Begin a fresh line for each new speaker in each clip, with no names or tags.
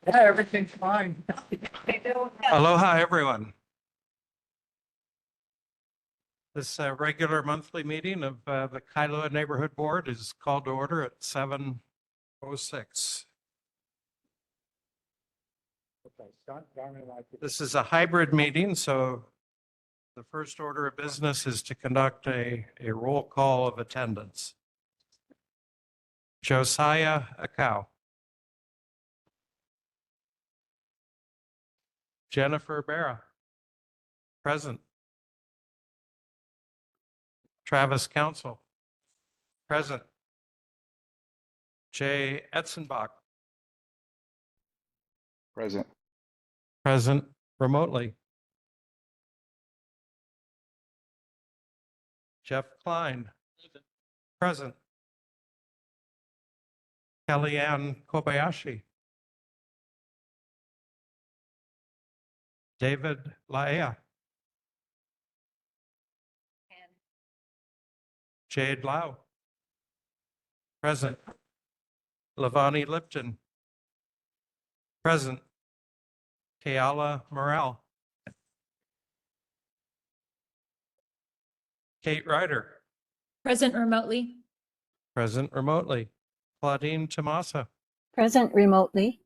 Yeah, everything's fine. Aloha, everyone. This regular monthly meeting of the Kailua Neighborhood Board is called to order at 7:06. This is a hybrid meeting, so the first order of business is to conduct a roll call of attendance. Josiah Akau. Jennifer Barra. Present. Travis Council. Present. Jay Etzenbach.
Present.
Present remotely. Jeff Klein. Present. Kellyanne Kobayashi. David Laea. Jade Lau. Present. Lavani Lipton. Present. Keala Morel. Kate Ryder.
Present remotely.
Present remotely. Claudine Tomasa.
Present remotely.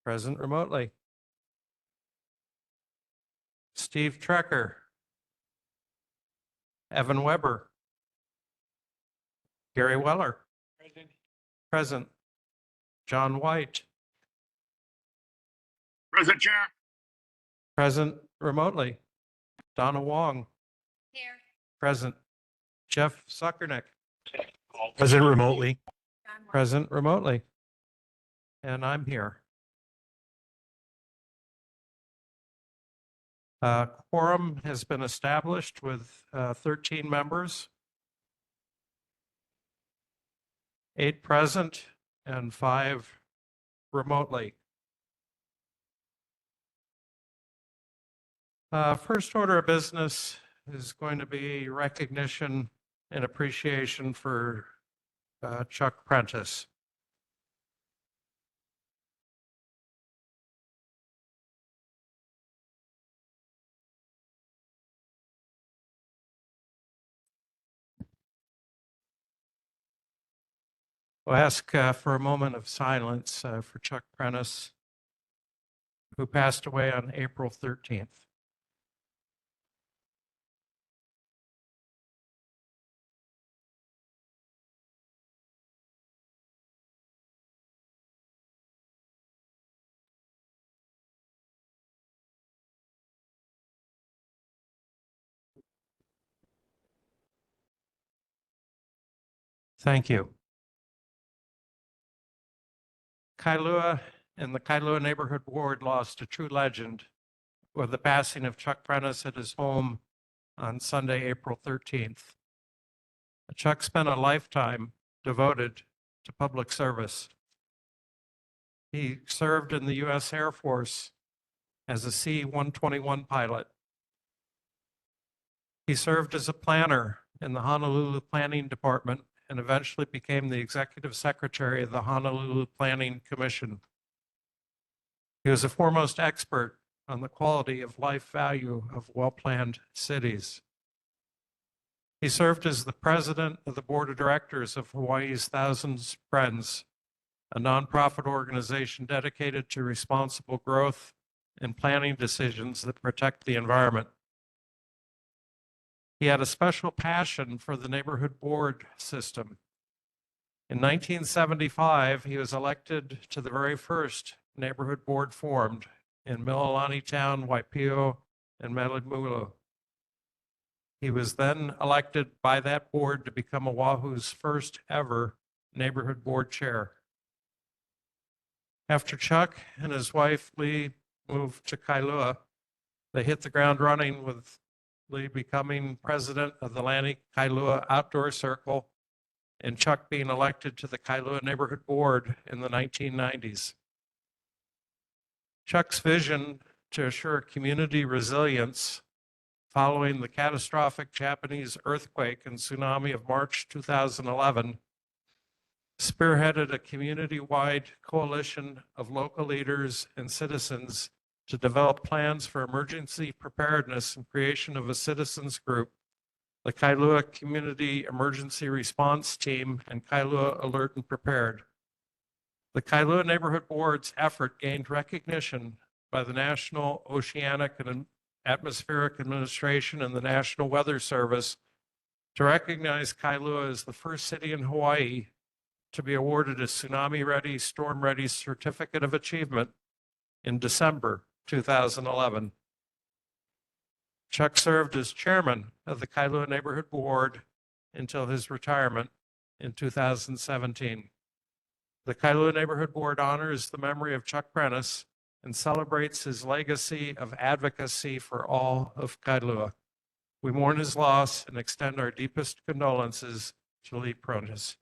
Present remotely. Steve Trecker. Evan Weber. Gary Weller. Present. John White.
Present, Chair.
Present remotely. Donna Wong.
Here.
Present. Jeff Suckernick.
Present remotely.
Present remotely. And I'm here. Quorum has been established with 13 members, 8 present and 5 remotely. First order of business is going to be recognition and appreciation for Chuck Prentice. We'll ask for a moment of silence for Chuck Prentice, who passed away on April 13th. Thank you. Kailua and the Kailua Neighborhood Board lost a true legend with the passing of Chuck Prentice at his home on Sunday, April 13th. Chuck spent a lifetime devoted to public service. He served in the U.S. Air Force as a C-121 pilot. He served as a planner in the Honolulu Planning Department and eventually became the executive secretary of the Honolulu Planning Commission. He was a foremost expert on the quality of life value of well-planned cities. He served as the president of the board of directors of Hawaii's Thousands Friends, a nonprofit organization dedicated to responsible growth and planning decisions that protect the environment. He had a special passion for the neighborhood board system. In 1975, he was elected to the very first neighborhood board formed in Mililani Town, Waipio, and Melimulu. He was then elected by that board to become Oahu's first ever neighborhood board chair. After Chuck and his wife, Lee, moved to Kailua, they hit the ground running, with Lee becoming president of the Lani Kailua Outdoor Circle and Chuck being elected to the Kailua Neighborhood Board in the 1990s. Chuck's vision to assure community resilience following the catastrophic Japanese earthquake and tsunami of March 2011 spearheaded a community-wide coalition of local leaders and citizens to develop plans for emergency preparedness and creation of a citizens group, the Kailua Community Emergency Response Team, and Kailua Alert and Prepared. The Kailua Neighborhood Board's effort gained recognition by the National Oceanic and Atmospheric Administration and the National Weather Service to recognize Kailua as the first city in Hawaii to be awarded a Tsunami Ready, Storm Ready Certificate of Achievement in December 2011. Chuck served as chairman of the Kailua Neighborhood Board until his retirement in 2017. The Kailua Neighborhood Board honors the memory of Chuck Prentice and celebrates his legacy of advocacy for all of Kailua. We mourn his loss and extend our deepest condolences to Lee Prentice.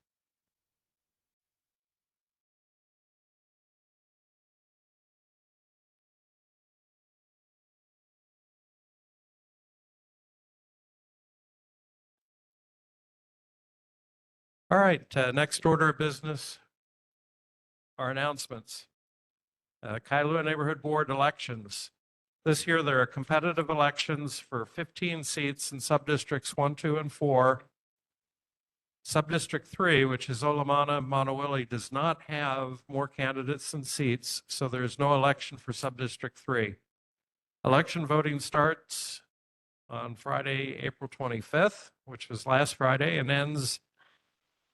All right, next order of business are announcements. Kailua Neighborhood Board elections. This year, there are competitive elections for 15 seats in subdistricts 1, 2, and 4. Subdistrict 3, which is Olamana, Monowili, does not have more candidates than seats, so there is no election for Subdistrict 3. Election voting starts on Friday, April 25th, which was last Friday, and ends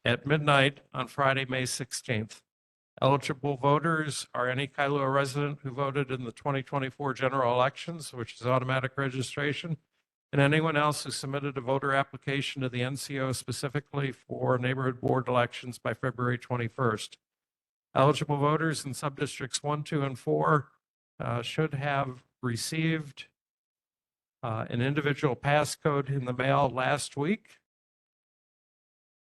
at midnight on Friday, May 16th. Eligible voters are any Kailua resident who voted in the 2024 general elections, which is automatic registration, and anyone else who submitted a voter application to the NCO specifically for neighborhood board elections by February 21st. Eligible voters in subdistricts 1, 2, and 4 should have received an individual passcode in the mail last week.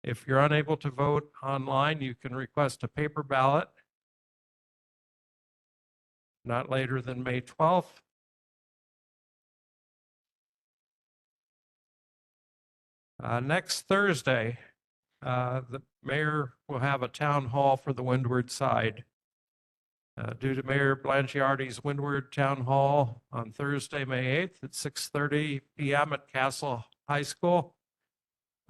If you're unable to vote online, you can request a paper ballot not later than May 12th. Next Thursday, the mayor will have a town hall for the Windward side. Due to Mayor Blangiardi's Windward Town Hall on Thursday, May 8th at 6:30 p.m. at Castle High School,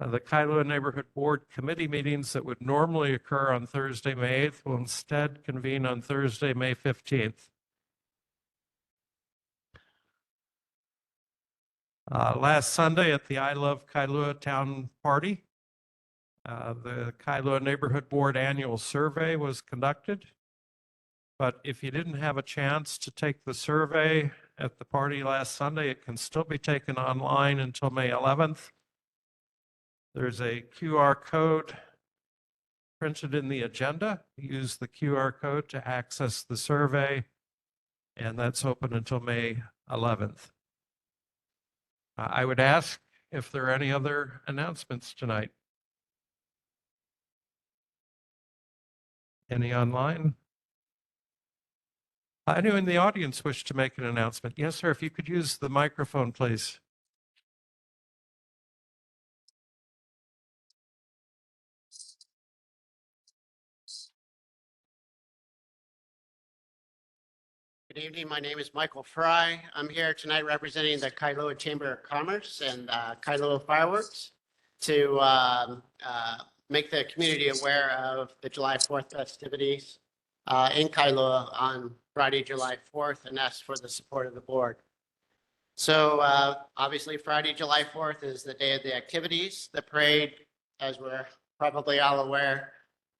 the Kailua Neighborhood Board committee meetings that would normally occur on Thursday, May 8th will instead convene on Thursday, May 15th. Last Sunday at the I Love Kailua Town Party, the Kailua Neighborhood Board annual survey was conducted. But if you didn't have a chance to take the survey at the party last Sunday, it can still be taken online until May 11th. There's a QR code printed in the agenda. Use the QR code to access the survey, and that's open until May 11th. I would ask if there are any other announcements tonight. Any online? Anyone in the audience wish to make an announcement? Yes, sir. If you could use the microphone, please.
Good evening. My name is Michael Fry. I'm here tonight representing the Kailua Chamber of Commerce and Kailua Fireworks to make the community aware of the July 4th festivities in Kailua on Friday, July 4th, and ask for the support of the board. So obviously Friday, July 4th is the day of the activities. The parade, as we're probably all aware,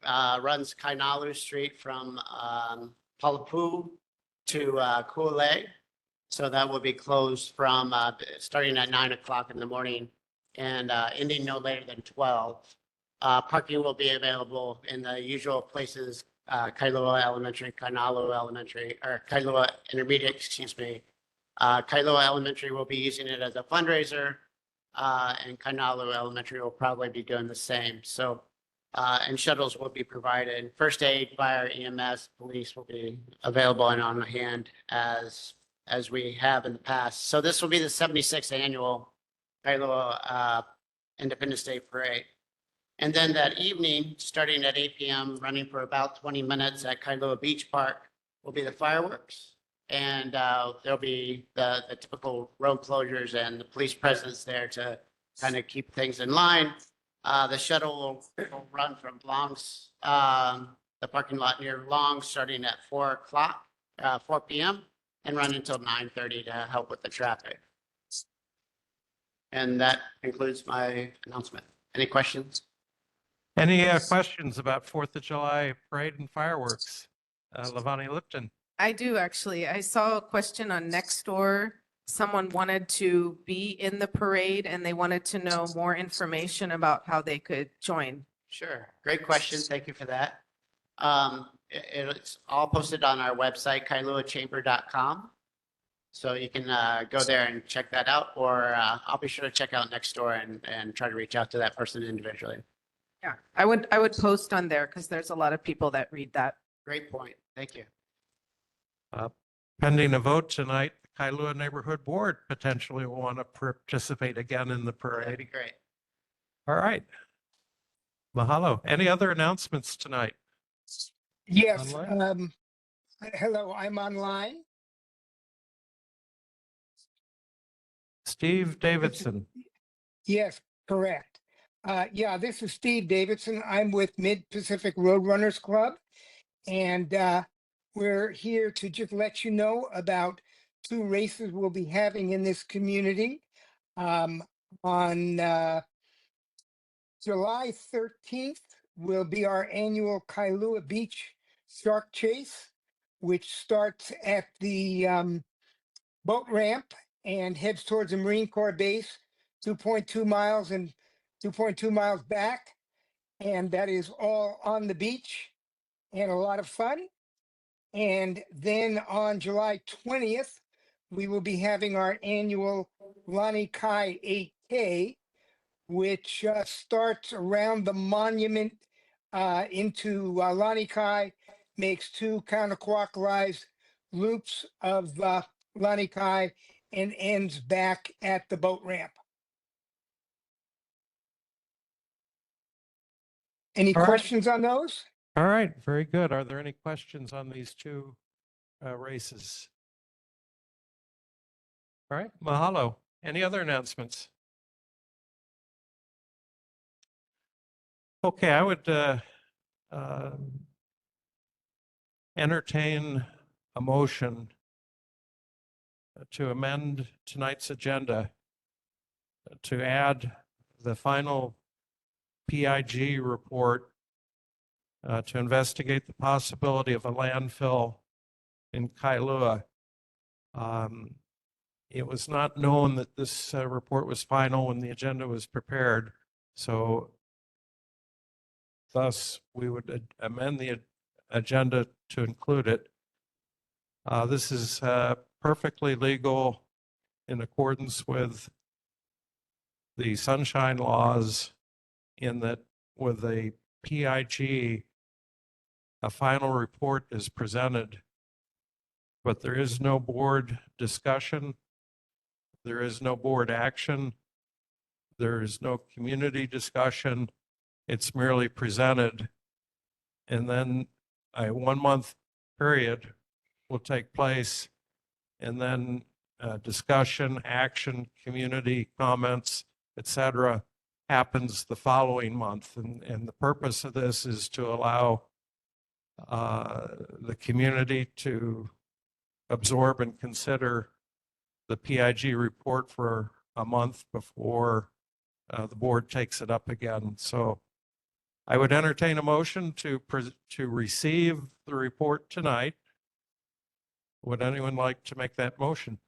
runs Kainalu Street from Palapū to Kualei. So that will be closed from starting at 9 o'clock in the morning and ending no later than 12. Parking will be available in the usual places, Kailua Elementary, Kainalu Elementary, or Kailua Intermediate, excuse me. Kailua Elementary will be using it as a fundraiser, and Kainalu Elementary will probably be doing the same. So, and shuttles will be provided. First aid, fire, EMS, police will be available and on hand as we have in the past. So this will be the 76th annual Kailua Independence Day Parade. And then that evening, starting at 8 p.m., running for about 20 minutes at Kailua Beach Park will be the fireworks. And there'll be the typical road closures and the police presence there to kind of keep things in line. The shuttle will run from Long's, the parking lot near Long, starting at 4 p.m. and run until 9:30 to help with the traffic. And that concludes my announcement. Any questions?
Any questions about 4th of July parade and fireworks? Lavani Lipton.
I do actually. I saw a question on Nextdoor. Someone wanted to be in the parade and they wanted to know more information about how they could join.
Sure. Great question. Thank you for that. It's all posted on our website, kailuachamber.com. So you can go there and check that out, or I'll be sure to check out Nextdoor and try to reach out to that person individually.
Yeah, I would post on there because there's a lot of people that read that.
Great point. Thank you.
Pending a vote tonight, the Kailua Neighborhood Board potentially will want to participate again in the
That'd be
parade.
great.
All right. Mahalo. Any other announcements tonight?
Yes,
Online?
hello, I'm online.
Steve Davidson.
Yes, correct. Yeah, this is Steve Davidson. I'm with Mid-Pacific Roadrunners Club. And we're here to just let you know about 2 races we'll be having in this community. On July 13th will be our annual Kailua Beach Shark Chase, which starts at the boat ramp and heads towards the Marine Corps base, 2.2 miles and 2.2 miles back. And that is all on the beach and a lot of fun. And then on July 20th, we will be having our annual Lani Kai 8K, which starts around the monument into Lani Kai, makes 2 counterclockwise loops of Lani Kai and ends back at the boat ramp. Any
All right.
questions on those?
All right. Very good. Are there any questions on these 2 races? All right. Mahalo. Any other announcements? Okay, I would entertain a motion to amend tonight's agenda to add the final PIG report to investigate the possibility of a landfill in Kailua. It was not known that this report was final when the agenda was prepared, so thus we would amend the agenda to include it. This is perfectly legal in accordance with the sunshine laws, in that with a PIG, a final report is presented, but there is no board discussion. There is no board action. There is no community discussion. It's merely presented. And then a 1-month period will take place, and then discussion, action, community comments, etc., happens the following month. And the purpose of this is to allow the community to absorb and consider the PIG report for a month before the board takes it up again. So I would entertain a motion to receive the report tonight. Would anyone like to make that motion?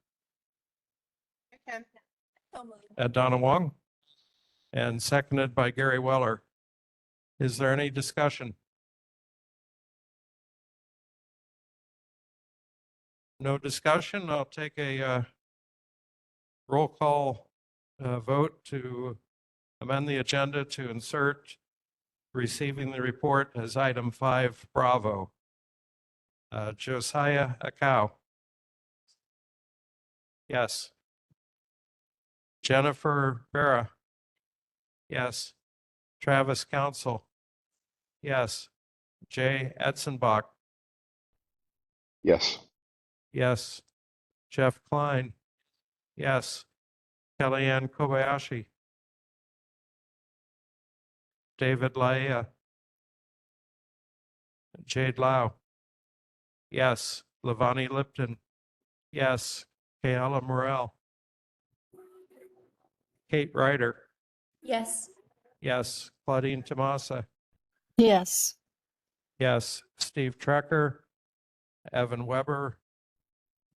I can.
Donna Wong, and seconded by Gary Weller. Is there any discussion? No discussion. I'll take a roll call vote to amend the agenda to insert receiving the report as item 5 Bravo. Josiah Akau. Yes. Jennifer Vera. Yes. Travis Council. Yes. Jay Etzenbach.
Yes.
Yes. Jeff Klein. Yes. Kellyanne Kobayashi. David Laia. Jade Lau. Yes. Lavani Lipton. Yes. Kayla Morel. Kate Ryder.
Yes.
Yes. Claudine Tomasa.
Yes.
Yes. Steve Trecker. Evan Weber.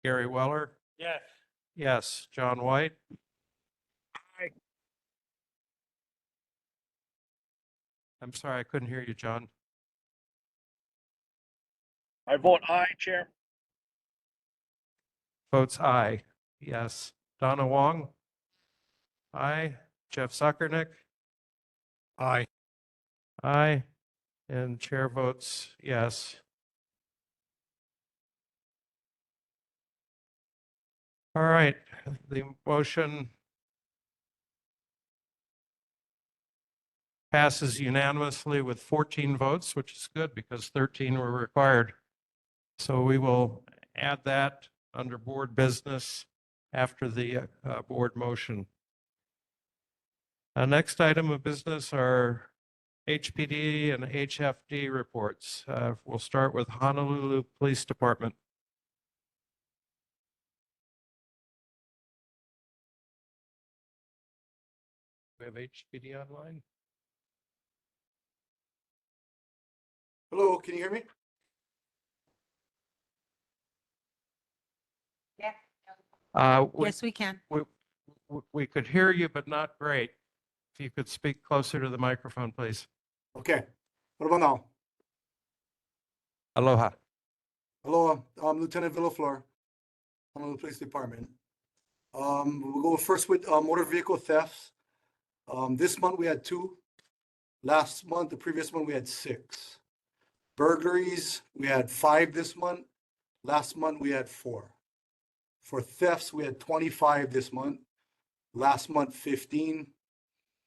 Gary Weller.
Yes.
Yes. John White.
Aye.
I'm sorry, I couldn't hear you, John.
I vote aye, Chair.
Votes aye. Yes. Donna Wong. Aye. Jeff Suckernick.
Aye.
Aye. And chair votes yes. All right, the motion passes unanimously with 14 votes, which is good because 13 were required. So we will add that under board business after the board motion. Next item of business are HPD and HFD reports. We'll start with Honolulu Police Department. We have HPD online.
Hello, can you hear me?
Yes, we can.
We could hear you, but not great. If you could speak closer to the microphone, please.
Okay. What about now?
Aloha.
Hello, I'm Lieutenant Villaflor, Honolulu Police Department. We'll go first with motor vehicle thefts. This month we had 2. Last month, the previous month, we had 6. Burglaries, we had 5 this month. Last month, we had 4. For thefts, we had 25 this month. Last month, 15.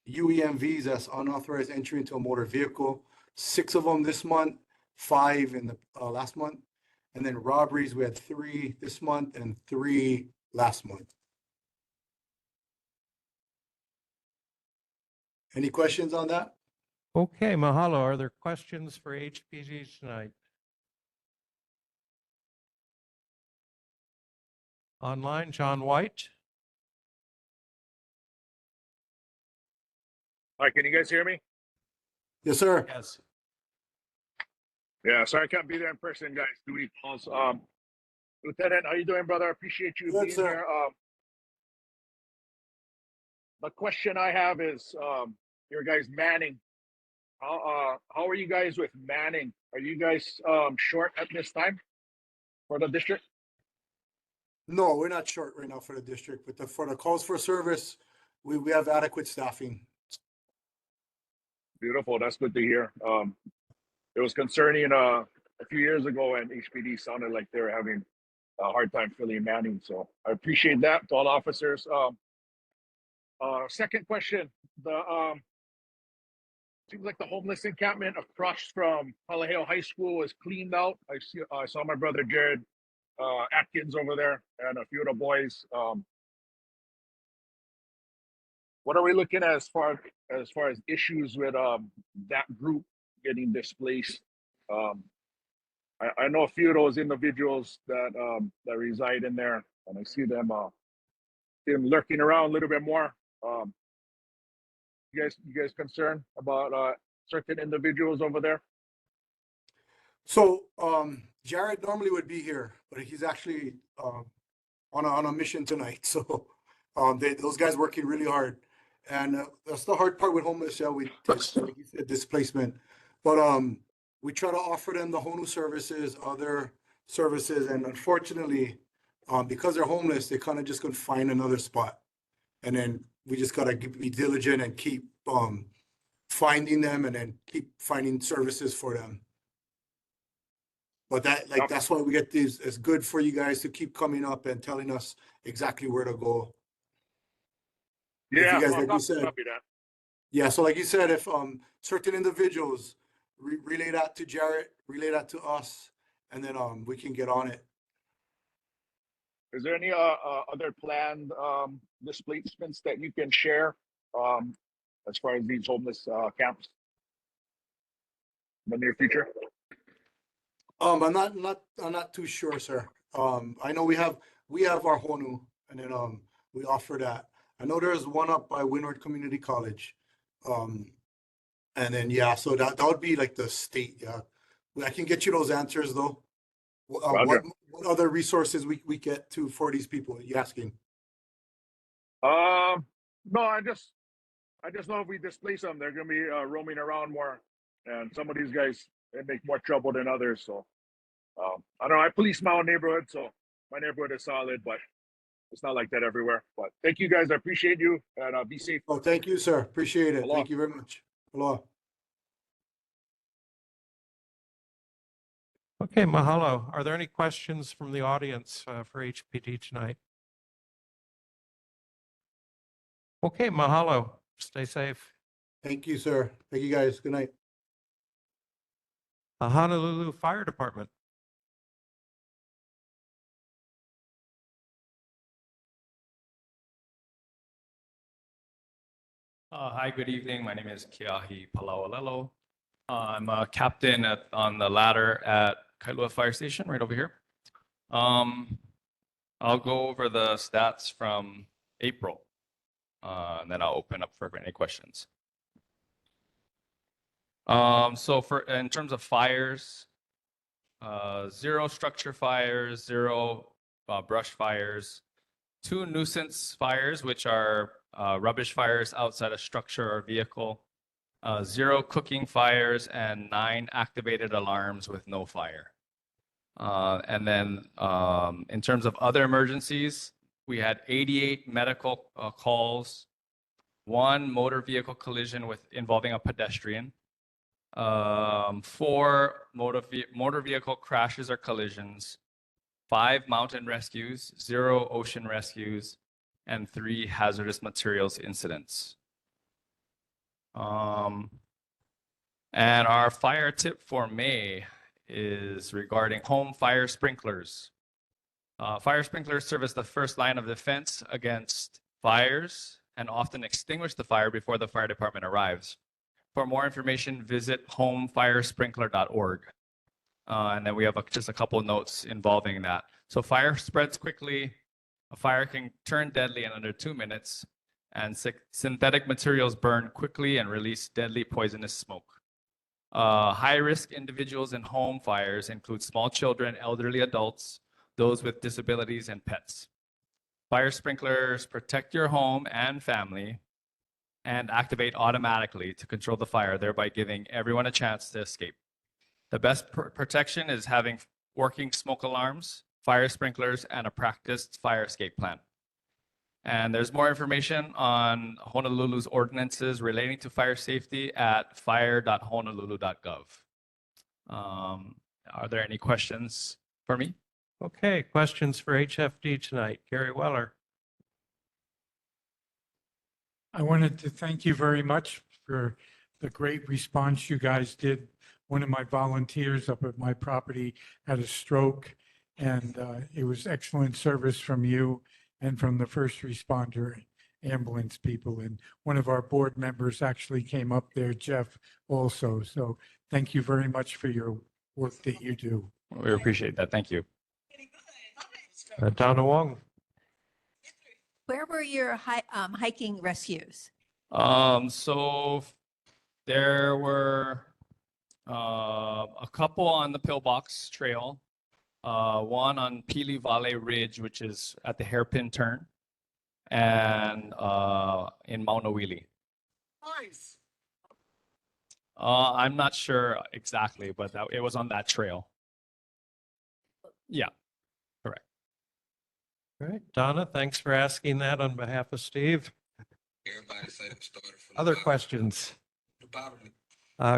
UEMVs, that's unauthorized entry into a motor vehicle, 6 of them this month, 5 in the last month. And then robberies, we had 3 this month and 3 last month. Any questions on that?
Okay, mahalo. Are there questions for HPD tonight? Online, John White.
Hi, can you guys hear me?
Yes, sir.
Yes.
Yeah, sorry I can't be there in person, guys. Duty calls. Lieutenant, how you doing, brother? I appreciate you
Good,
being
sir.
here. The question I have is, your guys manning. How are you guys with manning? Are you guys short at this time for the district?
No, we're not short right now for the district, but for the calls for service, we have adequate staffing.
Beautiful. That's good to hear. It was concerning a few years ago, and HPD sounded like they were having a hard time filling manning. So I appreciate that to all officers. Second question: seems like the homeless encampment across from Palaheo High School was cleaned out. I saw my brother Jared Atkins over there and a few of the boys. What are we looking at as far as issues with that group getting displaced? I know a few of those individuals that that reside in there, and I see them lurking around a little bit more. You guys concerned about certain individuals over there?
So Jared normally would be here, but he's actually on a mission tonight. So those guys working really hard, and that's the hard part with homeless. Yeah, like you said, displacement, but we try to offer them the HONU services, other services, and unfortunately, because they're homeless, they kind of just couldn't find another spot, and then we just gotta be diligent and keep finding them, and then keep finding services for them. But that's why we get these. It's good for you guys to keep coming up and telling us exactly where to go. If
Yeah,
you guys,
well,
like you said,
copy that.
Yeah, so like you said, if certain individuals relay that to Jarrett, relay that to us, and then we can get on it.
Is there any other planned displacements that you can share as far as these homeless camps in the near future?
I'm not too sure, sir. I know we have our Honu, and then we offer that. I know there's one up by Windward Community College. And then yeah, so that would be like the state, yeah. I can get you those answers though.
Roger.
What other resources we get to for these people? You asking?
No, I just know if we displace them, they're gonna be roaming around more, and some of these guys, they make more trouble than others. So I don't know. I police my own neighborhood, so my neighborhood is solid, but it's not like that everywhere. But thank you guys. I appreciate you, and be safe.
Oh, thank you, sir. Appreciate it.
Aloha.
Thank you very much. Aloha.
Okay, mahalo. Are there any questions from the audience for HPD tonight? Okay, mahalo. Stay safe.
Thank you, sir. Thank you, guys. Good night.
Honolulu Fire Department.
Hi, good evening. My name is Keahi Palaualelo. I'm a captain on the ladder at Kailua Fire Station right over here. I'll go over the stats from April, and then I'll open up for any questions. So in terms of fires, 0 structure fires, 0 brush fires, 2 nuisance fires, which are rubbish fires outside a structure or vehicle, 0 cooking fires, and 9 activated alarms with no fire. And then in terms of other emergencies, we had 88 medical calls, 1 motor vehicle collision involving a pedestrian, 4 motor vehicle crashes or collisions, 5 mountain rescues, 0 ocean rescues, and 3 hazardous materials incidents. And our fire tip for May is regarding home fire sprinklers. Fire sprinklers serve as the first line of defense against fires and often extinguish the fire before the fire department arrives. For more information, visit homefiresprinkler.org. And then we have just a couple of notes involving that. So fire spreads quickly. A fire can turn deadly in under 2 minutes, and synthetic materials burn quickly and release deadly poisonous smoke. High-risk individuals in home fires include small children, elderly adults, those with disabilities, and pets. Fire sprinklers protect your home and family and activate automatically to control the fire, thereby giving everyone a chance to escape. The best protection is having working smoke alarms, fire sprinklers, and a practiced fire escape plan. And there's more information on Honolulu's ordinances relating to fire safety at fire.honolulu.gov. Are there any questions for me?
Okay, questions for HFD tonight? Gary Weller.
I wanted to thank you very much for the great response you guys did. One of my volunteers up at my property had a stroke, and it was excellent service from you and from the first responder ambulance people. And one of our board members actually came up there, Jeff, also. So thank you very much for your work that you do.
We appreciate that. Thank you.
Donna Wong.
Where were your hiking rescues?
So there were a couple on the Pillbox Trail, one on Pili Valley Ridge, which is at the hairpin turn, and in Maunawili.
Nice.
I'm not sure exactly, but it was on that trail. Yeah, correct.
All right, Donna, thanks for asking that on behalf of Steve. Other questions?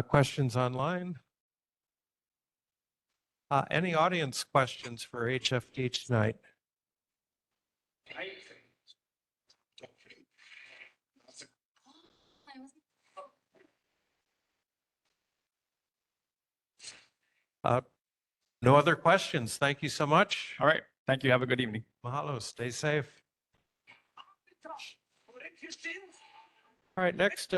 Questions online? Any audience questions for HFD tonight? No other questions. Thank you so much.
All right. Thank you. Have a good evening.
Mahalo. Stay safe. All right, next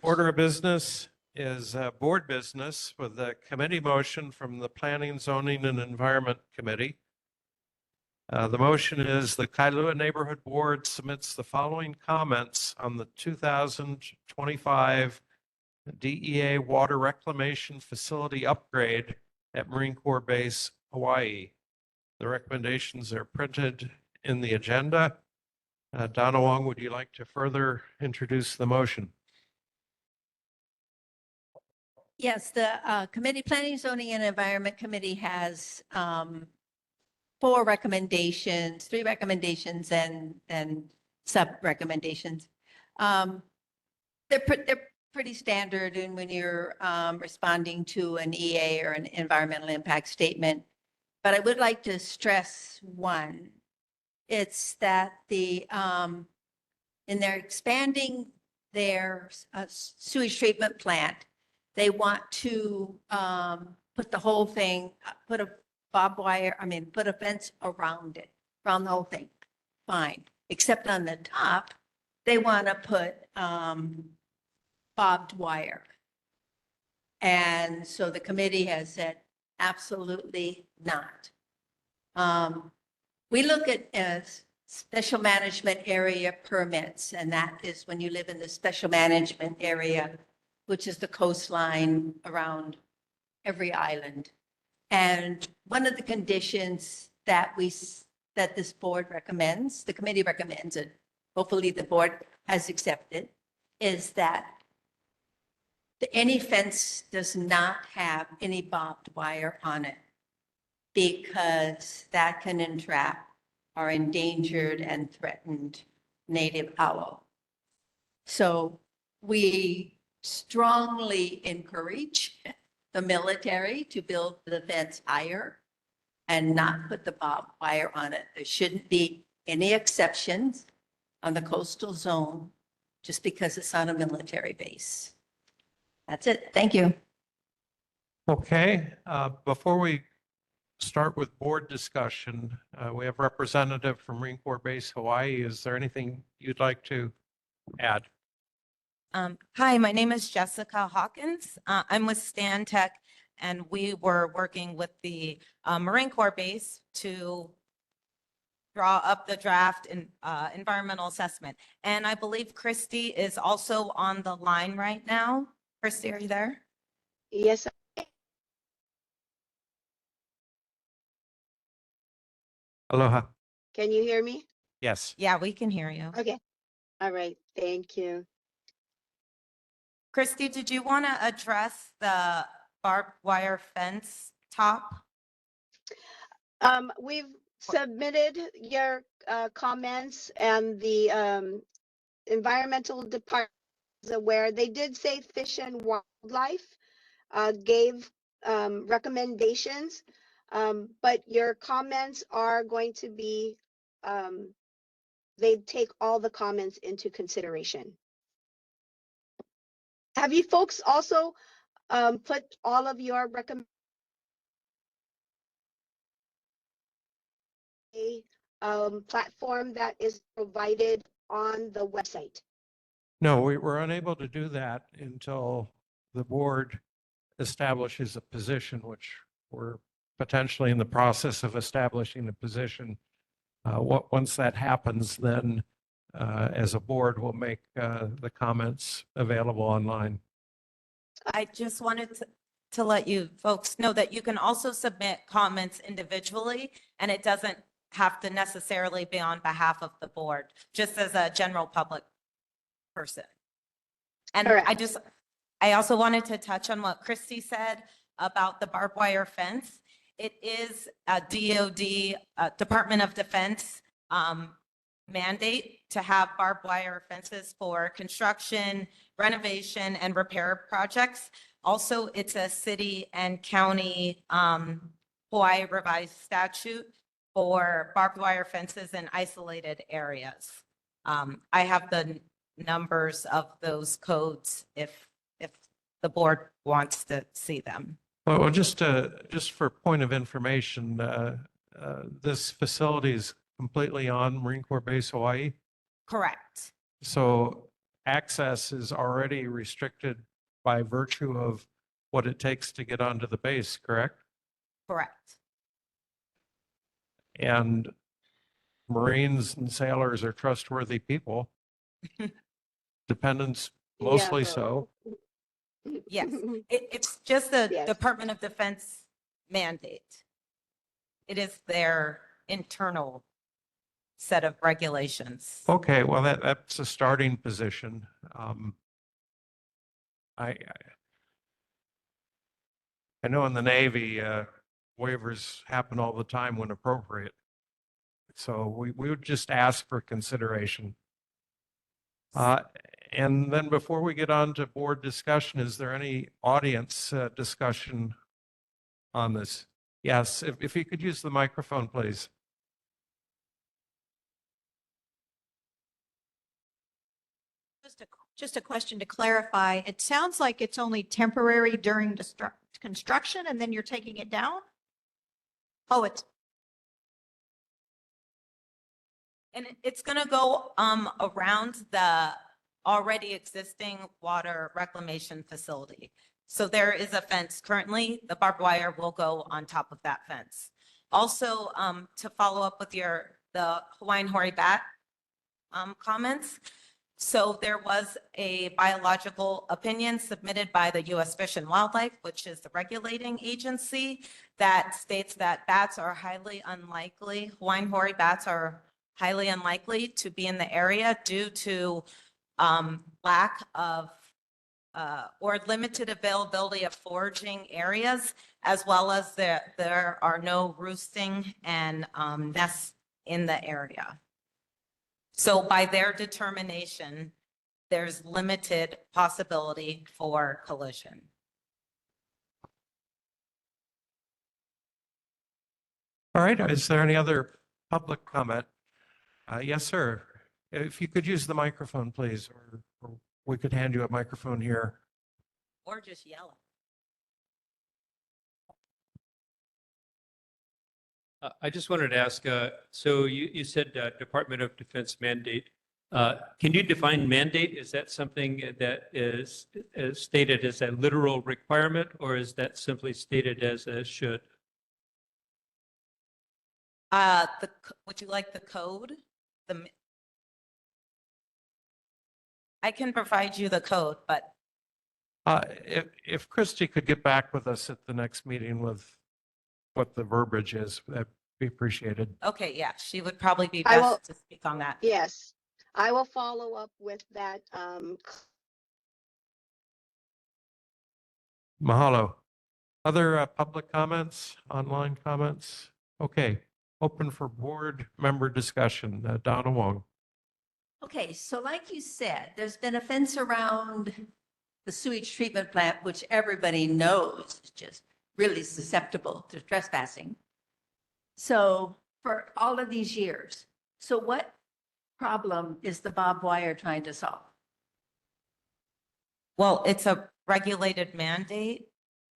order of business is board business with a committee motion from the Planning, Zoning, and Environment Committee. The motion is the Kailua Neighborhood Board submits the following comments on the 2025 DEA Water Reclamation Facility upgrade at Marine Corps Base, Hawaii. The recommendations are printed in the agenda. Donna Wong, would you like to further introduce the motion?
Yes, the Committee, Planning, Zoning, and Environment Committee has 4 recommendations, 3 recommendations and sub-recommendations. They're pretty standard and when you're responding to an EA or an environmental impact statement. But I would like to stress one. It's that in their expanding their sewage treatment plant, they want to put the whole thing, put a put a fence around it, around the whole thing. Fine, except on the top, they want to put barbed wire. And so the committee has said, absolutely not. We look at special management area permits, and that is when you live in the special management area, which is the coastline around every island. And one of the conditions that this board recommends, the committee recommends it, hopefully the board has accepted, is that any fence does not have any barbed wire on it because that can entrap our endangered and threatened native owl. So we strongly encourage the military to build the fence higher and not put the barbed wire on it. There shouldn't be any exceptions on the coastal zone just because it's on a military base. That's it. Thank you.
Okay, before we start with board discussion, we have representative from Marine Corps Base Hawaii. Is there anything you'd like to add?
Hi, my name is Jessica Hawkins. I'm with Stan Tech, and we were working with the Marine Corps base to draw up the draft and environmental assessment. And I believe Christy is also on the line right now. Christy, are you there?
Yes.
Aloha.
Can you hear me?
Yes.
Yeah, we can hear you.
Okay. All right. Thank you.
Christy, did you want to address the barbed wire fence top?
We've submitted your comments, and the environmental department is aware. They did say Fish and Wildlife gave recommendations, but your comments are going to be, they take all the comments into consideration. Have you folks also put all of your recommendations platform that is provided on the website?
No, we were unable to do that until the board establishes a position, which we're potentially in the process of establishing a position. Once that happens, then as a board, we'll make the comments available online.
I just wanted to let you folks know that you can also submit comments individually, and it doesn't have to necessarily be on behalf of the board, just as a general public person. And
Correct.
I also wanted to touch on what Christy said about the barbed wire fence. It is a DOD, Department of Defense mandate to have barbed wire fences for construction, renovation, and repair projects. Also, it's a city and county Hawaii revised statute for barbed wire fences in isolated areas. I have the numbers of those codes if the board wants to see them.
Well, just for point of information, this facility is completely on Marine Corps Base Hawaii.
Correct.
So access is already restricted by virtue of what it takes to get onto the base, correct?
Correct.
And Marines and sailors are trustworthy people. Dependents mostly so.
Yes. It's just the
Yes.
Department of Defense mandate. It is their internal set of regulations.
Okay, well, that's a starting position. I know in the Navy, waivers happen all the time when appropriate. So we would just ask for consideration. And then before we get on to board discussion, is there any audience discussion on this? Yes, if you could use the microphone, please.
Just a question to clarify. It sounds like it's only temporary during construction and then you're taking it down? Oh, it's,
And it's going to go around the already existing water reclamation facility. So there is a fence currently. The barbed wire will go on top of that fence. Also, to follow up with the Hawaiian hoary bat comments. So there was a biological opinion submitted by the U.S. Fish and Wildlife, which is the regulating agency, that states that bats are highly unlikely, Hawaiian hoary bats are highly unlikely to be in the area due to lack of or limited availability of foraging areas, as well as there are no roosting and nests in the area. So by their determination, there's limited possibility for collision.
All right, is there any other public comment? Yes, sir. If you could use the microphone, please, or we could hand you a microphone here.
Or just yell.
I just wanted to ask, so you said Department of Defense mandate. Can you define mandate? Is that something that is stated as a literal requirement, or is that simply stated as a should?
Would you like the code? I can provide you the code, but
If Christy could get back with us at the next meeting with what the verbiage is, that'd be appreciated.
okay, yeah, she would probably be
I will-
best to speak on that.
Yes, I will follow up with that.
Mahalo. Other public comments, online comments? Okay, open for board member discussion. Donna Wong.
Okay, so like you said, there's been a fence around the sewage treatment plant, which everybody knows is just really susceptible to trespassing. So for all of these years, so what problem is the barbed wire trying to solve?
Well, it's a regulated mandate.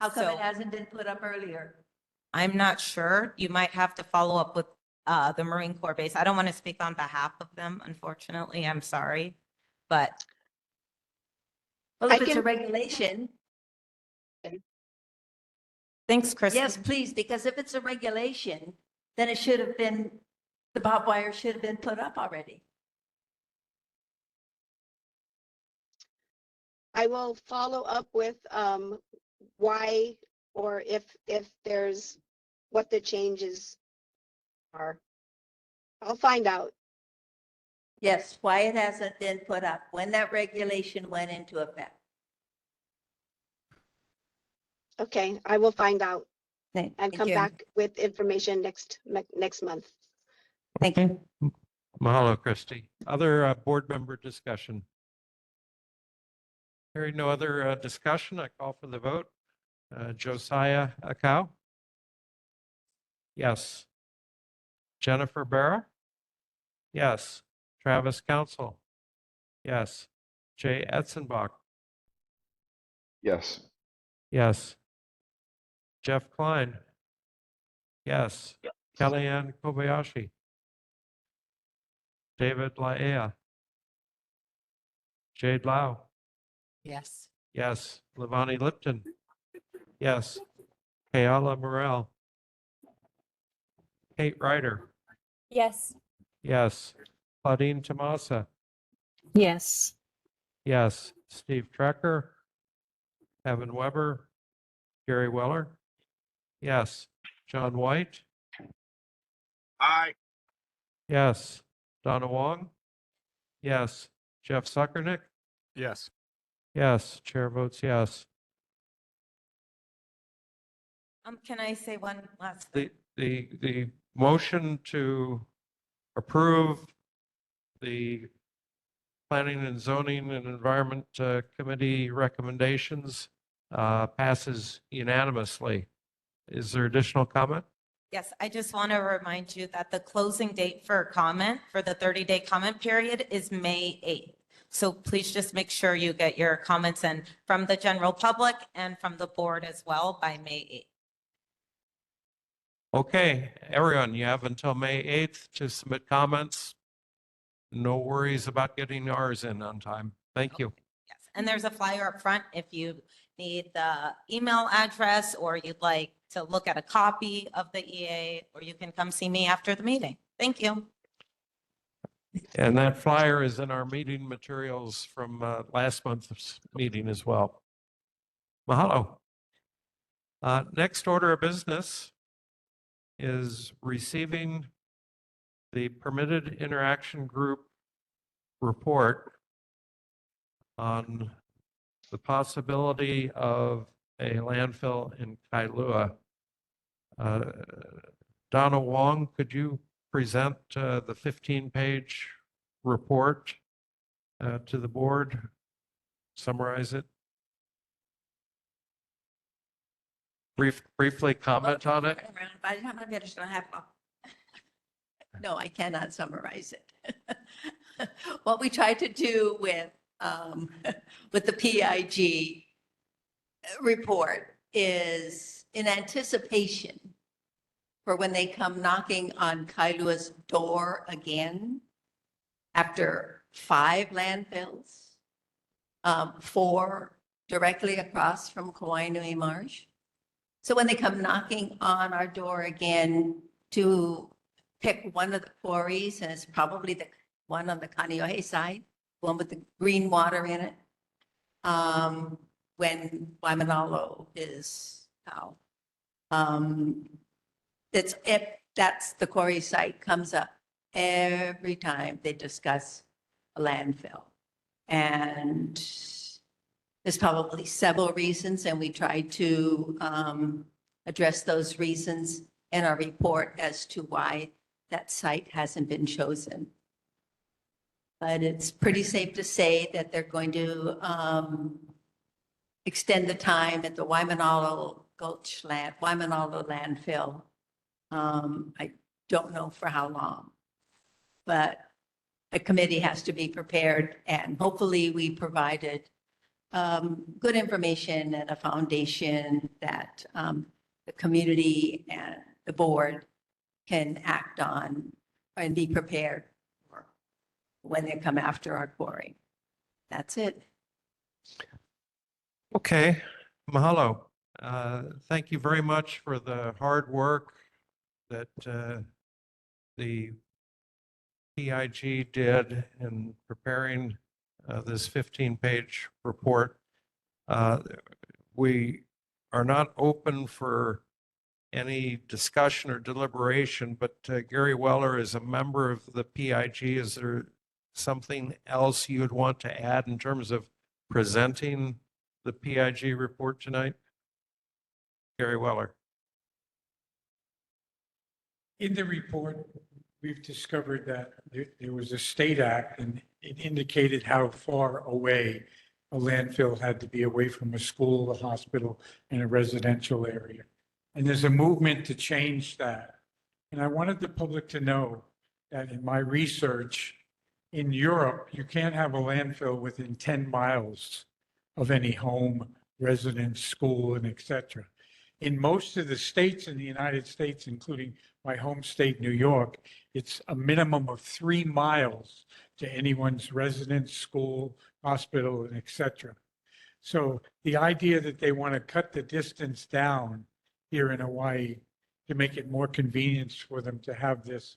How come
So-
it hasn't been put up earlier?
I'm not sure. You might have to follow up with the Marine Corps base. I don't want to speak on behalf of them, unfortunately. I'm sorry. But
Well,
I
if it's a
can-
regulation,
thanks, Chris.
yes, please, because if it's a regulation, then it should have been, the barbed wire should have been put up already.
I will follow up with why, or if there's, what the changes are. I'll find out.
Yes, why it hasn't been put up, when that regulation went into effect.
Okay, I will find out and
Thank
come
you.
back with information next month.
Thank you.
Mahalo, Christy. Other board member discussion? Hearing no other discussion, I call for the vote. Josiah Akau? Yes. Jennifer Barra? Yes. Travis Council? Yes. Jay Etzenbach?
Yes.
Yes. Jeff Klein. Yes. Kellyanne Kobayashi. David Laea. Jade Lau.
Yes.
Yes. Levani Lipton. Yes. Kayala Morel. Kate Ryder.
Yes.
Yes. Claudine Tomasa.
Yes.
Yes. Steve Trecker. Evan Weber. Gary Weller. Yes. John White.
Aye.
Yes. Donna Wong. Yes. Jeff Suckernick.
Yes.
Yes. Chair votes yes.
Can I say one last thing?
The motion to approve the Planning and Zoning and Environment Committee recommendations passes unanimously. Is there additional comment?
Yes, I just want to remind you that the closing date for comment for the 30-day comment period is May 8th. So please just make sure you get your comments in from the general public and from the board as well by May 8th.
Okay, everyone, you have until May 8th to submit comments. No worries about getting ours in on time. Thank you.
Yes, and there's a flyer up front if you need the email address or you'd like to look at a copy of the EA, or you can come see me after the meeting. Thank you.
And that flyer is in our meeting materials from last month's meeting as well. Mahalo. Next order of business is receiving the permitted interaction group report on the possibility of a landfill in Kailua. Donna Wong, could you present the 15-page report to the board? Summarize it? Briefly comment on it?
By the time I finish, I have. No, I cannot summarize it. What we tried to do with the PIG report is in anticipation for when they come knocking on Kailua's door again after 5 landfills, 4 directly across from Kauai Marsh. So when they come knocking on our door again to pick one of the quarries, and it's probably the one on the Kaneohe side, one with the green water in it, when Waimanalo is out. That's the quarry site comes up every time they discuss a landfill. And there's probably several reasons, and we tried to address those reasons in our report as to why that site hasn't been chosen. But it's pretty safe to say that they're going to extend the time at the Waimanalo landfill. I don't know for how long, but a committee has to be prepared, and hopefully we provided good information and a foundation that the community and the board can act on and be prepared for when they come after our quarry. That's it.
Okay, mahalo. Thank you very much for the hard work that the PIG did in preparing this 15-page report. We are not open for any discussion or deliberation, but Gary Weller is a member of the PIG. Is there something else you would want to add in terms of presenting the PIG report tonight? Gary Weller.
In the report, we've discovered that there was a state act and it indicated how far away a landfill had to be away from a school, a hospital, and a residential area. And there's a movement to change that. And I wanted the public to know that in my research, in Europe, you can't have a landfill within 10 miles of any home, residence, school, and et cetera. In most of the states in the United States, including my home state, New York, it's a minimum of 3 miles to anyone's residence, school, hospital, and et cetera. So the idea that they want to cut the distance down here in Hawaii to make it more convenient for them to have this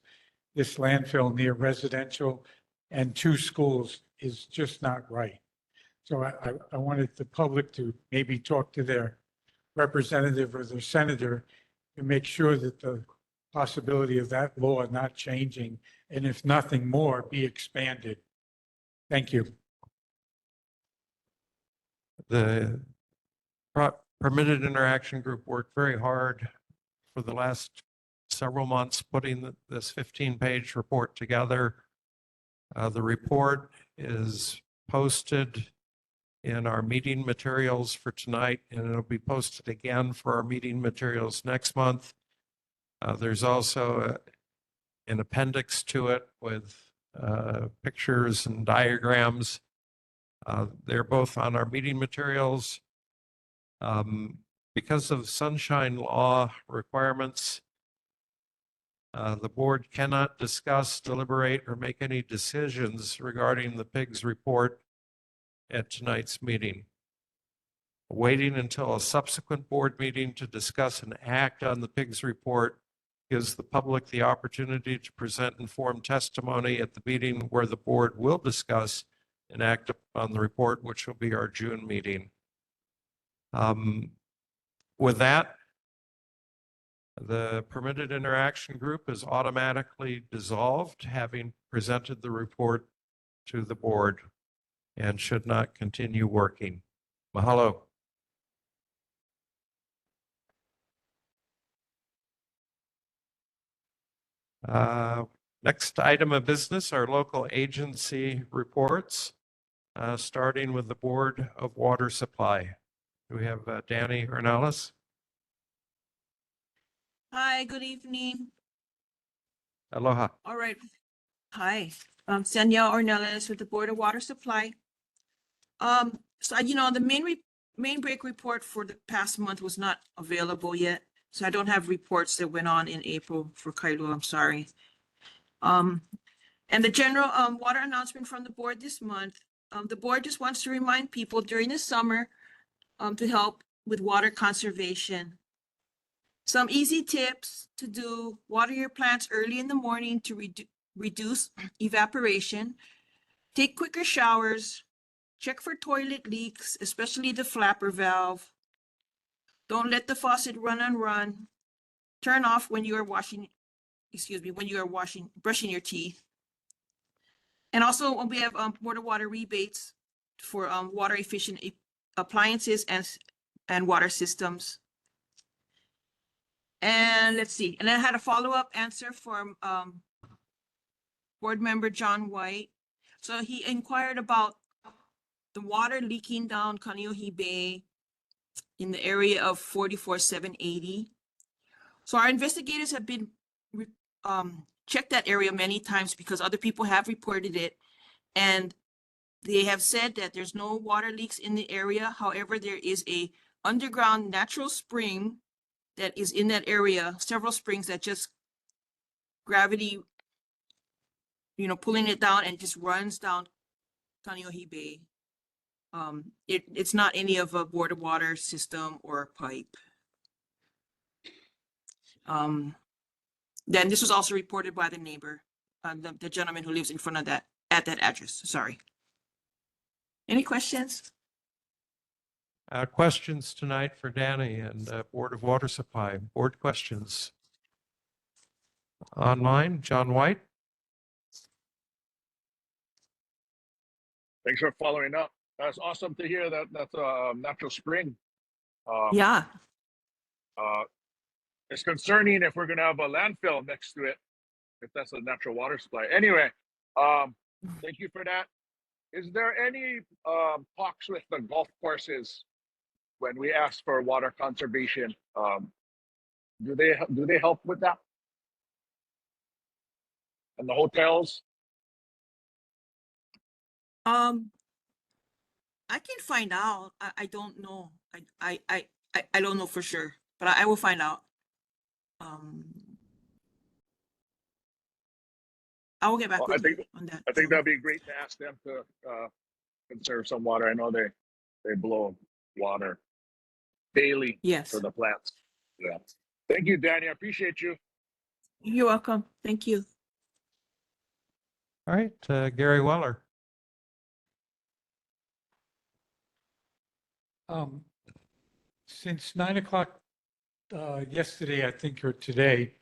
landfill near residential and 2 schools is just not right. So I wanted the public to maybe talk to their representative or their senator to make sure that the possibility of that law not changing, and if nothing more, be expanded. Thank you.
The permitted interaction group worked very hard for the last several months putting this 15-page report together. The report is posted in our meeting materials for tonight, and it'll be posted again for our meeting materials next month. There's also an appendix to it with pictures and diagrams. They're both on our meeting materials. Because of sunshine law requirements, the board cannot discuss, deliberate, or make any decisions regarding the PIGS report at tonight's meeting. Waiting until a subsequent board meeting to discuss and act on the PIGS report gives the public the opportunity to present informed testimony at the meeting where the board will discuss and act on the report, which will be our June meeting. With that, the permitted interaction group is automatically dissolved, having presented the report to the board, and should not continue working. Mahalo. Next item of business are local agency reports, starting with the Board of Water Supply. Do we have Danny Ornelas?
Hi, good evening.
Aloha.
All right. Hi, I'm Danielle Ornelas with the Board of Water Supply. So the main break report for the past month was not available yet. So I don't have reports that went on in April for Kailua, I'm sorry. And the general water announcement from the board this month, the board just wants to remind people during the summer to help with water conservation. Some easy tips to do: water your plants early in the morning to reduce evaporation, take quicker showers, check for toilet leaks, especially the flapper valve. Don't let the faucet run and run. Turn off when you are brushing your teeth. And also we have water rebates for water efficient appliances and water systems. And let's see, and I had a follow-up answer from board member John White. So he inquired about the water leaking down Kaneohe Bay in the area of 44,780. So our investigators have been checked that area many times because other people have reported it, and they have said that there's no water leaks in the area. However, there is a underground natural spring that is in that area, several springs that just gravity, pulling it down, and just runs down Kaneohe Bay. It's not any of a board of water system or pipe. Then this was also reported by the neighbor, the gentleman who lives in front of that, at that address. Sorry. Any questions?
Questions tonight for Danny and Board of Water Supply. Board questions. Online, John White.
Thanks for following up. That's awesome to hear that that's a natural spring.
Yeah.
It's concerning if we're going to have a landfill next to it, if that's a natural water supply. Anyway, thank you for that. Is there any talks with the golf courses when we ask for water conservation? Do they help with that? And the hotels?
I can find out. I don't know. I don't know for sure. but I will find out. I will get back
Well,
with you on that.
I think that'd be great to ask them to conserve some water. I know they blow water daily
Yes.
for the plants. Yeah. Thank you, Danny. I appreciate you.
You're welcome. Thank you.
All right, Gary Weller.
Since 9 o'clock yesterday, I think, or today,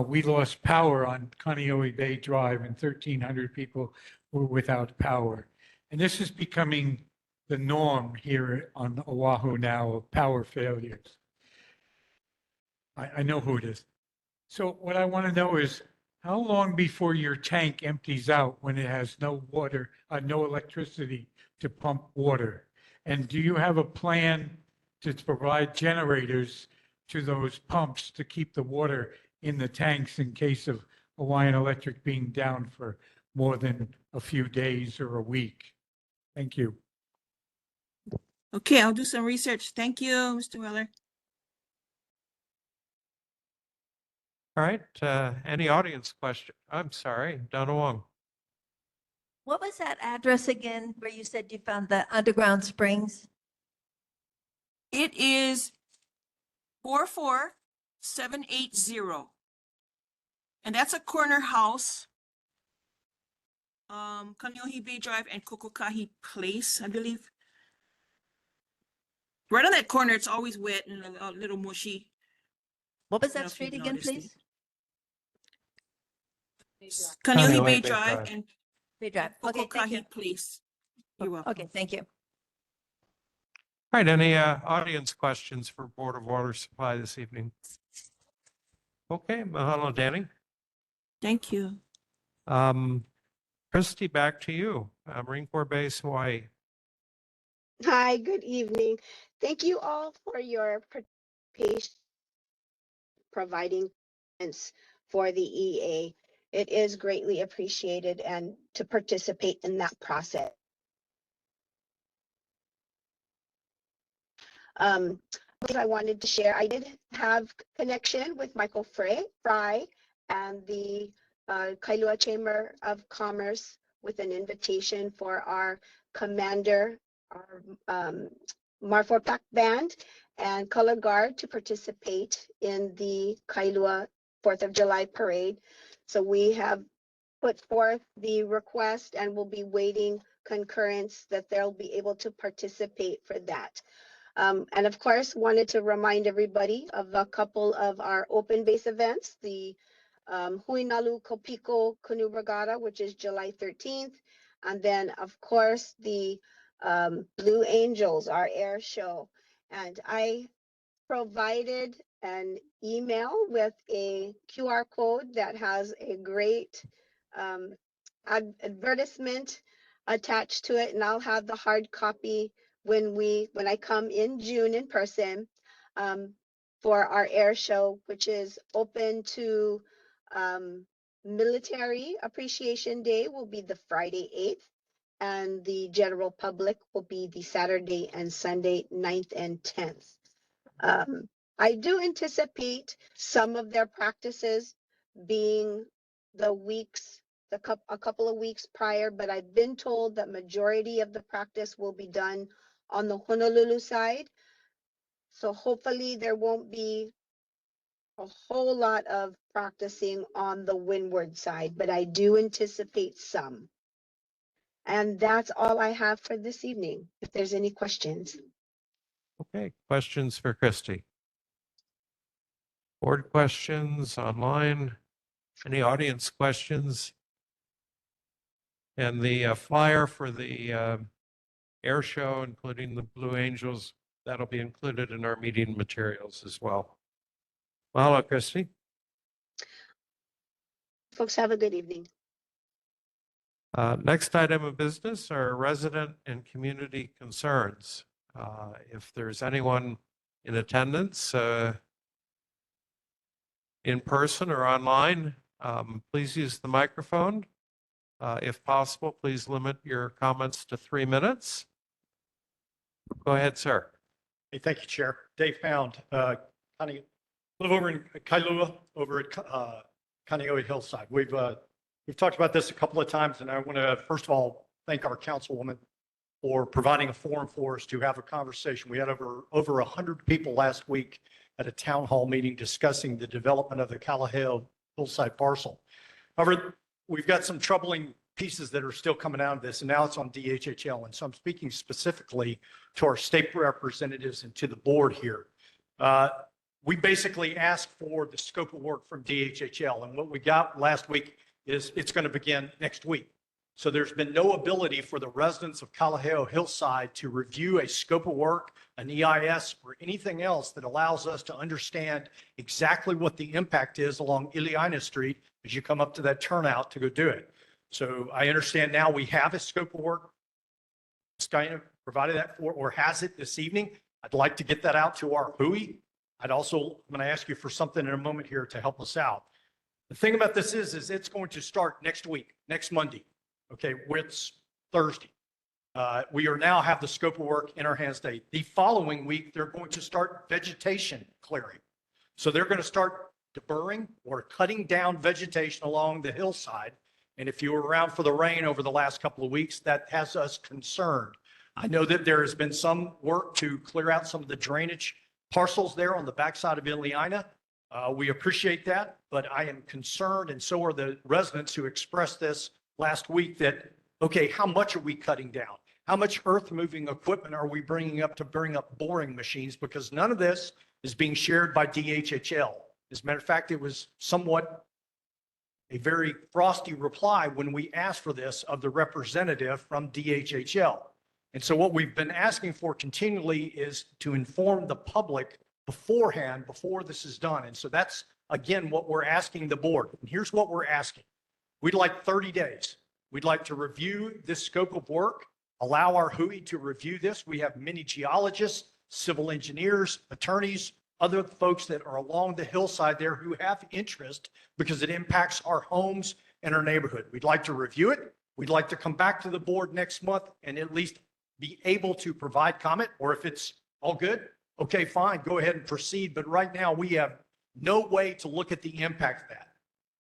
we lost power on Kaneohe Bay Drive and 1,300 people were without power. And this is becoming the norm here on Oahu now of power failures. I know who it is. So what I want to know is how long before your tank empties out when it has no water, no electricity to pump water? And do you have a plan to provide generators to those pumps to keep the water in the tanks in case of Hawaiian Electric being down for more than a few days or a week? Thank you.
Okay, I'll do some research. Thank you, Mr. Weller.
All right, any audience question? I'm sorry, Donna Wong.
What was that address again where you said you found the underground springs?
It is 44780. And that's a corner house. Kaneohe Bay Drive and Kokokahi Place, I believe. Right on that corner, it's always wet and a little mushy.
What was
I don't know
that
if
street
you've
again,
noticed
please?
Kaneohe Bay
Bay
Drive
Drive.
and
Bay Drive. Okay, thank you.
Kokokahi Place. You're welcome.
Okay, thank you.
All right, any audience questions for Board of Water Supply this evening? Okay, mahalo, Danny.
Thank you.
Christy, back to you. Marine Corps Base, Hawaii.
Hi, good evening. Thank you all for your participation, providing comments for the EA. It is greatly appreciated and to participate in that process. I wanted to share, I did have connection with Michael Fry and the Kailua Chamber of Commerce with an invitation for our commander, our Marfor Pack Band and Color Guard to participate in the Kailua 4th of July parade. So we have put forth the request and will be waiting concurrence that they'll be able to participate for that. And of course, wanted to remind everybody of a couple of our open base events, the Huinalu Kopiko Canoe Regatta, which is July 13th. And then, of course, the Blue Angels, our air show. And I provided an email with a QR code that has a great advertisement attached to it, and I'll have the hard copy when I come in June in person for our air show, which is open to Military Appreciation Day will be the Friday 8th, and the general public will be the Saturday and Sunday 9th and 10th. I do anticipate some of their practices being a couple of weeks prior, but I've been told that majority of the practice will be done on the Honolulu side. So hopefully there won't be a whole lot of practicing on the windward side, but I do anticipate some. And that's all I have for this evening, if there's any questions.
Okay, questions for Christy? Board questions online? Any audience questions? And the flyer for the air show, including the Blue Angels, that'll be included in our meeting materials as well. Mahalo, Christy.
Folks, have a good evening.
Next item of business are resident and community concerns. If there's anyone in attendance in person or online, please use the microphone. If possible, please limit your comments to 3 minutes. Go ahead, sir.
Hey, thank you, Chair. Dave Pound, live over in Kailua, over at Kaneohe Hillside. We've talked about this a couple of times, and I want to first of all thank our councilwoman for providing a forum for us to have a conversation. We had over 100 people last week at a town hall meeting discussing the development of the Kailua Hillside parcel. However, we've got some troubling pieces that are still coming out of this, and now it's on DHHL. And so I'm speaking specifically to our state representatives and to the board here. We basically asked for the scope of work from DHHL, and what we got last week is it's going to begin next week. So there's been no ability for the residents of Kailua Hillside to review a scope of work, an EIS, or anything else that allows us to understand exactly what the impact is along Iliana Street as you come up to that turnout to go do it. So I understand now we have a scope of work. Skynet provided that for, or has it this evening. I'd like to get that out to our HUI. I'm going to ask you for something in a moment here to help us out. The thing about this is it's going to start next week, next Monday. Okay, it's Thursday. We are now have the scope of work in our hands today. The following week, they're going to start vegetation clearing. So they're going to start deburring or cutting down vegetation along the hillside. And if you were around for the rain over the last couple of weeks, that has us concerned. I know that there has been some work to clear out some of the drainage parcels there on the backside of Iliana. We appreciate that, but I am concerned, and so are the residents who expressed this last week, that, okay, how much are we cutting down? How much earth moving equipment are we bringing up to bring up boring machines? Because none of this is being shared by DHHL. As a matter of fact, it was somewhat a very frosty reply when we asked for this of the representative from DHHL. And so what we've been asking for continually is to inform the public beforehand, before this is done. And so that's, again, what we're asking the board. And here's what we're asking. We'd like 30 days. We'd like to review this scope of work, allow our HUI to review this. We have many geologists, civil engineers, attorneys, other folks that are along the hillside there who have interest because it impacts our homes and our neighborhood. We'd like to review it. We'd like to come back to the board next month and at least be able to provide comment, or if it's all good, okay, fine, go ahead and proceed. But right now we have no way to look at the impact of that.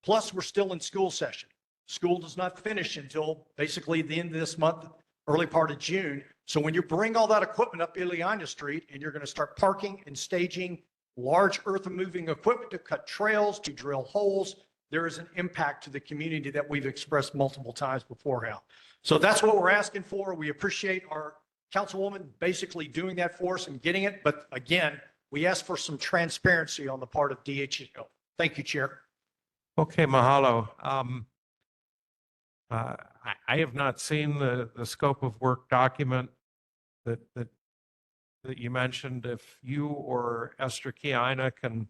Plus, we're still in school session. School does not finish until basically the end of this month, early part of June. So when you bring all that equipment up Iliana Street and you're going to start parking and staging large earth moving equipment to cut trails, to drill holes, there is an impact to the community that we've expressed multiple times beforehand. So that's what we're asking for. We appreciate our councilwoman basically doing that for us and getting it. But again, we ask for some transparency on the part of DHHL. Thank you, Chair.
Okay, mahalo. I have not seen the scope of work document that you mentioned. If you or Esther Kiana can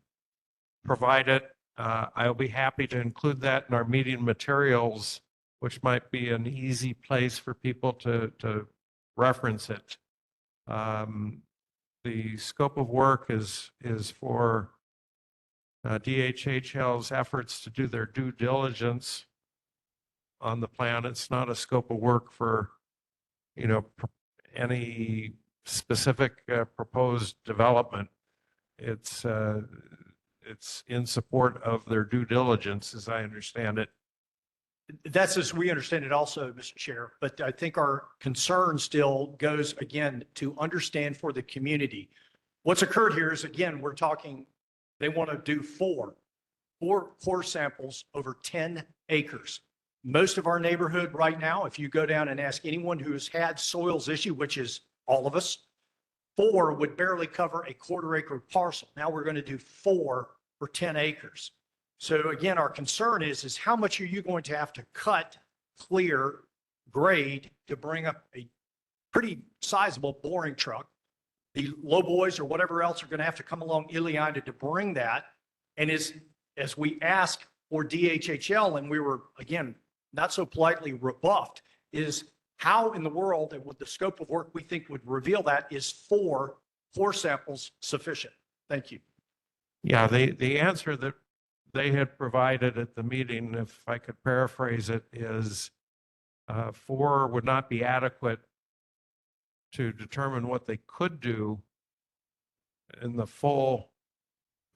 provide it, I'll be happy to include that in our meeting materials, which might be an easy place for people to reference it. The scope of work is for DHHL's efforts to do their due diligence on the plan. It's not a scope of work for, any specific proposed development. It's in support of their due diligence, as I understand it.
That's as we understand it also, Mr. Chair, but I think our concern still goes again to understand for the community. What's occurred here is, again, we're talking, they want to do four core samples over 10 acres. Most of our neighborhood right now, if you go down and ask anyone who has had soils issue, which is all of us, 4 would barely cover a quarter-acre parcel. Now we're going to do 4 for 10 acres. So again, our concern is how much are you going to have to cut, clear, grade to bring up a pretty sizable boring truck? The low boys or whatever else are going to have to come along Iliana to bring that. And as we ask for DHHL, and we were, again, not so politely rebuffed, is how in the world, and with the scope of work we think would reveal that, is 4 samples sufficient? Thank you.
Yeah, the answer that they had provided at the meeting, if I could paraphrase it, is 4 would not be adequate to determine what they could do in the full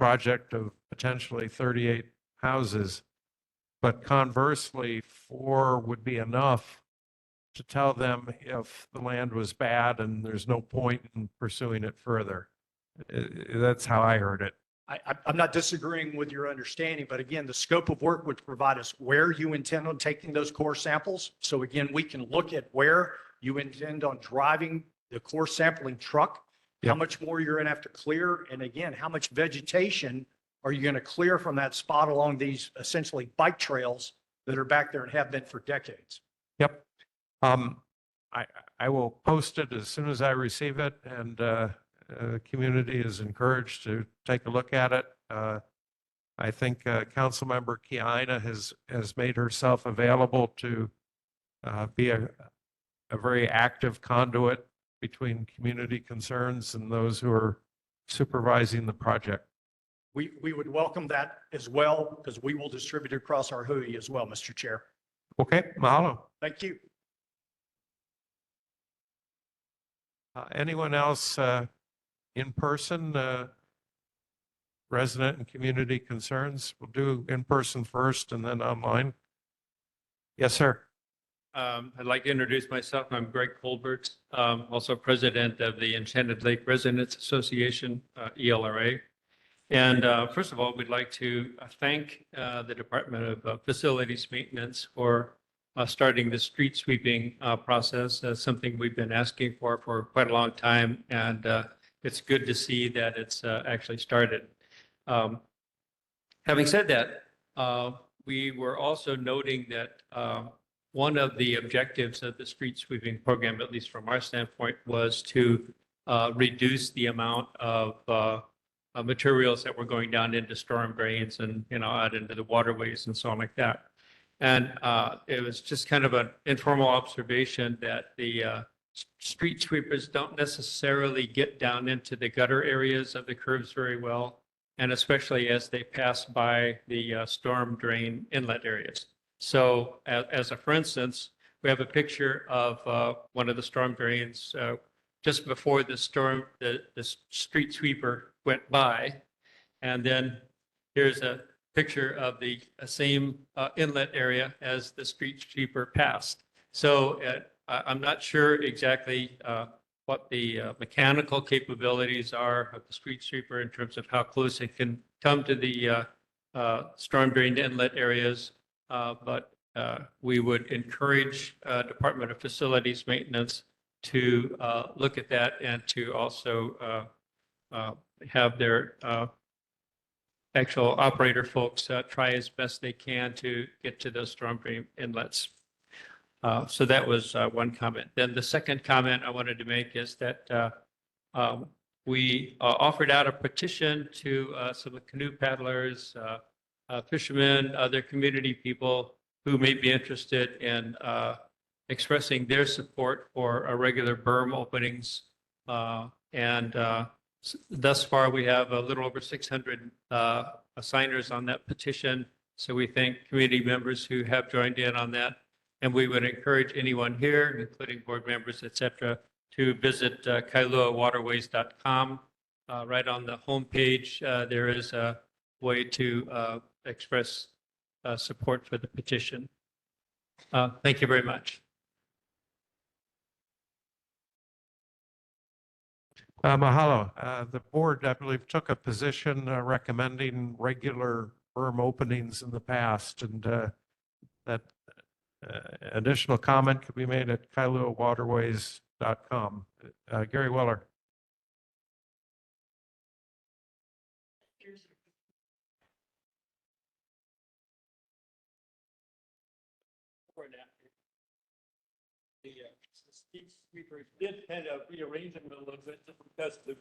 project of potentially 38 houses. But conversely, 4 would be enough to tell them if the land was bad and there's no point in pursuing it further. That's how I heard it.
I'm not disagreeing with your understanding, but again, the scope of work would provide us where you intend on taking those core samples. So again, we can look at where you intend on driving the core sampling truck, how
Yep.
much more you're going to have to clear, and again, how much vegetation are you going to clear from that spot along these essentially bike trails that are back there and have been for decades.
Yep. I will post it as soon as I receive it, and the community is encouraged to take a look at it. I think Councilmember Kiana has made herself available to be a very active conduit between community concerns and those who are supervising the project.
We would welcome that as well, because we will distribute it across our hui as well, Mr. Chair.
Okay, mahalo.
Thank you.
Anyone else in person, resident and community concerns? We'll do in person first and then online. Yes, sir.
I'd like to introduce myself. I'm Greg Colbert, also president of the Enchanted Lake Residents Association, ELRA. And first of all, we'd like to thank the Department of Facilities Maintenance for starting the street sweeping process. That's something we've been asking for quite a long time. And it's good to see that it's actually started. Having said that, we were also noting that one of the objectives of the street sweeping program, at least from our standpoint, was to reduce the amount of materials that were going down into storm drains and, out into the waterways and so on like that. And it was just kind of an informal observation that the street sweepers don't necessarily get down into the gutter areas of the curves very well, and especially as they pass by the storm drain inlet areas. So as a for instance, we have a picture of one of the storm drains just before the storm, the street sweeper went by. And then here's a picture of the same inlet area as the street sweeper passed. So I'm not sure exactly what the mechanical capabilities are of the street sweeper in terms of how close it can come to the storm drain inlet areas. But we would encourage Department of Facilities Maintenance to look at that and to also have their actual operator folks try as best they can to get to those storm drain inlets. So that was one comment. Then the second comment I wanted to make is that we offered out a petition to some canoe paddlers, fishermen, other community people who may be interested in expressing their support for regular berm openings. And thus far, we have a little over 600 signers on that petition. So we thank community members who have joined in on that. And we would encourage anyone here, including board members, et cetera, to visit kailuawaterways.com. Right on the homepage, there is a way to express support for the petition. Thank you very much.
Mahalo. The board, I believe, took a position recommending regular berm openings in the past, and that additional comment could be made at kailuawaterways.com. Gary Weller.
The street sweepers did kind of rearrange them a little bit just because the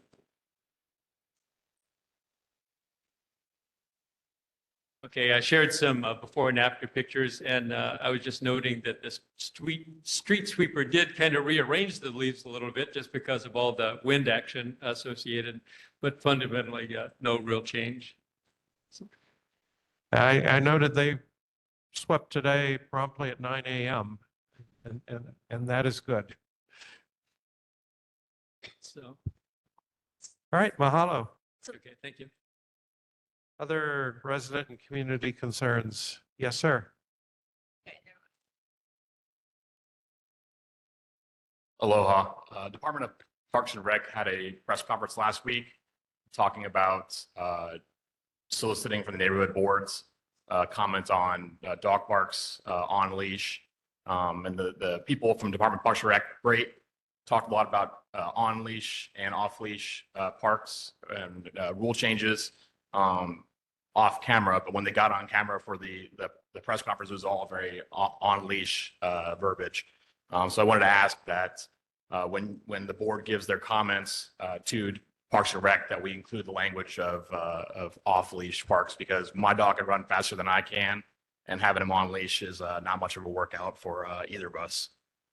Okay, I shared some before and after pictures, and I was just noting that this street sweeper did kind of rearrange the leaves a little bit just because of all the wind action associated, but fundamentally, no real change.
I noted they swept today promptly at 9 a.m. And that is good.
So,
All right, mahalo.
okay, thank you.
Other resident and community concerns? Yes, sir.
Aloha. Department of Parks and Rec had a press conference last week talking about soliciting from the neighborhood boards comments on dog parks on leash. And the people from Department of Parks and Rec, great, talked a lot about on leash and off leash parks and rule changes off camera. But when they got on camera for the press conference, it was all very on leash verbiage. So I wanted to ask that when the board gives their comments to Parks and Rec, that we include the language of off-leash parks, because my dog can run faster than I can, and having him on leash is not much of a workout for either of us.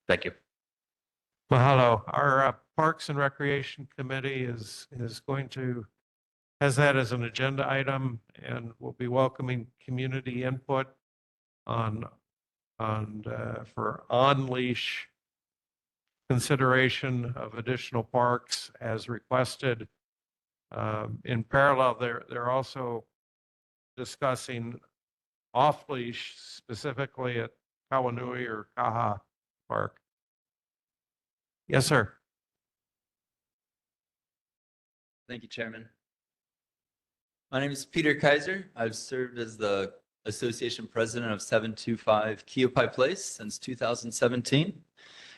Thank you.
Mahalo. Our Parks and Recreation Committee has that as an agenda item, and will be welcoming community input for on-leash consideration of additional parks as requested. In parallel, they're also discussing off-leash, specifically at Kawanui or Kaha Park. Yes, sir.
Thank you, Chairman. My name is Peter Kaiser. I've served as the Association President of 725 Keopai Place since 2017.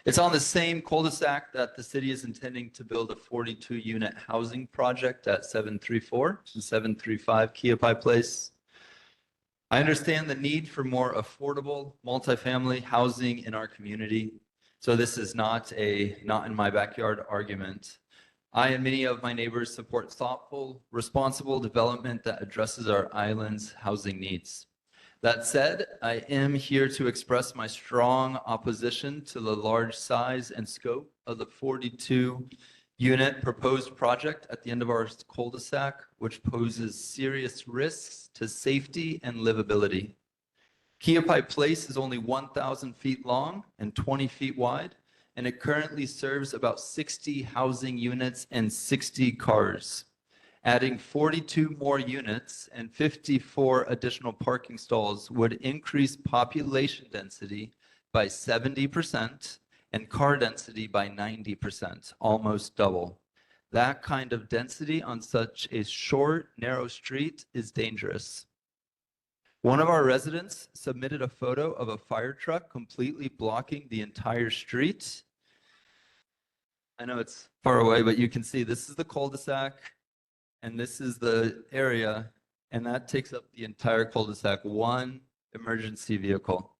It's on the same cul-de-sac that the city is intending to build a 42-unit housing project at 734 and 735 Keopai Place. I understand the need for more affordable multifamily housing in our community, so this is not in my backyard argument. I and many of my neighbors support thoughtful, responsible development that addresses our island's housing needs. That said, I am here to express my strong opposition to the large size and scope of the 42-unit proposed project at the end of our cul-de-sac, which poses serious risks to safety and livability. Keopai Place is only 1,000 feet long and 20 feet wide, and it currently serves about 60 housing units and 60 cars. Adding 42 more units and 54 additional parking stalls would increase population density by 70% and car density by 90%, almost double. That kind of density on such a short, narrow street is dangerous. One of our residents submitted a photo of a fire truck completely blocking the entire street. I know it's far away, but you can see this is the cul-de-sac. And this is the area, and that takes up the entire cul-de-sac, one emergency vehicle.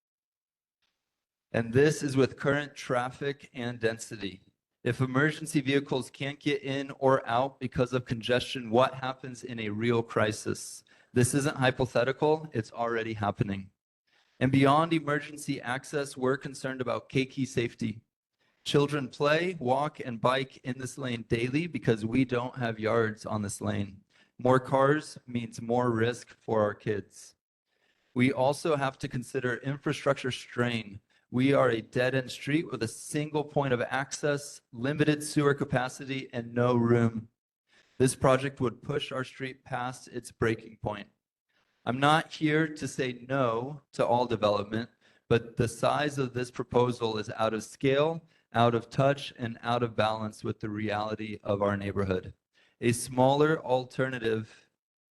And this is with current traffic and density. If emergency vehicles can't get in or out because of congestion, what happens in a real crisis? This isn't hypothetical, it's already happening. And beyond emergency access, we're concerned about keiki safety. Children play, walk, and bike in this lane daily because we don't have yards on this lane. More cars means more risk for our kids. We also have to consider infrastructure strain. We are a dead-end street with a single point of access, limited sewer capacity, and no room. This project would push our street past its breaking point. I'm not here to say no to all development, but the size of this proposal is out of scale, out of touch, and out of balance with the reality of our neighborhood. A smaller alternative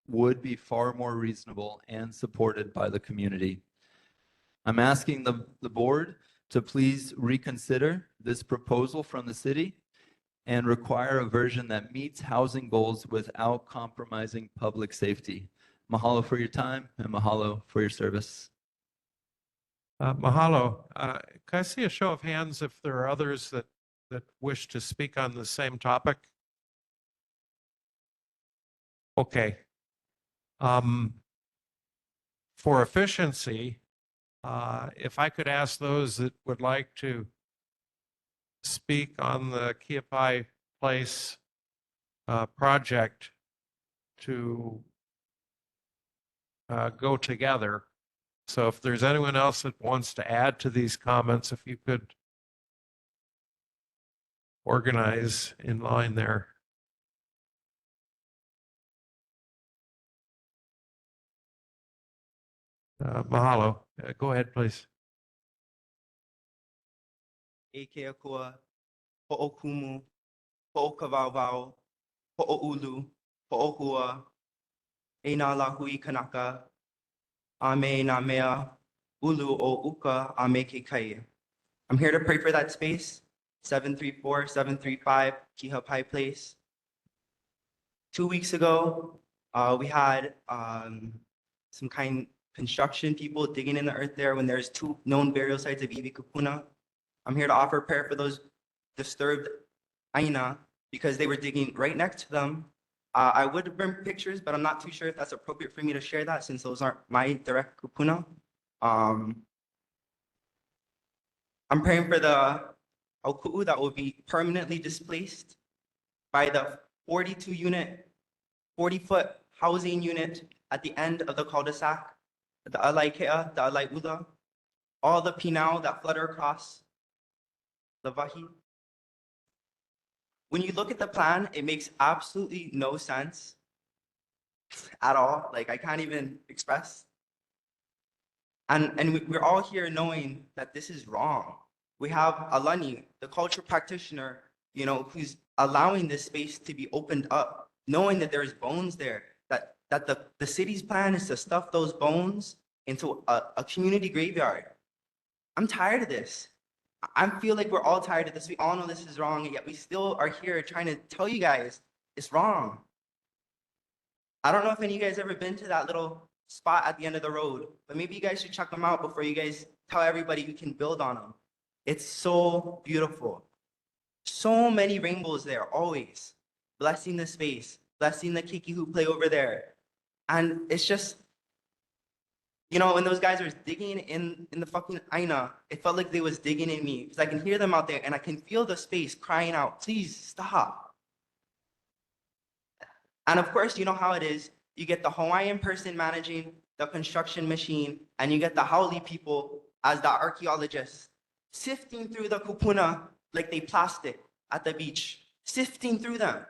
would be far more reasonable and supported by the community. I'm asking the board to please reconsider this proposal from the city and require a version that meets housing goals without compromising public safety. Mahalo for your time and mahalo for your service.
Mahalo. Can I see a show of hands if there are others that wish to speak on the same topic? Okay. For efficiency, if I could ask those that would like to speak on the Keopai Place project to go together. So if there's anyone else that wants to add to these comments, if you could organize in line there. Mahalo. Go ahead, please.
Ekeakua, Ho'okumu, Ho'okavavao, Ho'oulu, Ho'ohua, Eina Lahui Kanaka, Ame na mea, Ulu o Uka, Ame ke kai. I'm here to pray for that space, 734-735 Kihapai Place. 2 weeks ago, we had some construction people digging in the earth there when there's 2 known burial sites of Iwi Kupuna. I'm here to offer prayer for those disturbed Aina because they were digging right next to them. I would bring pictures, but I'm not too sure if that's appropriate for me to share that since those aren't my direct kupuna. I'm praying for the Auku'u that will be permanently displaced by the 42 unit, 40-foot housing unit at the end of the cul-de-sac, the Alai Kea, the Alai Ula, all the Pinau that flutter across the Vahi. When you look at the plan, it makes absolutely no sense at all. Like I can't even express. And we're all here knowing that this is wrong. We have Alani, the culture practitioner, you know, who's allowing this space to be opened up, knowing that there's bones there, that the city's plan is to stuff those bones into a community graveyard. I'm tired of this. I feel like we're all tired of this. We all know this is wrong, and yet we still are here trying to tell you guys it's wrong. I don't know if any of you guys ever been to that little spot at the end of the road, but maybe you guys should check them out before you guys tell everybody you can build on them. It's so beautiful. So many rainbows there, always. Blessing the space, blessing the kiki who play over there. And it's just, you know, when those guys were digging in the fucking Aina, it felt like they was digging in me because I can hear them out there and I can feel the space crying out, please stop. And of course, you know how it is. You get the Hawaiian person managing the construction machine and you get the Haole people as the archaeologists sifting through the kupuna like they plastic at the beach, sifting through them.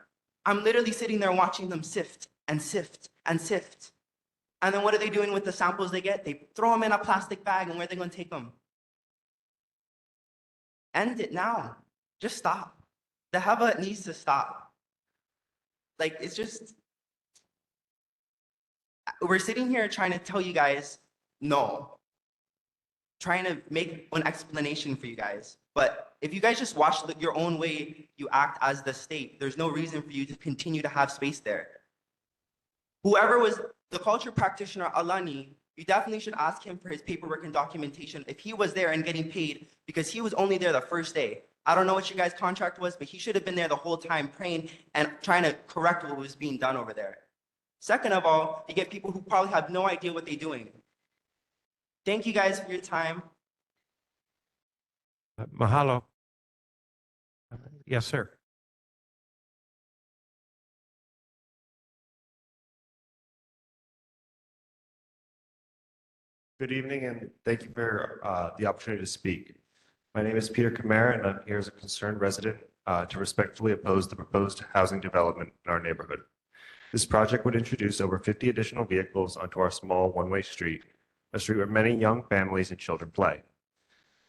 I'm literally sitting there watching them sift and sift and sift. And then what are they doing with the samples they get? They throw them in a plastic bag, and where are they going to take them? End it now. Just stop. The Hava needs to stop. Like, it's just, we're sitting here trying to tell you guys no. Trying to make an explanation for you guys. But if you guys just watch your own way you act as the state, there's no reason for you to continue to have space there. Whoever was the culture practitioner, Alani, you definitely should ask him for his paperwork and documentation if he was there and getting paid because he was only there the first day. I don't know what your guys' contract was, but he should have been there the whole time praying and trying to correct what was being done over there. Second of all, you get people who probably have no idea what they're doing. Thank you guys for your time.
Mahalo. Yes, sir.
Good evening, and thank you for the opportunity to speak. My name is Peter Kamara, and I'm here as a concerned resident to respectfully oppose the proposed housing development in our neighborhood. This project would introduce over 50 additional vehicles onto our small one-way street, a street where many young families and children play.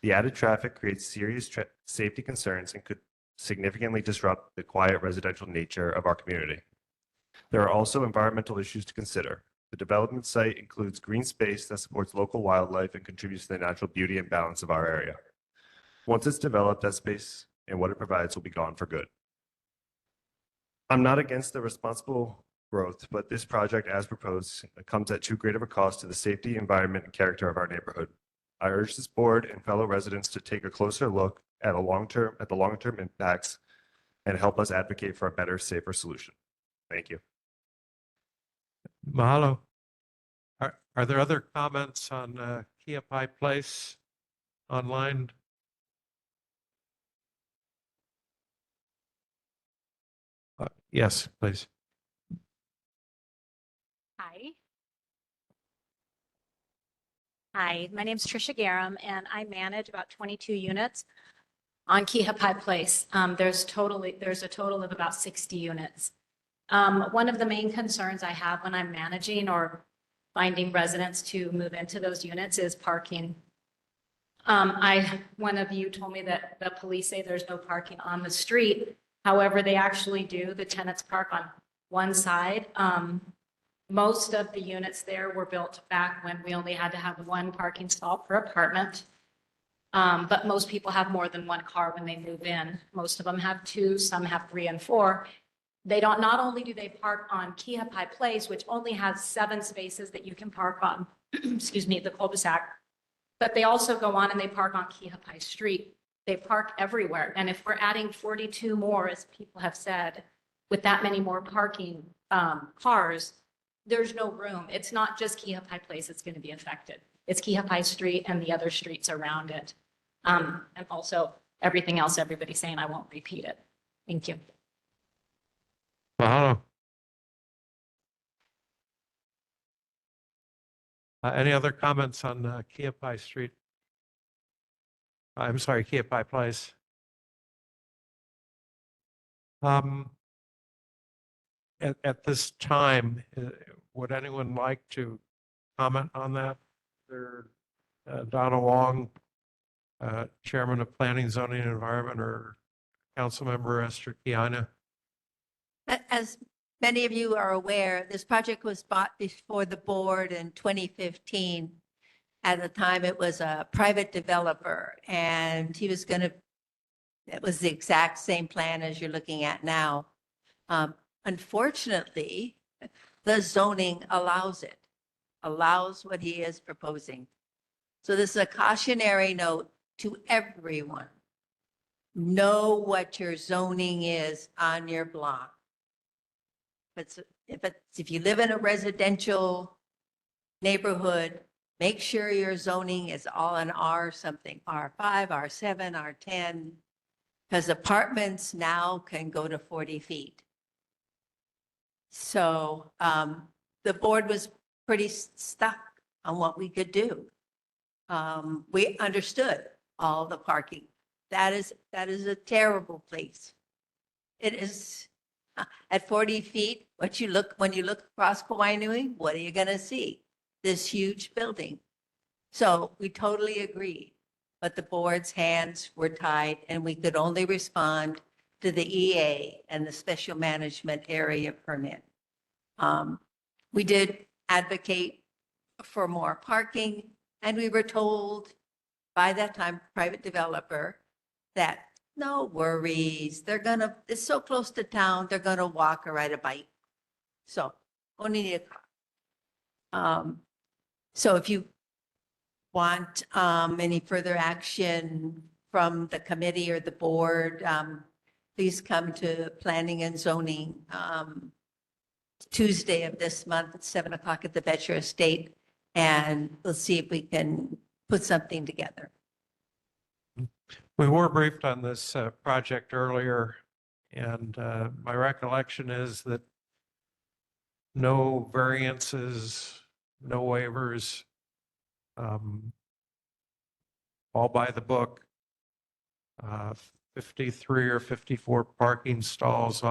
The added traffic creates serious safety concerns and could significantly disrupt the quiet residential nature of our community. There are also environmental issues to consider. The development site includes green space that supports local wildlife and contributes to the natural beauty and balance of our area. Once it's developed, that space and what it provides will be gone for good. I'm not against the responsible growth, but this project as proposed comes at too great of a cost to the safety, environment, and character of our neighborhood. I urge this board and fellow residents to take a closer look at the long-term impacts and help us advocate for a better, safer solution. Thank you.
Mahalo. Are there other comments on Kiapai Place online? Yes, please.
Hi. Hi, my name is Trisha Garum, and I manage about 22 units on Kihapai Place. There's a total of about 60 units. One of the main concerns I have when I'm managing or finding residents to move into those units is parking. One of you told me that the police say there's no parking on the street. However, they actually do. The tenants park on one side. Most of the units there were built back when we only had to have one parking stall per apartment. But most people have more than one car when they move in. Most of them have two, some have 3 and 4. They don't, not only do they park on Kihapai Place, which only has 7 spaces that you can park on, excuse me, the cul-de-sac, but they also go on and they park on Kihapai Street. They park everywhere. And if we're adding 42 more, as people have said, with that many more parking cars, there's no room. It's not just Kihapai Place that's going to be affected. It's Kihapai Street and the other streets around it. And also everything else everybody's saying, I won't repeat it. Thank you.
Mahalo. Any other comments on Kiapai Street? I'm sorry, Kiapai Place. At this time, would anyone like to comment on that? There, Donna Wong, Chairman of Planning, Zoning, and Environment, or Councilmember Esther Kiana?
As many of you are aware, this project was bought before the board in 2015. At the time, it was a private developer, and he was going to, it was the exact same plan as you're looking at now. Unfortunately, the zoning allows it, allows what he is proposing. So this is a cautionary note to everyone. Know what your zoning is on your block. If you live in a residential neighborhood, make sure your zoning is all in R something, R5, R7, R10, because apartments now can go to 40 feet. So the board was pretty stuck on what we could do. We understood all the parking. That is a terrible place. It is at 40 feet. When you look across Kawainui, what are you going to see? This huge building. So we totally agree, but the board's hands were tied and we could only respond to the EA and the special management area permit. We did advocate for more parking, and we were told by that time, private developer, that no worries, it's so close to town, they're gonna walk or ride a bike. So only need a car. So if you want any further action from the committee or the board, please come to Planning and Zoning Tuesday of this month at 7 o'clock at the Betcher Estate, and we'll see if we can put something together.
We were briefed on this project earlier, and my recollection is that no variances, no waivers, all by the book. 53 or 54 parking stalls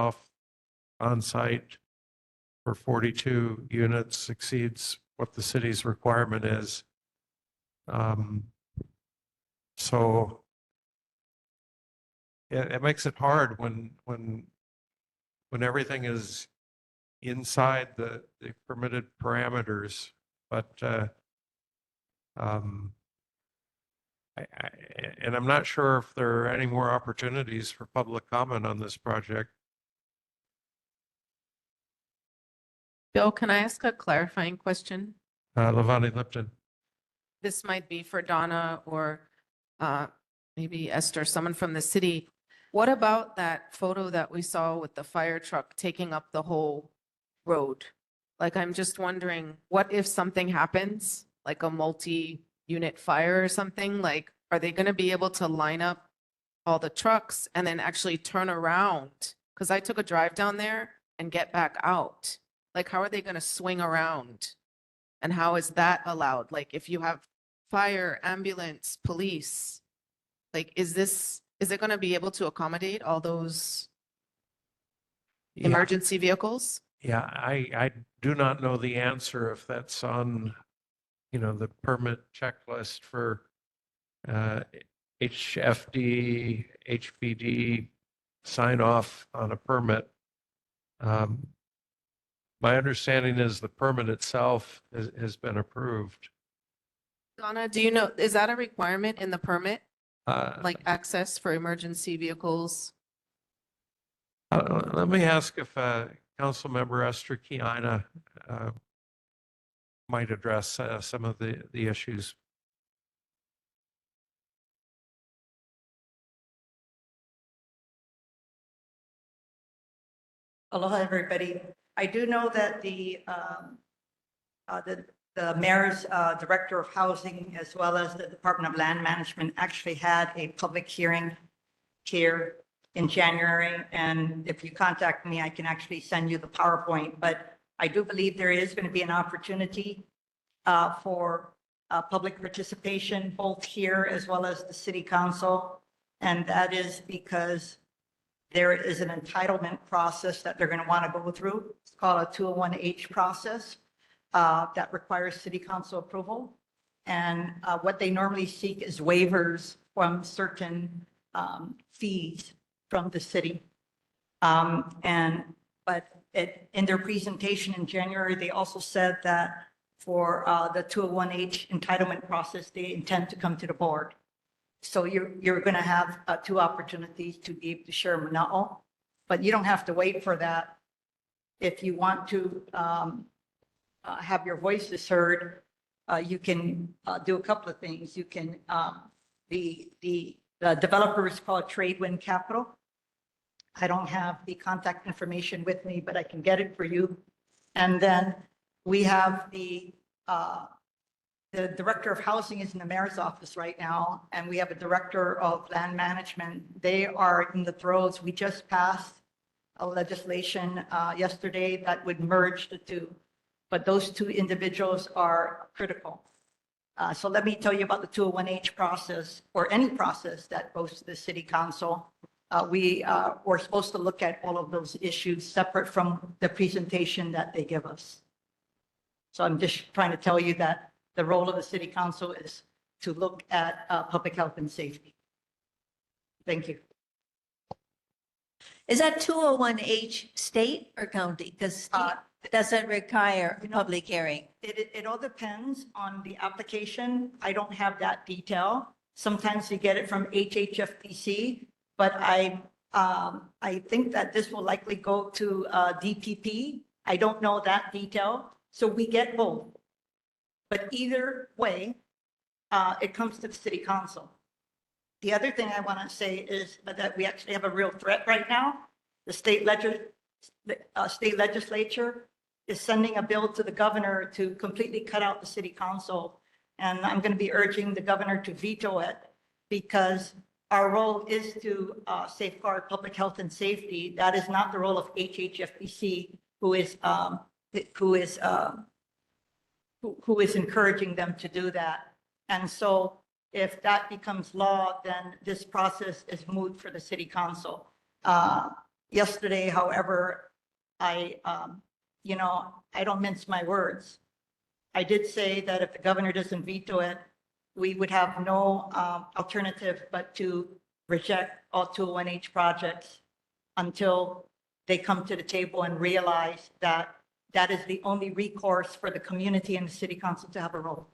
on site for 42 units exceeds what the city's requirement is. So it makes it hard when everything is inside the permitted parameters, but and I'm not sure if there are any more opportunities for public comment on this project.
Bill, can I ask a clarifying question?
Levani Lipton.
This might be for Donna or maybe Esther, someone from the city. What about that photo that we saw with the fire truck taking up the whole road? Like, I'm just wondering, what if something happens, like a multi-unit fire or something? Like, are they going to be able to line up all the trucks and then actually turn around? Because I took a drive down there and get back out. Like, how are they going to swing around? And how is that allowed? Like, if you have fire, ambulance, police, like, is it going to be able to accommodate all those emergency vehicles?
Yeah, I do not know the answer if that's on, the permit checklist for HFD, HPD sign off on a permit. My understanding is the permit itself has been approved.
Donna, do you know, is that a requirement in the permit,
Uh,
like access for emergency vehicles?
Let me ask if Councilmember Esther Kiana might address some of the issues.
Aloha, everybody. I do know that the mayor's director of housing, as well as the Department of Land Management, actually had a public hearing here in January. And if you contact me, I can actually send you the PowerPoint. But I do believe there is going to be an opportunity for public participation, both here as well as the city council. And that is because there is an entitlement process that they're going to want to go through. It's called a 201H process that requires city council approval. And what they normally seek is waivers from certain fees from the city. But in their presentation in January, they also said that for the 201H entitlement process, they intend to come to the board. So you're going to have two opportunities to be able to share mana'o, but you don't have to wait for that. If you want to have your voices heard, you can do a couple of things. You can, the developer is called Tradewind Capital. I don't have the contact information with me, but I can get it for you. And then we have the director of housing is in the mayor's office right now, and we have a director of land management. They are in the throes. We just passed a legislation yesterday that would merge the two, but those two individuals are critical. So let me tell you about the 201H process, or any process that goes to the city council. We're supposed to look at all of those issues separate from the presentation that they give us. So I'm just trying to tell you that the role of the city council is to look at public health and safety. Thank you.
Is that 201H state or county? Because it doesn't require a public hearing.
It all depends on the application. I don't have that detail. Sometimes you get it from HHFPC, but I think that this will likely go to DPP. I don't know that detail. So we get both. But either way, it comes to the city council. The other thing I want to say is that we actually have a real threat right now. The state legislature is sending a bill to the governor to completely cut out the city council. And I'm going to be urging the governor to veto it because our role is to safeguard public health and safety. That is not the role of HHFPC, who is encouraging them to do that. And so if that becomes law, then this process is moot for the city council. Yesterday, however, I don't mince my words. I did say that if the governor doesn't veto it, we would have no alternative but to reject all 201H projects until they come to the table and realize that that is the only recourse for the community and the city council to have a role.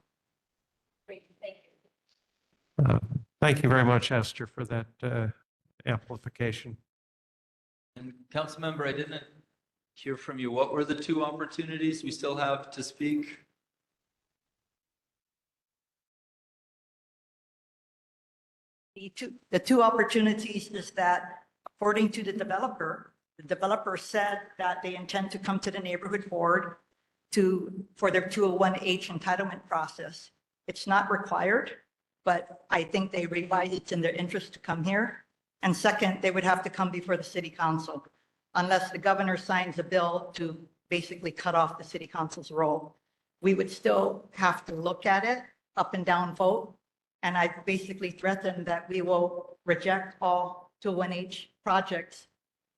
Great, thank you.
Thank you very much, Esther, for that amplification.
And Councilmember, I didn't hear from you. What were the two opportunities we still have to speak?
The two opportunities is that according to the developer said that they intend to come to the neighborhood board for their 201H entitlement process. It's not required, but I think they realize it's in their interest to come here. And second, they would have to come before the city council unless the governor signs a bill to basically cut off the city council's role. We would still have to look at it, up and down vote. And I basically threatened that we will reject all 201H projects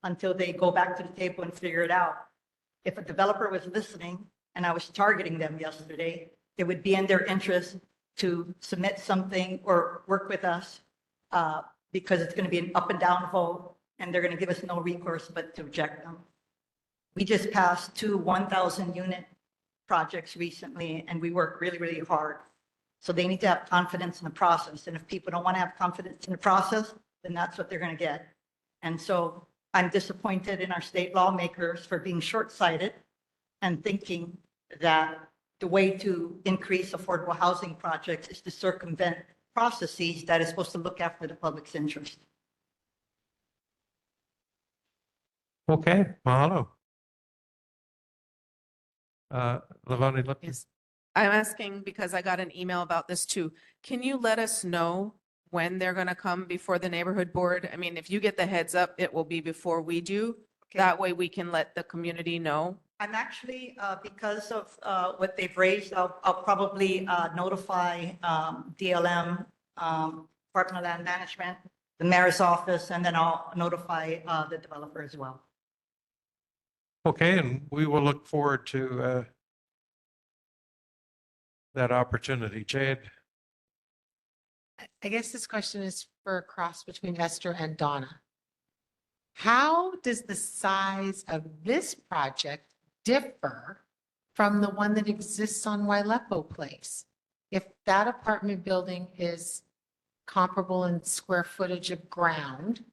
until they go back to the table and figure it out. if a developer was listening and I was targeting them yesterday, it would be in their interest to submit something or work with us because it's going to be an up and down vote and they're going to give us no recourse but to reject them. We just passed 2 1,000 unit projects recently and we work really, really hard. So they need to have confidence in the process. And if people don't want to have confidence in the process, then that's what they're going to get. And so I'm disappointed in our state lawmakers for being short-sighted and thinking that the way to increase affordable housing projects is to circumvent processes that is supposed to look after the public's interest.
Okay, mahalo. Lavani, look.
Yes. I'm asking because I got an email about this too. Can you let us know when they're going to come before the neighborhood board? I mean, if you get the heads up, it will be before we do.
Okay.
That way we can let the community know.
I'm actually, because of what they've raised, I'll probably notify DLM, Department of Land Management, the mayor's office, and then I'll notify the developer as well.
Okay, and we will look forward to that opportunity. Jade?
I guess this question is for a cross between Esther and Donna. How does the size of this project differ from the one that exists on Wailepo Place? If that apartment building is comparable in square footage of ground,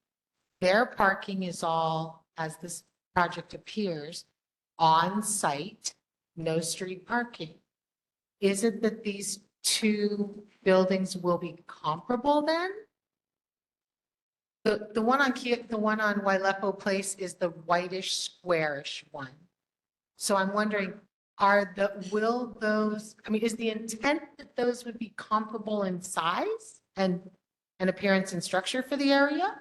their parking is all, as this project appears, on site, no street parking. Is it that these two buildings will be comparable then? The one on Wailepo Place is the whitish squarish one. So I'm wondering, will those, I mean, is the intent that those would be comparable in size and appearance and structure for the area?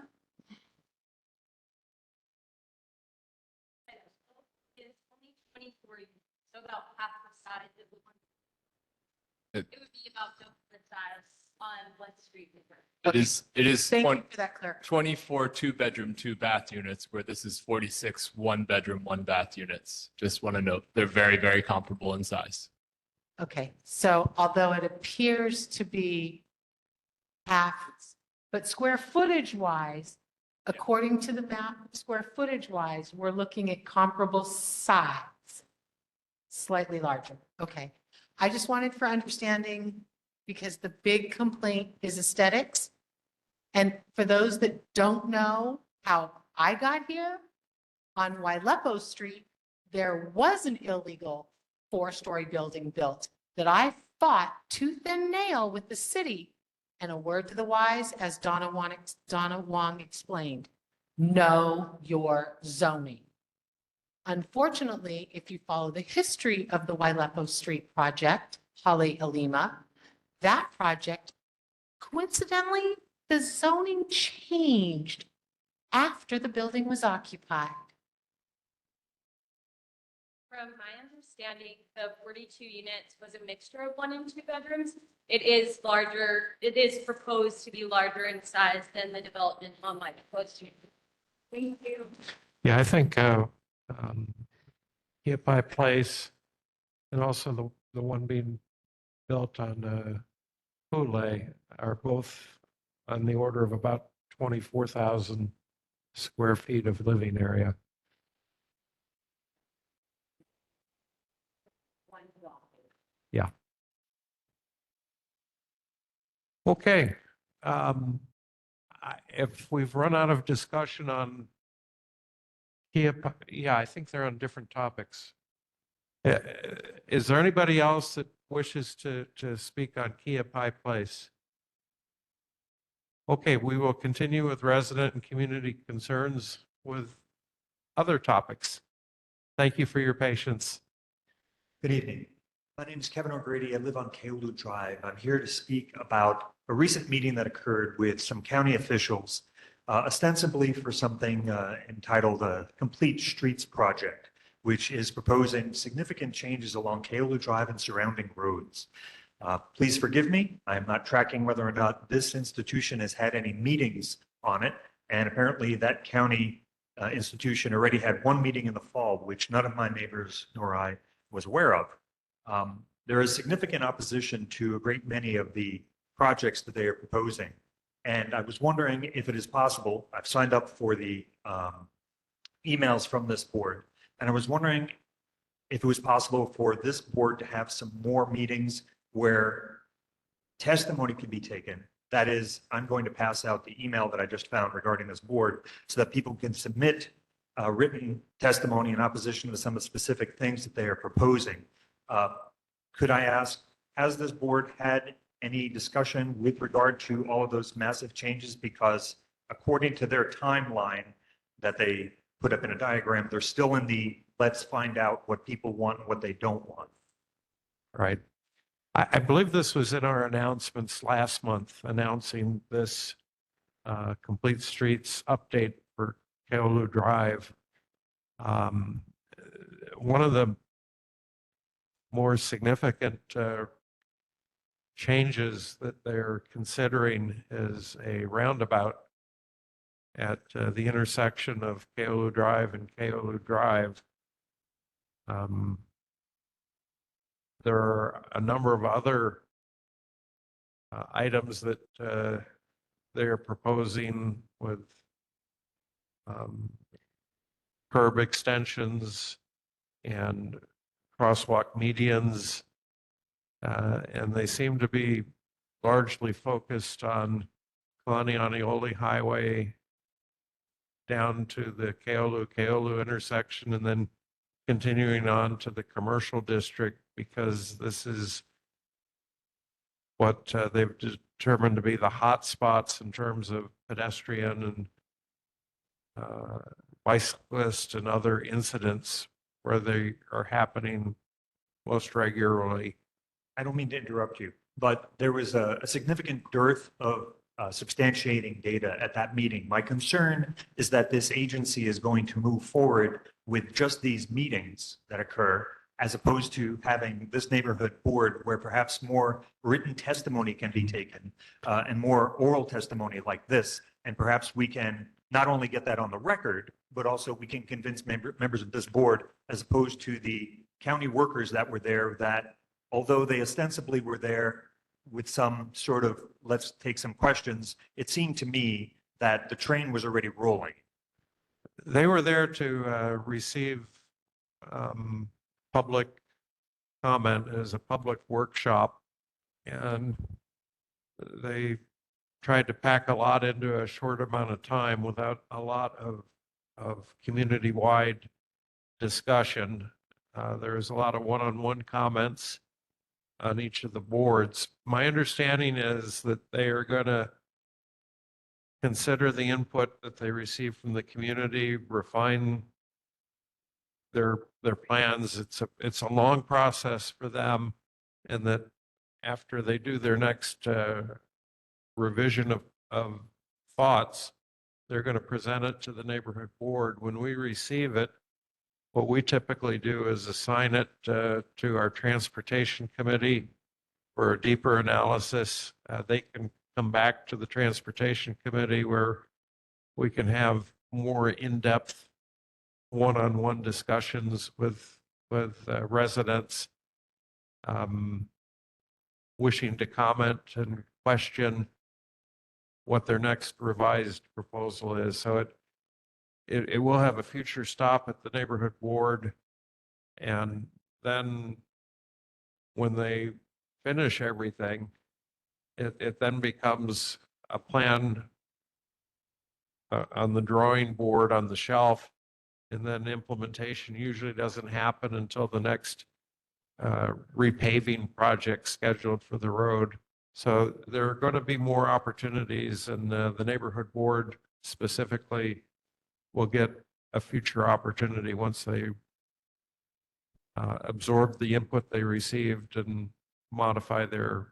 It's only 24 units, so about half the size of the one. It would be about double the size on one street.
It is
Thank you for that clarification.
24 2-bedroom, 2-bath units, where this is 46 1-bedroom, 1-bath units. Just want to note, they're very, very comparable in size.
Okay, so although it appears to be half, but square footage wise, according to the map, square footage wise, we're looking at comparable size, slightly larger. Okay, I just wanted for understanding because the big complaint is aesthetics. And for those that don't know how I got here, on Wailepo Street, there was an illegal 4-story building built that I fought tooth and nail with the city. And a word to the wise, as Donna Wong explained, know your zoning. Unfortunately, if you follow the history of the Wailepo Street project, Hale Halima, that project, coincidentally, the zoning changed after the building was occupied.
From my understanding, the 42 units was a mixture of 1 and 2 bedrooms. It is larger. It is proposed to be larger in size than the development on my proposed unit. Thank you.
Yeah, I think Kiopai Place and also the one being built on Hule are both on the order of about 24,000 square feet of living area. Yeah. Okay. If we've run out of discussion on Kiopai, yeah, I think they're on different topics. Is there anybody else that wishes to speak on Kiopai Place? Okay, we will continue with resident and community concerns with other topics. Thank you for your patience.
Good evening. My name is Kevin O'Grady. I live on Kailua Drive. I'm here to speak about a recent meeting that occurred with some county officials, ostensibly for something entitled a Complete Streets Project, which is proposing significant changes along Kailua Drive and surrounding roads. Please forgive me. I'm not tracking whether or not this institution has had any meetings on it. And apparently that county institution already had one meeting in the fall, which none of my neighbors nor I was aware of. There is significant opposition to a great many of the projects that they are proposing. And I was wondering if it is possible, I've signed up for the emails from this board, and I was wondering if it was possible for this board to have some more meetings where testimony can be taken. That is, I'm going to pass out the email that I just found regarding this board so that people can submit written testimony in opposition to some of the specific things that they are proposing. Could I ask, has this board had any discussion with regard to all of those massive changes? Because according to their timeline that they put up in a diagram, they're still in the let's find out what people want and what they don't want.
Right. I believe this was in our announcements last month, announcing this complete streets update for Kailua Drive. One of the more significant changes that they're considering is a roundabout at the intersection of Kailua Drive and Kailua Drive. There are a number of other items that they're proposing with curb extensions and crosswalk medians. And they seem to be largely focused on Kalanianiole Highway down to the Kailua intersection and then continuing on to the commercial district, because this is what they've determined to be the hot spots in terms of pedestrian and bicyclist and other incidents where they are happening most regularly.
I don't mean to interrupt you, but there was a significant dearth of substantiating data at that meeting. My concern is that this agency is going to move forward with just these meetings that occur, as opposed to having this neighborhood board where perhaps more written testimony can be taken and more oral testimony like this. And perhaps we can not only get that on the record, but also we can convince members of this board, as opposed to the county workers that were there, that although they ostensibly were there with some sort of, let's take some questions, it seemed to me that the train was already rolling.
They were there to receive public comment as a public workshop, and they tried to pack a lot into a short amount of time without a lot of community-wide discussion. There was a lot of one-on-one comments on each of the boards. My understanding is that they are going to consider the input that they receive from the community, refine their plans. It's a long process for them, and that after they do their next revision of thoughts, they're going to present it to the neighborhood board. When we receive it, what we typically do is assign it to our transportation committee for a deeper analysis. They can come back to the transportation committee where we can have more in-depth one-on-one discussions with residents wishing to comment and question what their next revised proposal is. So it will have a future stop at the neighborhood board, and then when they finish everything, it then becomes a plan on the drawing board on the shelf, and then implementation usually doesn't happen until the next repaving project scheduled for the road. So there are going to be more opportunities, and the neighborhood board specifically will get a future opportunity once they absorb the input they received and modify their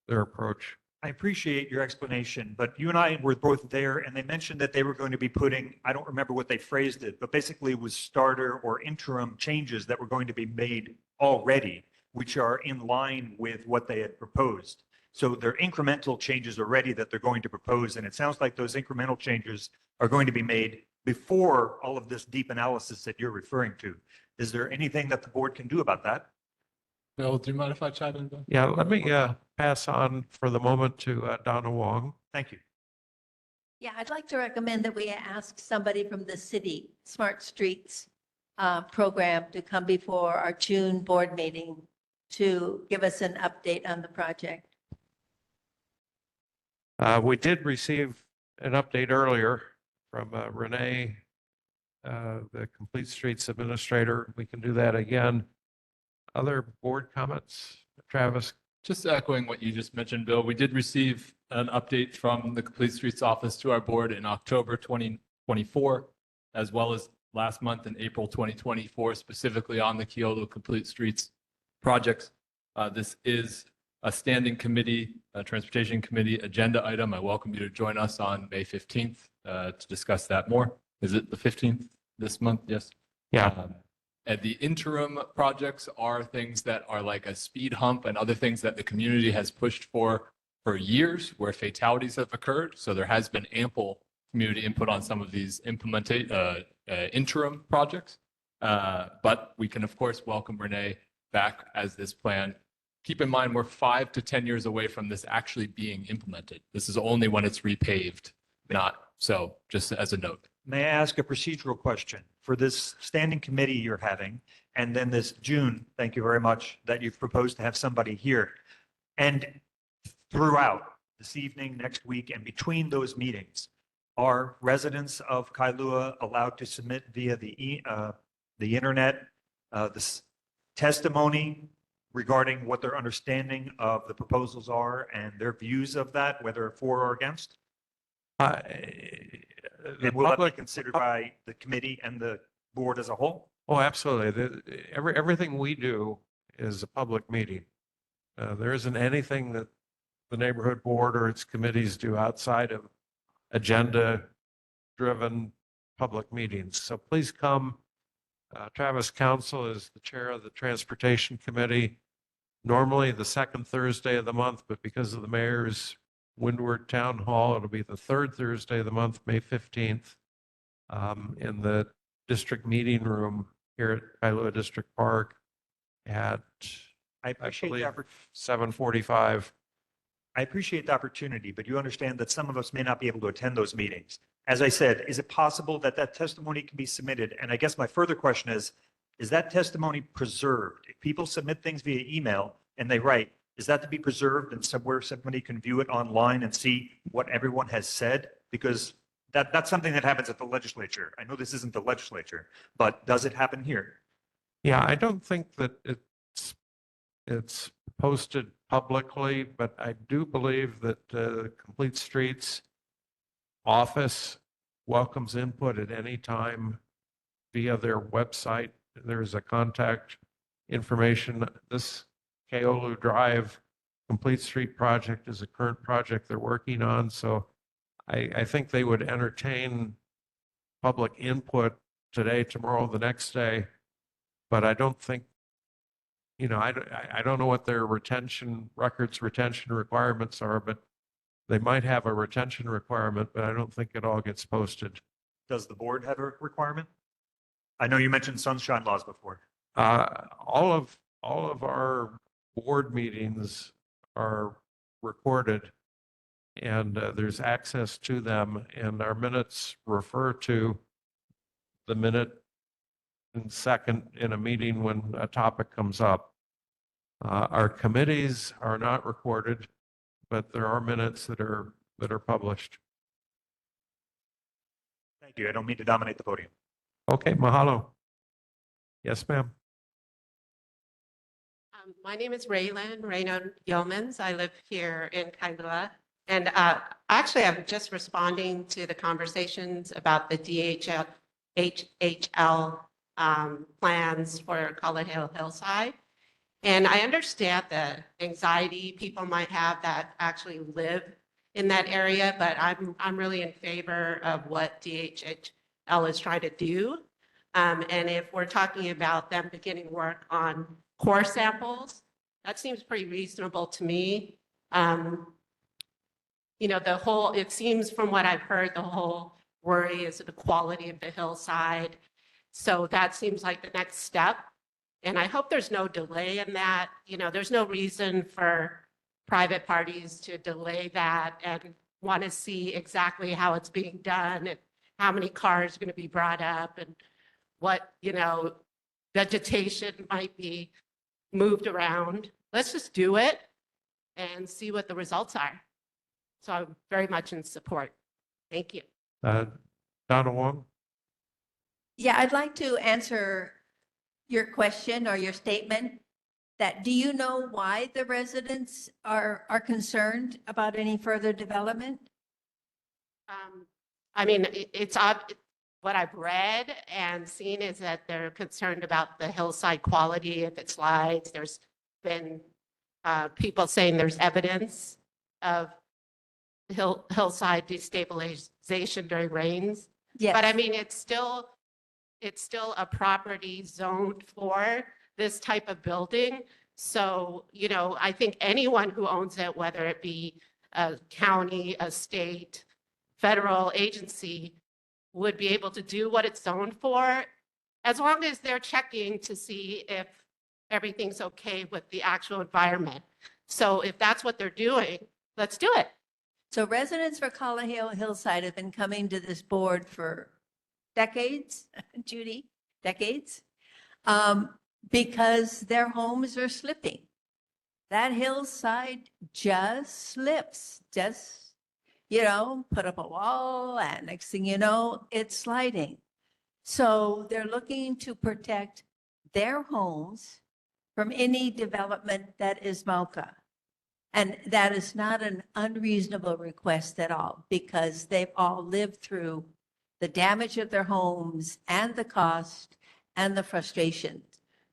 approach.
I appreciate your explanation, but you and I were both there, and they mentioned that they were going to be putting, I don't remember what they phrased it, but basically it was starter or interim changes that were going to be made already, which are in line with what they had proposed. So they're incremental changes already that they're going to propose, and it sounds like those incremental changes are going to be made before all of this deep analysis that you're referring to. Is there anything that the board can do about that?
Bill, do you mind if I chime in? Bill?
Yeah, let me pass on for the moment to Donna Wong.
Thank you.
Yeah, I'd like to recommend that we ask somebody from the city Smart Streets program to come before our June board meeting to give us an update on the project.
We did receive an update earlier from Renee, the Complete Streets Administrator. We can do that again. Other board comments? Travis?
Just echoing what you just mentioned, Bill, we did receive an update from the Complete Streets Office to our board in October 2024, as well as last month in April 2024, specifically on the Keolo Complete Streets projects. This is a standing committee, a transportation committee agenda item. I welcome you to join us on May 15th to discuss that more. Is it the 15th this month? Yes.
Yeah.
And the interim projects are things that are like a speed hump and other things that the community has pushed for years where fatalities have occurred. So there has been ample community input on some of these interim projects. But we can, of course, welcome Renee back as this plan. Keep in mind, we're 5 to 10 years away from this actually being implemented. This is only when it's repaved, not so, just as a note.
May I ask a procedural question for this standing committee you're having, and then this June, thank you very much, that you've proposed to have somebody here. And throughout this evening, next week, and between those meetings, are residents of Kailua allowed to submit via the internet this testimony regarding what their understanding of the proposals are and their views of that, whether for or against? And will that be considered by the committee and the board as a whole?
Oh, absolutely. Everything we do is a public meeting. There isn't anything that the neighborhood board or its committees do outside of agenda-driven public meetings. So please come. Travis Council is the chair of the Transportation Committee, normally the second Thursday of the month, but because of the mayor's Windward Town Hall, it'll be the third Thursday of the month, May 15th, in the district meeting room here at Kailua District Park at,
I appreciate
believe,
the opportunity.
7:45.
I appreciate the opportunity, but you understand that some of us may not be able to attend those meetings. As I said, is it possible that that testimony can be submitted? And I guess my further question is that testimony preserved? If people submit things via email and they write, is that to be preserved and somewhere somebody can view it online and see what everyone has said? Because that's something that happens at the legislature. I know this isn't the legislature, but does it happen here?
Yeah, I don't think that it's posted publicly, but I do believe that Complete Streets office welcomes input at any time via their website. There's a contact information. This Keolo Drive Complete Street project is a current project they're working on. So I think they would entertain public input today, tomorrow, the next day. But I don't think, I don't know what their retention requirements are, but they might have a retention requirement, but I don't think it all gets posted.
Does the board have a requirement? I know you mentioned sunshine laws before.
All of our board meetings are recorded and there's access to them, and our minutes refer to the minute and second in a meeting when a topic comes up. Our committees are not recorded, but there are minutes that are published.
Thank you. I don't mean to dominate the podium.
Okay, mahalo. Yes, ma'am.
My name is Raylan Yeomans. I live here in Kailua. And actually, I'm just responding to the conversations about the HHL plans for College Hill Hillside. And I understand the anxiety people might have that actually live in that area, but I'm really in favor of what DHHL is trying to do. And if we're talking about them beginning work on core samples, that seems pretty reasonable to me. It seems from what I've heard, the whole worry is the quality of the hillside. So that seems like the next step. And I hope there's no delay in that. You know, there's no reason for private parties to delay that and want to see exactly how it's being done and how many cars are going to be brought up and what, you know, vegetation might be moved around. Let's just do it and see what the results are. So I'm very much in support. Thank you.
Donna Wong?
Yeah, I'd like to answer your question or your statement that, do you know why the residents are concerned about any further development?
I mean, it's what I've read and seen is that they're concerned about the hillside quality if it slides. There's been people saying there's evidence of hillside destabilization during rains.
Yes.
But I mean, it's still a property zoned for this type of building. So, you know, I think anyone who owns it, whether it be a county, a state, federal agency, would be able to do what it's zoned for, as long as they're checking to see if everything's okay with the actual environment. So if that's what they're doing, let's do it.
So residents for Kalaheo Hillside have been coming to this board for decades, Judy, decades, because their homes are slipping. That hillside just slips, you know, put up a wall and next thing you know, it's sliding. So they're looking to protect their homes from any development that is Mauka. And that is not an unreasonable request at all, because they've all lived through the damage of their homes and the cost and the frustration.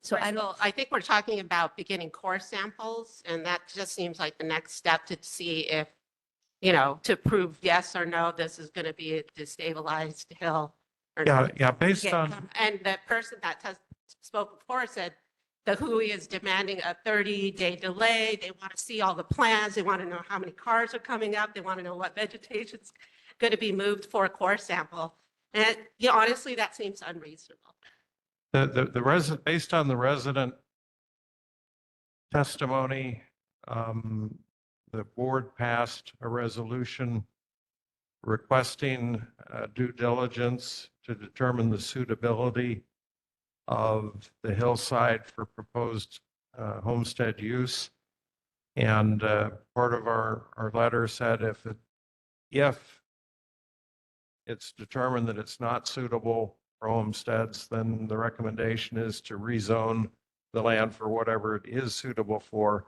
So
I think we're talking about beginning core samples, and that just seems like the next step to see if, you know, to prove yes or no, this is going to be a destabilized hill. Or not.
Yeah, based on,
And the person that spoke before said the Hui is demanding a 30-day delay. They want to see all the plans. They want to know how many cars are coming up. They want to know what vegetation's going to be moved for a core sample. And you know, honestly, that seems unreasonable.
the resident, based on the resident testimony, the board passed a resolution requesting due diligence to determine the suitability of the hillside for proposed homestead use. And part of our letter said if it's determined that it's not suitable for homesteads, then the recommendation is to rezone the land for whatever it is suitable for.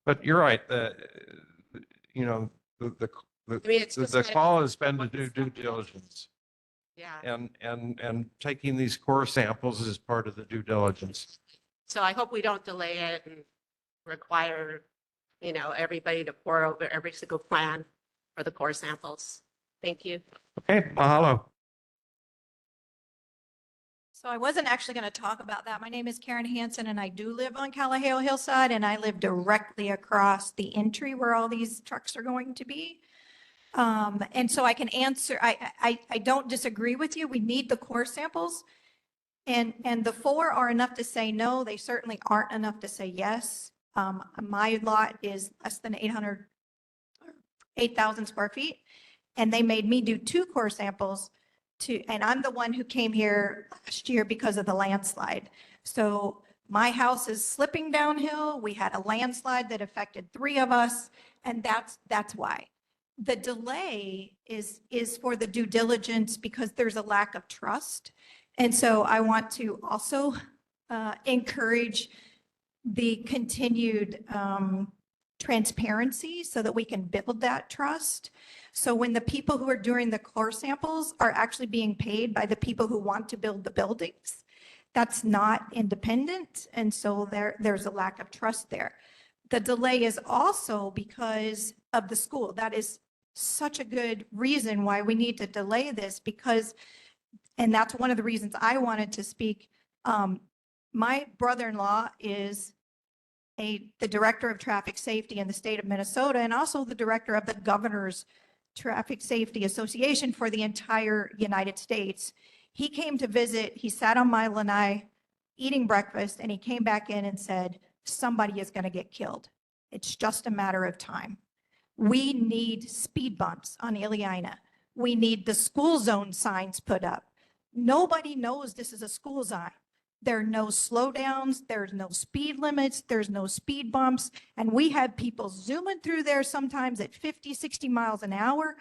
But you're right, you know, the call has been to do due diligence.
Yeah.
And taking these core samples is part of the due diligence.
So I hope we don't delay it and require, you know, everybody to pour over every single plan for the core samples. Thank you.
Okay, mahalo.
So I wasn't actually going to talk about that. My name is Karen Hansen and I do live on Kalaheo Hillside and I live directly across the entry where all these trucks are going to be. And so I can answer, I don't disagree with you. We need the core samples. And the 4 are enough to say no. They certainly aren't enough to say yes. My lot is less than 8,000 square feet. And they made me do 2 core samples and I'm the one who came here last year because of the landslide. So my house is slipping downhill. We had a landslide that affected 3 of us. And that's why. The delay is for the due diligence because there's a lack of trust. And so I want to also encourage the continued transparency so that we can build that trust. So when the people who are doing the core samples are actually being paid by the people who want to build the buildings, that's not independent. And so there's a lack of trust there. The delay is also because of the school. That is such a good reason why we need to delay this because, and that's one of the reasons I wanted to speak. My brother-in-law is the director of traffic safety in the state of Minnesota and also the director of the governor's Traffic Safety Association for the entire United States. He came to visit, he sat on my lanai eating breakfast, and he came back in and said, somebody is going to get killed. It's just a matter of time. We need speed bumps on Ileana. We need the school zone signs put up. Nobody knows this is a school zone. There are no slowdowns, there's no speed limits, there's no speed bumps, and we have people zooming through there sometimes at 50, 60 miles an hour.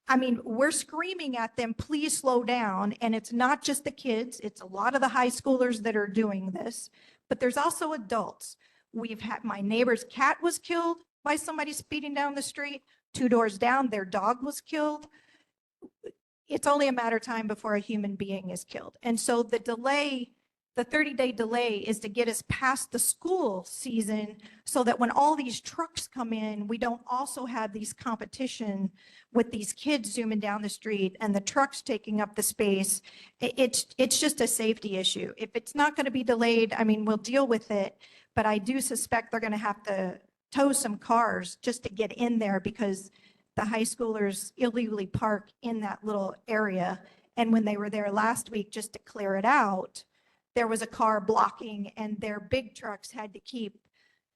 I mean, we're screaming at them, please slow down. And it's not just the kids, it's a lot of the high schoolers that are doing this, but there's also adults. We've had, my neighbor's cat was killed by somebody speeding down the street. 2 doors down, their dog was killed. It's only a matter of time before a human being is killed. And so the delay, the 30-day delay is to get us past the school season so that when all these trucks come in, we don't also have these competition with these kids zooming down the street and the trucks taking up the space. It's just a safety issue. If it's not going to be delayed, I mean, we'll deal with it, but I do suspect they're going to have to tow some cars just to get in there because the high schoolers illegally park in that little area. And when they were there last week, just to clear it out, there was a car blocking and their big trucks had to keep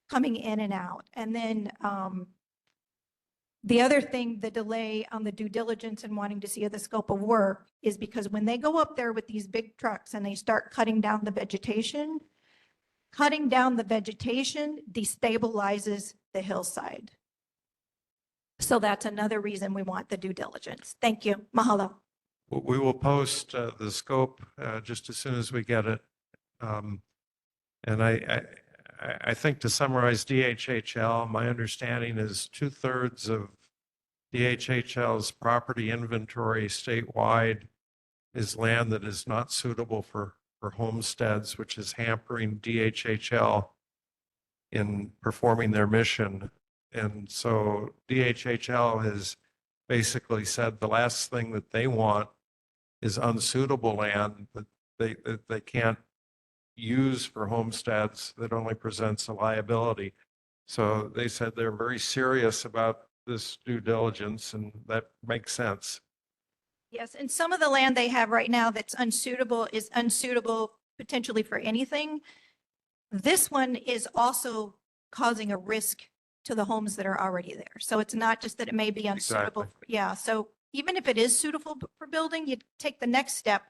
coming in and out. And then the other thing, the delay on the due diligence and wanting to see the scope of work is because when they go up there with these big trucks and they start cutting down the vegetation destabilizes the hillside. So that's another reason we want the due diligence. Thank you. Mahalo.
We will post the scope just as soon as we get it. And I think to summarize DHHL, my understanding is 2/3 of DHHL's property inventory statewide is land that is not suitable for homesteads, which is hampering DHHL in performing their mission. And so DHHL has basically said the last thing that they want is unsuitable land that they can't use for homesteads that only presents a liability. So they said they're very serious about this due diligence, and that makes sense.
Yes, and some of the land they have right now that's unsuitable is unsuitable potentially for anything. This one is also causing a risk to the homes that are already there. So it's not just that it may be unsuitable.
Exactly.
Yeah, so even if it is suitable for building, you take the next step.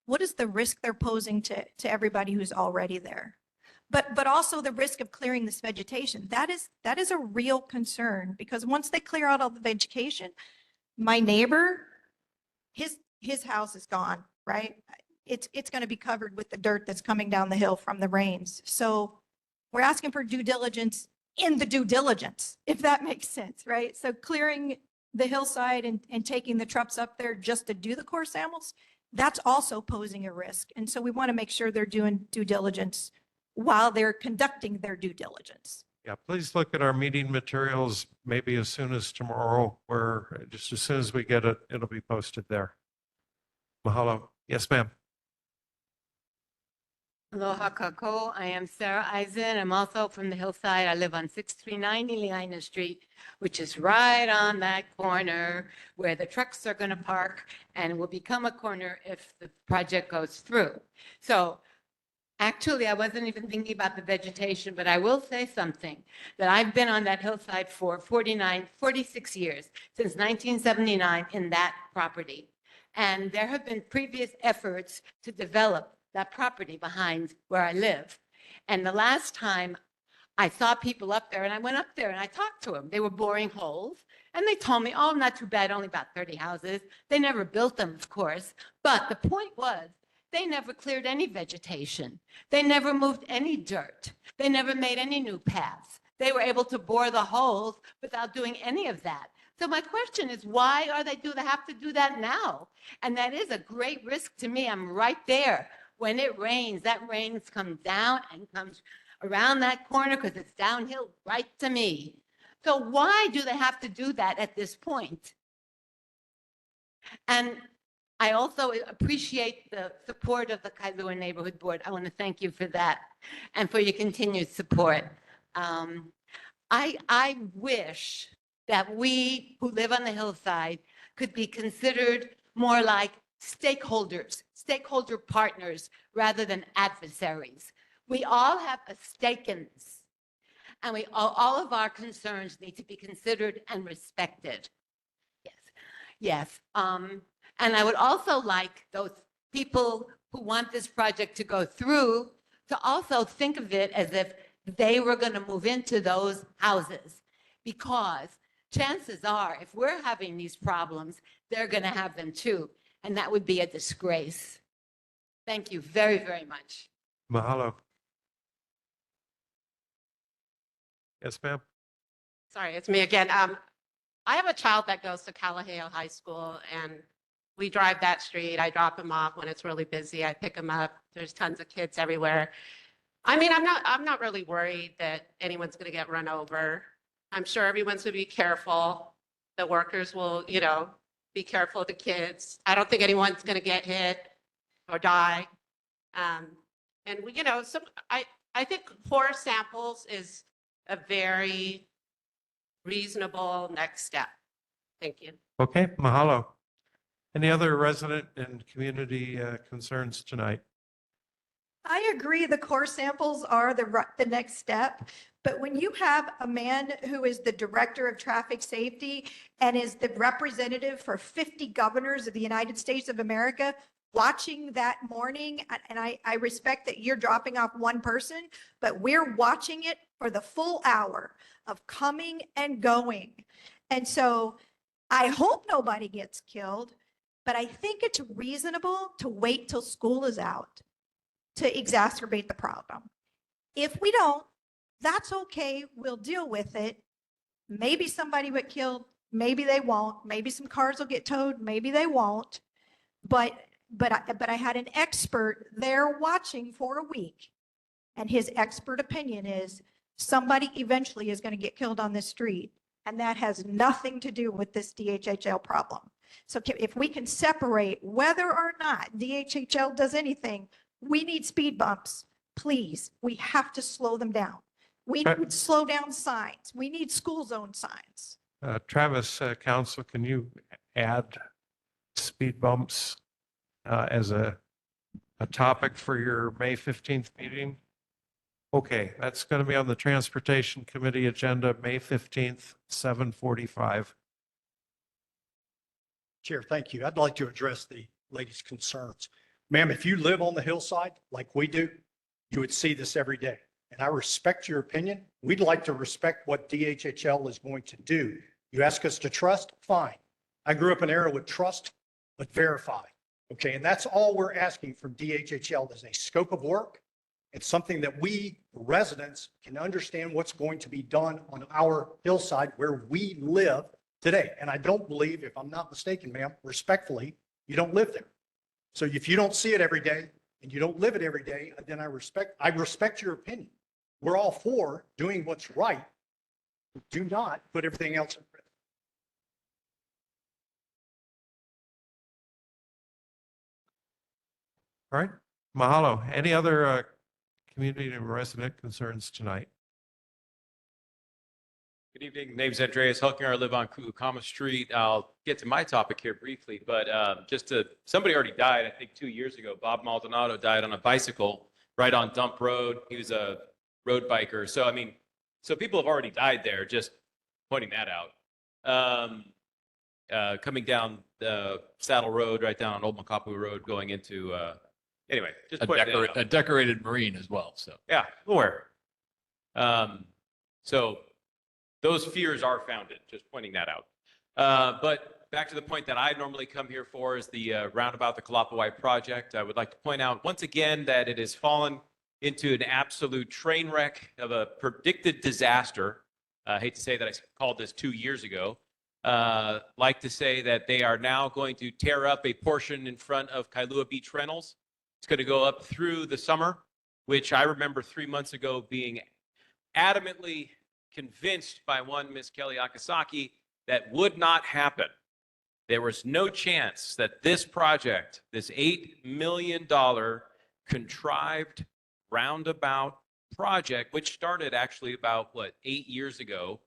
What is the risk they're posing to everybody who's already there? But also the risk of clearing this vegetation. That is a real concern because once they clear out all the vegetation, my neighbor, his house is gone, right? It's going to be covered with the dirt that's coming down the hill from the rains. So we're asking for due diligence in the due diligence, if that makes sense, right? So clearing the hillside and taking the trucks up there just to do the core samples, that's also posing a risk. And so we want to make sure they're doing due diligence while they're conducting their due diligence.
Yeah, please look at our meeting materials maybe as soon as tomorrow, or just as soon as we get it, it'll be posted there. Mahalo. Yes, ma'am.
Aloha kako. I am Sarah Eisen. I'm also from the hillside. I live on 639 Ileana Street, which is right on that corner where the trucks are going to park and will become a corner if the project goes through. So actually, I wasn't even thinking about the vegetation, but I will say something that I've been on that hillside for 46 years, since 1979 in that property. And there have been previous efforts to develop that property behind where I live. And the last time I saw people up there, and I went up there and I talked to them. They were boring holes. And they told me, oh, not too bad, only about 30 houses. They never built them, of course. But the point was, they never cleared any vegetation. They never moved any dirt. They never made any new paths. They were able to bore the holes without doing any of that. So my question is, why are they have to do that now? And that is a great risk to me. I'm right there. When it rains, that rain comes down and comes around that corner because it's downhill right to me. So why do they have to do that at this point? And I also appreciate the support of the Kailua Neighborhood Board. I want to thank you for that and for your continued support. I wish that we who live on the hillside could be considered more like stakeholders, stakeholder partners, rather than adversaries. We all have a stake in this, and all of our concerns need to be considered and respected. Yes, yes. And I would also like those people who want this project to go through to also think of it as if they were going to move into those houses, because chances are, if we're having these problems, they're going to have them too. And that would be a disgrace. Thank you very, very much.
Mahalo. Yes, ma'am.
Sorry, it's me again. I have a child that goes to Kalaheo High School, and we drive that street. I drop him off when it's really busy. I pick him up. There's tons of kids everywhere. I mean, I'm not really worried that anyone's going to get run over. I'm sure everyone's going to be careful. The workers will, be careful of the kids. I don't think anyone's going to get hit or die. And we, I think 4 samples is a very reasonable next step. Thank you.
Okay, mahalo. Any other resident and community concerns tonight?
I agree, the core samples are the next step, but when you have a man who is the director of traffic safety and is the representative for 50 governors of the United States of America watching that morning, and I respect that you're dropping off one person, but we're watching it for the full hour of coming and going. And so I hope nobody gets killed, but I think it's reasonable to wait till school is out to exacerbate the problem. If we don't, that's okay. We'll deal with it. Maybe somebody will get killed. Maybe they won't. Maybe some cars will get towed. Maybe they won't. But I had an expert there watching for a week, and his expert opinion is somebody eventually is going to get killed on this street, and that has nothing to do with this DHHL problem. So if we can separate whether or not DHHL does anything, we need speed bumps, please. We have to slow them down. We need slow down signs. We need school zone signs.
Travis, Council, can you add speed bumps as a topic for your May 15th meeting? Okay, that's going to be on the Transportation Committee agenda, May 15th, 7:45.
Chair, thank you. I'd like to address the lady's concerns. Ma'am, if you live on the hillside like we do, you would see this every day. And I respect your opinion. We'd like to respect what DHHL is going to do. You ask us to trust, fine. I grew up in an era with trust, but verify. Okay, and that's all we're asking from DHHL is a scope of work. It's something that we residents can understand what's going to be done on our hillside where we live today. And I don't believe, if I'm not mistaken, ma'am, respectfully, you don't live there. So if you don't see it every day and you don't live it every day, then I respect your opinion. We're all for doing what's right. Do not put everything else at risk.
All right, mahalo. Any other community and resident concerns tonight?
Good evening. Name's Andreas Hulkinger. I live on Kukama Street. I'll get to my topic here briefly, but somebody already died, I think 2 years ago. Bob Maldonado died on a bicycle right on Dump Road. He was a road biker. So people have already died there, just pointing that out. Coming down the Saddle Road, right down on Old Makapu Road, going into, anyway, just
A decorated Marine as well, so.
yeah, aware. So those fears are founded, just pointing that out. But back to the point that I normally come here for is the roundabout the Kalapawai project. I would like to point out once again that it has fallen into an absolute train wreck of a predicted disaster. I hate to say that I called this 2 years ago. Like to say that they are now going to tear up a portion in front of Kailua Beach Rentals. It's going to go up through the summer, which I remember 3 months ago being adamantly convinced by one Miss Kelly Akasaki that would not happen. There was no chance that this project, this $8 million contrived roundabout project, which started actually about, 8 years ago,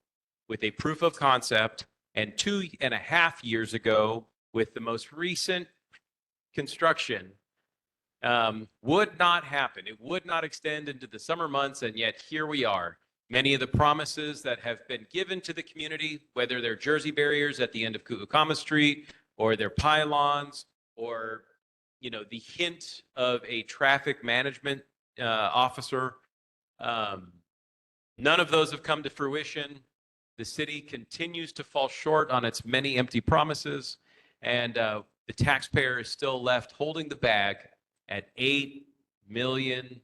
with a proof of concept, and 2.5 years ago with the most recent construction, would not happen. It would not extend into the summer months, and yet here we are. Many of the promises that have been given to the community, whether they're Jersey barriers at the end of Ku'ukama Street, or they're pylons, or the hint of a traffic management officer, none of those have come to fruition. The city continues to fall short on its many empty promises, and the taxpayer is still left holding the bag at $8 million.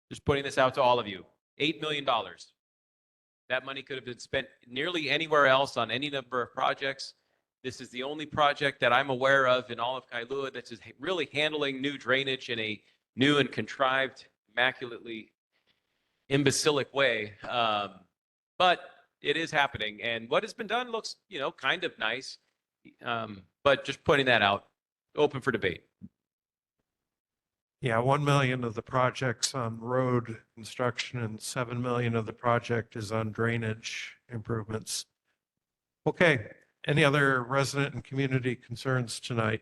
Just putting this out to all of you, $8 million. That money could have been spent nearly anywhere else on any number of projects. This is the only project that I'm aware of in all of Kailua that is really handling new drainage in a new and contrived, immaculately imbecilic way. But it is happening. And what has been done looks, kind of nice. But just pointing that out, open for debate.
Yeah, 1 million of the project's on road construction and 7 million of the project is on drainage improvements. Okay, any other resident and community concerns tonight?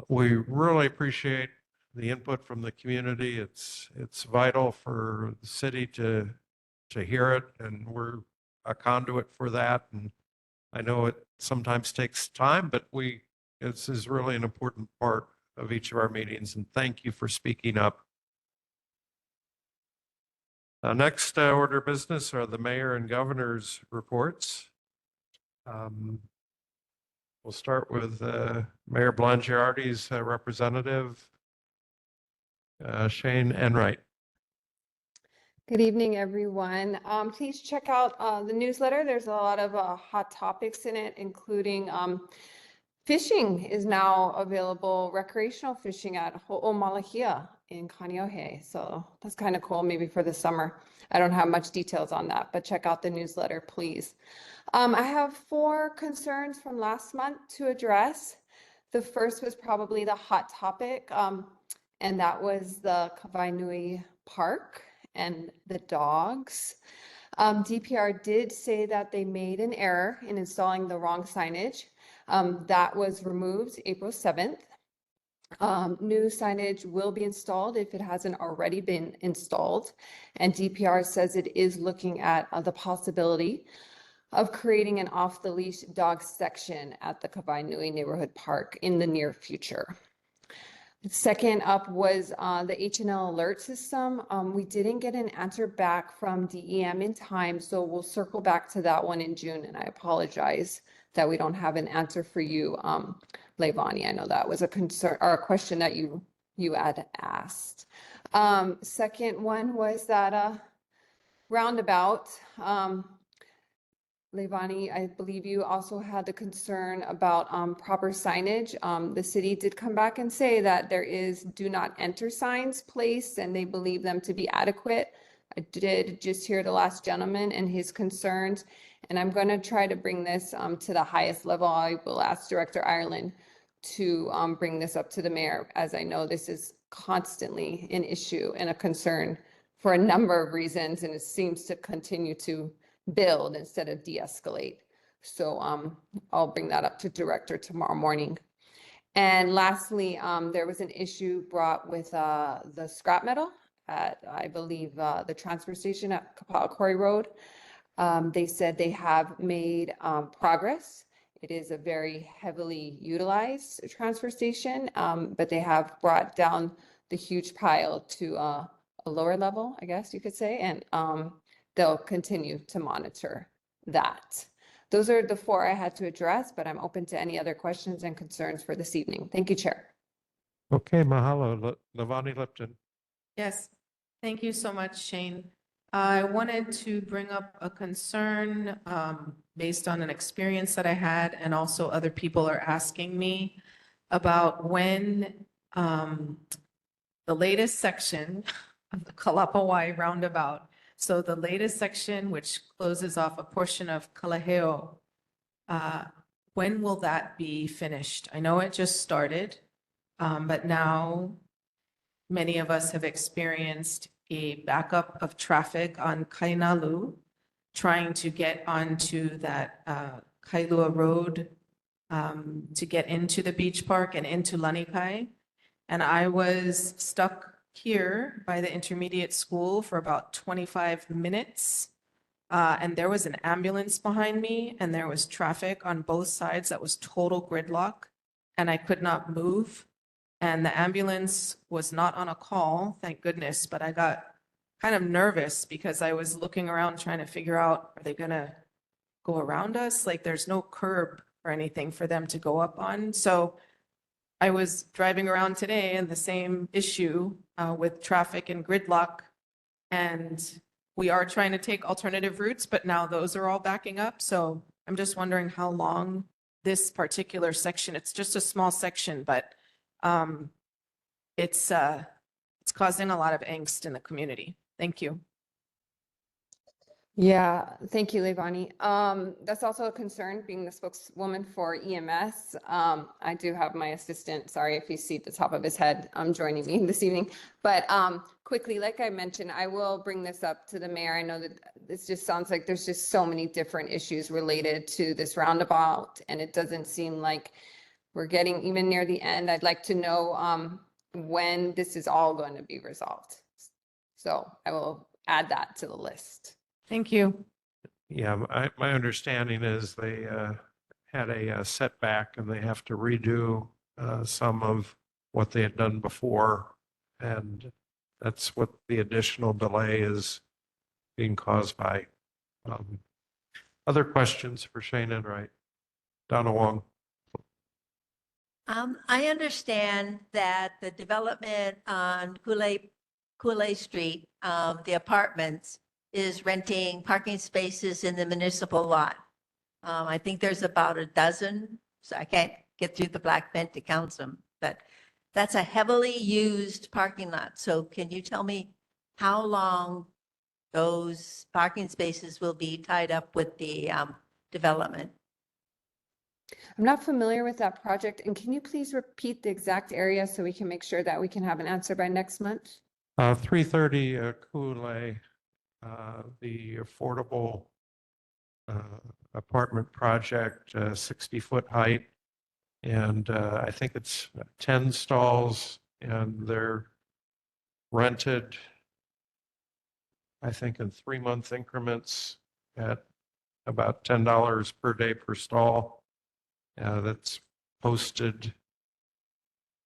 We really appreciate the input from the community. It's vital for the city to hear it, and we're a conduit for that. And I know it sometimes takes time, but this is really an important part of each of our meetings, and thank you for speaking up. Next order of business are the mayor and governor's reports. We'll start with Mayor Blangiardi's representative, Shane Enright.
Good evening, everyone. Please check out the newsletter. There's a lot of hot topics in it, including fishing is now available, recreational fishing at Ho'omalahia in Kaneohe. So that's kind of cool, maybe for the summer. I don't have much details on that, but check out the newsletter, please. I have 4 concerns from last month to address. The first was probably the hot topic, and that was the Kawainui Park and the dogs. DPR did say that they made an error in installing the wrong signage. That was removed April 7th. New signage will be installed if it hasn't already been installed. And DPR says it is looking at the possibility of creating an off-the-leash dog section at the Kawainui Neighborhood Park in the near future. Second up was the H&L alert system. We didn't get an answer back from DEM in time, so we'll circle back to that one in June, and I apologize that we don't have an answer for you, Leilani. I know that was a concern or a question that you had asked. Second one was that roundabout. Leilani, I believe you also had the concern about proper signage. The city did come back and say that there is do not enter signs placed and they believe them to be adequate. I did just hear the last gentleman and his concerns, and I'm going to try to bring this to the highest level. I will ask Director Ireland to bring this up to the mayor, as I know this is constantly an issue and a concern for a number of reasons, and it seems to continue to build instead of de-escalate. So I'll bring that up to director tomorrow morning. And lastly, there was an issue brought with the scrap metal at, I believe, the transfer station at Kapa'akori Road. They said they have made progress. It is a very heavily utilized transfer station, but they have brought down the huge pile to a lower level, I guess you could say, and they'll continue to monitor that. Those are the 4 I had to address, but I'm open to any other questions and concerns for this evening. Thank you, Chair.
Okay, mahalo. Leilani Lipton.
Yes, thank you so much, Shane. I wanted to bring up a concern based on an experience that I had, and also other people are asking me about when the latest section of the Kalapawai roundabout. So the latest section, which closes off a portion of Kalaheo, when will that be finished? I know it just started, but now many of us have experienced a backup of traffic on Kainalu, trying to get onto that Kailua Road to get into the beach park and into Lanikai. And I was stuck here by the intermediate school for about 25 minutes. And there was an ambulance behind me and there was traffic on both sides that was total gridlock and I could not move. And the ambulance was not on a call, thank goodness, but I got kind of nervous because I was looking around trying to figure out, are they gonna go around us? Like there's no curb or anything for them to go up on. So I was driving around today and the same issue with traffic and gridlock. And we are trying to take alternative routes, but now those are all backing up. So I'm just wondering how long this particular section, it's just a small section, but it's causing a lot of angst in the community. Thank you.
Yeah, thank you, Levani. That's also a concern, being the spokeswoman for EMS. I do have my assistant, sorry if you see the top of his head, joining me this evening. But quickly, like I mentioned, I will bring this up to the mayor. I know that this just sounds like there's just so many different issues related to this roundabout, and it doesn't seem like we're getting even near the end. I'd like to know when this is all going to be resolved. So I will add that to the list.
Thank you.
Yeah, my understanding is they had a setback and they have to redo some of what they had done before. And that's what the additional delay is being caused by. Other questions for Shane Enright? Donna Wong.
I understand that the development on Kool-Aid Street, the apartments, is renting parking spaces in the municipal lot. I think there's about a dozen, so I can't get through the black vent to count them, but that's a heavily used parking lot. So can you tell me how long those parking spaces will be tied up with the development?
I'm not familiar with that project, and can you please repeat the exact area so we can make sure that we can have an answer by next month?
330 Kool-Aid, the affordable apartment project, 60-foot height. And I think it's 10 stalls and they're rented, I think in 3-month increments at about $10 per day per stall. That's posted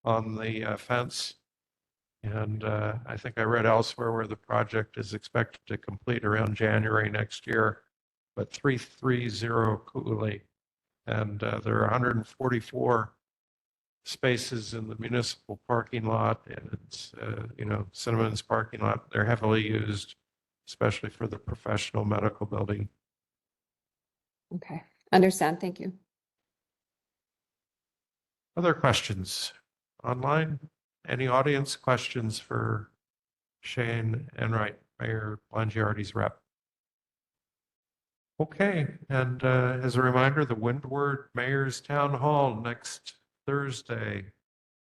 on the fence. And I think I read elsewhere where the project is expected to complete around January next year, but 330 Kool-Aid. And there are 144 spaces in the municipal parking lot, and it's, Cinnamon's parking lot. They're heavily used, especially for the professional medical building.
Okay, understand. Thank you.
Other questions online? Any audience questions for Shane Enright, Mayor Blangiardi's rep? Okay, and as a reminder, the Windward Mayor's Town Hall next Thursday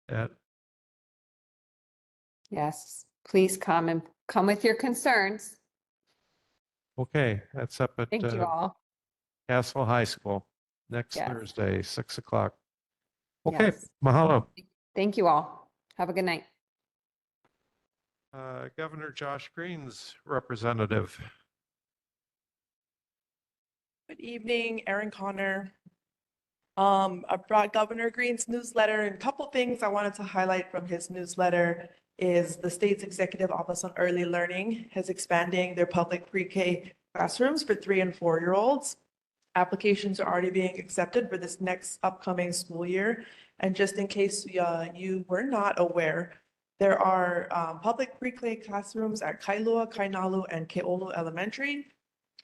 at.
Yes, please come and come with your concerns.
Okay, that's up at
Thank you all.
Castle High School next
Yes.
Thursday, 6 o'clock. Okay,
Yes.
mahalo.
Thank you all. Have a good night.
Governor Josh Green's representative.
Good evening, Erin Connor. I brought Governor Green's newsletter, and a couple things I wanted to highlight from his newsletter is the state's Executive Office on Early Learning is expanding their public pre-K classrooms for 3- and 4-year-olds. Applications are already being accepted for this next upcoming school year. And just in case you were not aware, there are public pre-K classrooms at Kailua, Kainalu, and Keolu Elementary.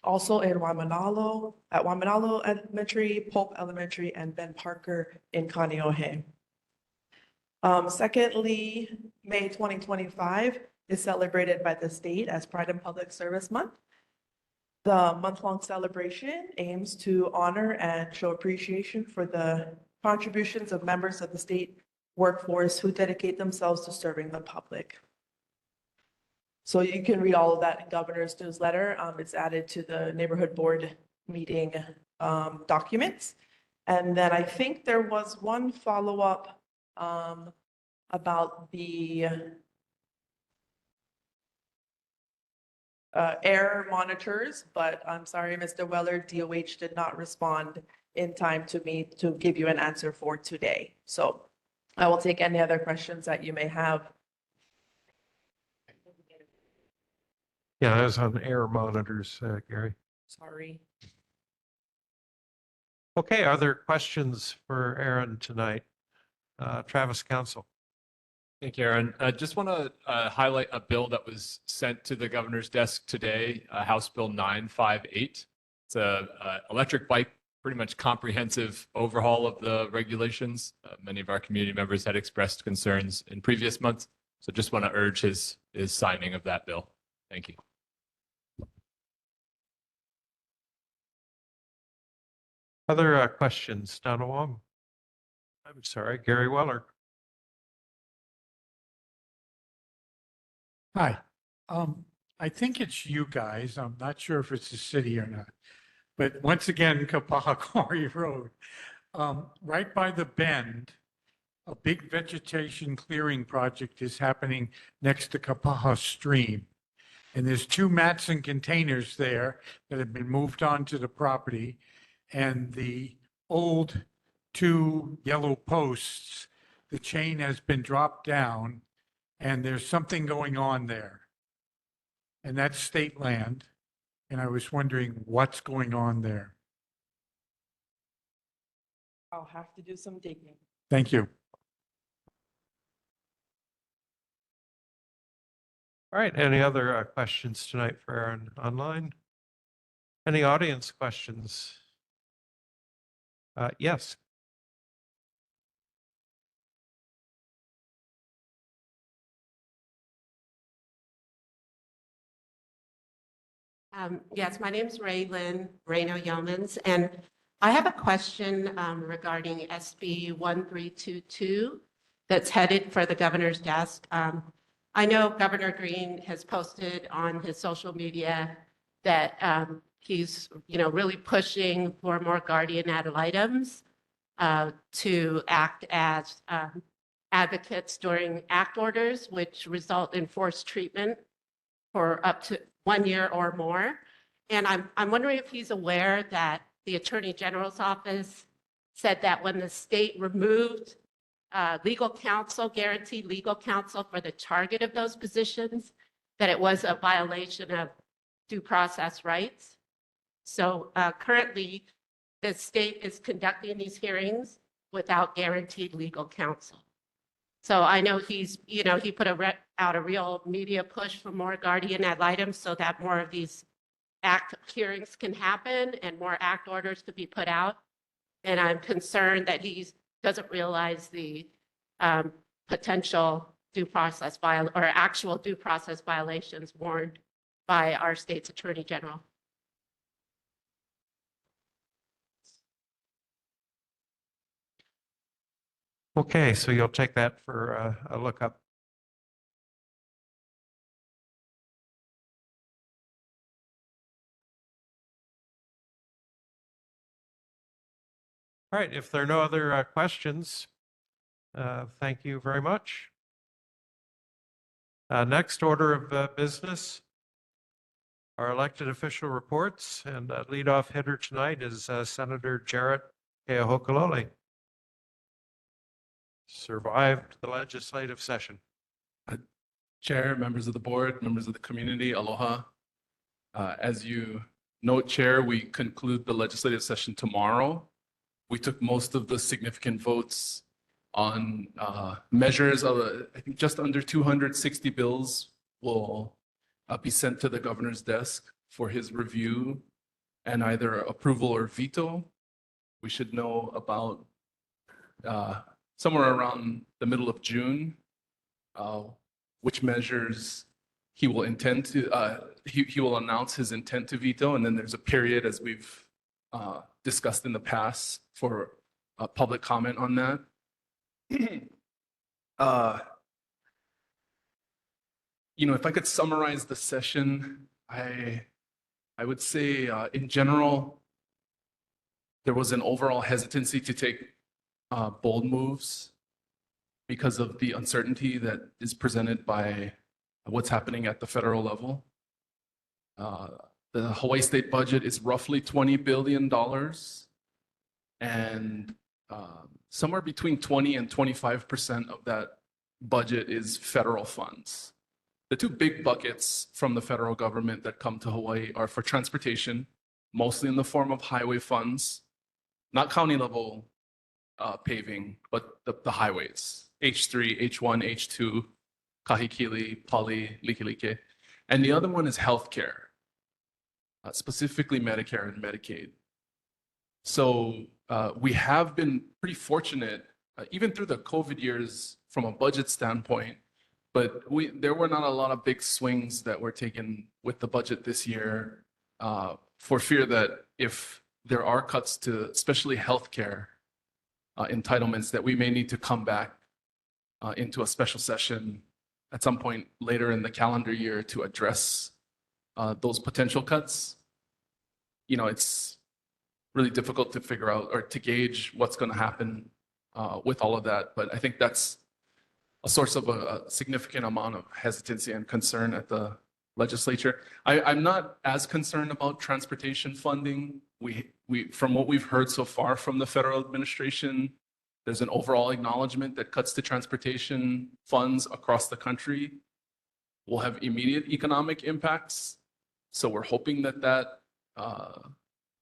Also in Waimanalo, at Waimanalo Elementary, Pope Elementary, and Ben Parker in Kaneohe. Secondly, May 2025 is celebrated by the state as Pride and Public Service Month. The month-long celebration aims to honor and show appreciation for the contributions of members of the state workforce who dedicate themselves to serving the public. So you can read all of that in governor's newsletter. It's added to the neighborhood board meeting documents. And then I think there was one follow-up about the air monitors, but I'm sorry, Mr. Weller, DOH did not respond in time to me to give you an answer for today. So I will take any other questions that you may have.
Yeah, that was on air monitors, Gary.
Sorry.
Okay, are there questions for Aaron tonight? Travis Council.
Thank you, Aaron. I just want to highlight a bill that was sent to the governor's desk today, House Bill 958. It's a electric bike, pretty much comprehensive overhaul of the regulations. Many of our community members had expressed concerns in previous months, so just want to urge his signing of that bill. Thank you.
Other questions? Donna Wong. I'm sorry, Gary Weller.
Hi. I think it's you guys. I'm not sure if it's the city or not. But once again, Kapaha Quarry Road, right by the bend, a big vegetation clearing project is happening next to Kapaha Stream. And there's 2 mats and containers there that have been moved onto the property. And the old 2 yellow posts, the chain has been dropped down and there's something going on there. And that's state land. And I was wondering what's going on there.
I'll have to do some digging.
Thank you.
All right, any other questions tonight for Aaron online? Any audience questions? Yes.
Yes, my name is Raylyn Reno Yeomans, and I have a question regarding SB 1322 that's headed for the governor's desk. I know Governor Green has posted on his social media that he's, really pushing for more guardian ad litem's to act as advocates during act orders, which result in forced treatment for up to 1 year or more. And I'm wondering if he's aware that the Attorney General's office said that when the state removed legal counsel, guaranteed legal counsel for the target of those positions, that it was a violation of due process rights. So currently, the state is conducting these hearings without guaranteed legal counsel. So I know he's, he put out a real media push for more guardian ad litem so that more of these act hearings can happen and more act orders could be put out. And I'm concerned that he doesn't realize the potential due process or actual due process violations warned by our state's Attorney General.
Okay, so you'll take that for a lookup. All right, if there are no other questions, thank you very much. Next order of business, our elected official reports, and leadoff hitter tonight is Senator Jarrett Keohokalole. Survived the legislative session.
Chair, members of the board, members of the community, aloha. As you note, Chair, we conclude the legislative session tomorrow. We took most of the significant votes on measures of, I think, just under 260 bills will be sent to the governor's desk for his review and either approval or veto. We should know about somewhere around the middle of June, which measures he will intend to, he will announce his intent to veto. And then there's a period, as we've discussed in the past, for public comment on that. if I could summarize the session, I would say in general, there was an overall hesitancy to take bold moves because of the uncertainty that is presented by what's happening at the federal level. The Hawaii state budget is roughly $20 billion, and somewhere between 20 and 25% of that budget is federal funds. The two big buckets from the federal government that come to Hawaii are for transportation, mostly in the form of highway funds, not county level paving, but the highways, H3, H1, H2, Kahikili, Pali, Likelike. And the other one is healthcare, specifically Medicare and Medicaid. So we have been pretty fortunate, even through the COVID years from a budget standpoint, but there were not a lot of big swings that were taken with the budget this year for fear that if there are cuts to especially healthcare entitlements, that we may need to come back into a special session at some point later in the calendar year to address those potential cuts. It's really difficult to figure out or to gauge what's going to happen with all of that. But I think that's a source of a significant amount of hesitancy and concern at the legislature. I'm not as concerned about transportation funding. From what we've heard so far from the federal administration, there's an overall acknowledgement that cuts to transportation funds across the country will have immediate economic impacts. So we're hoping that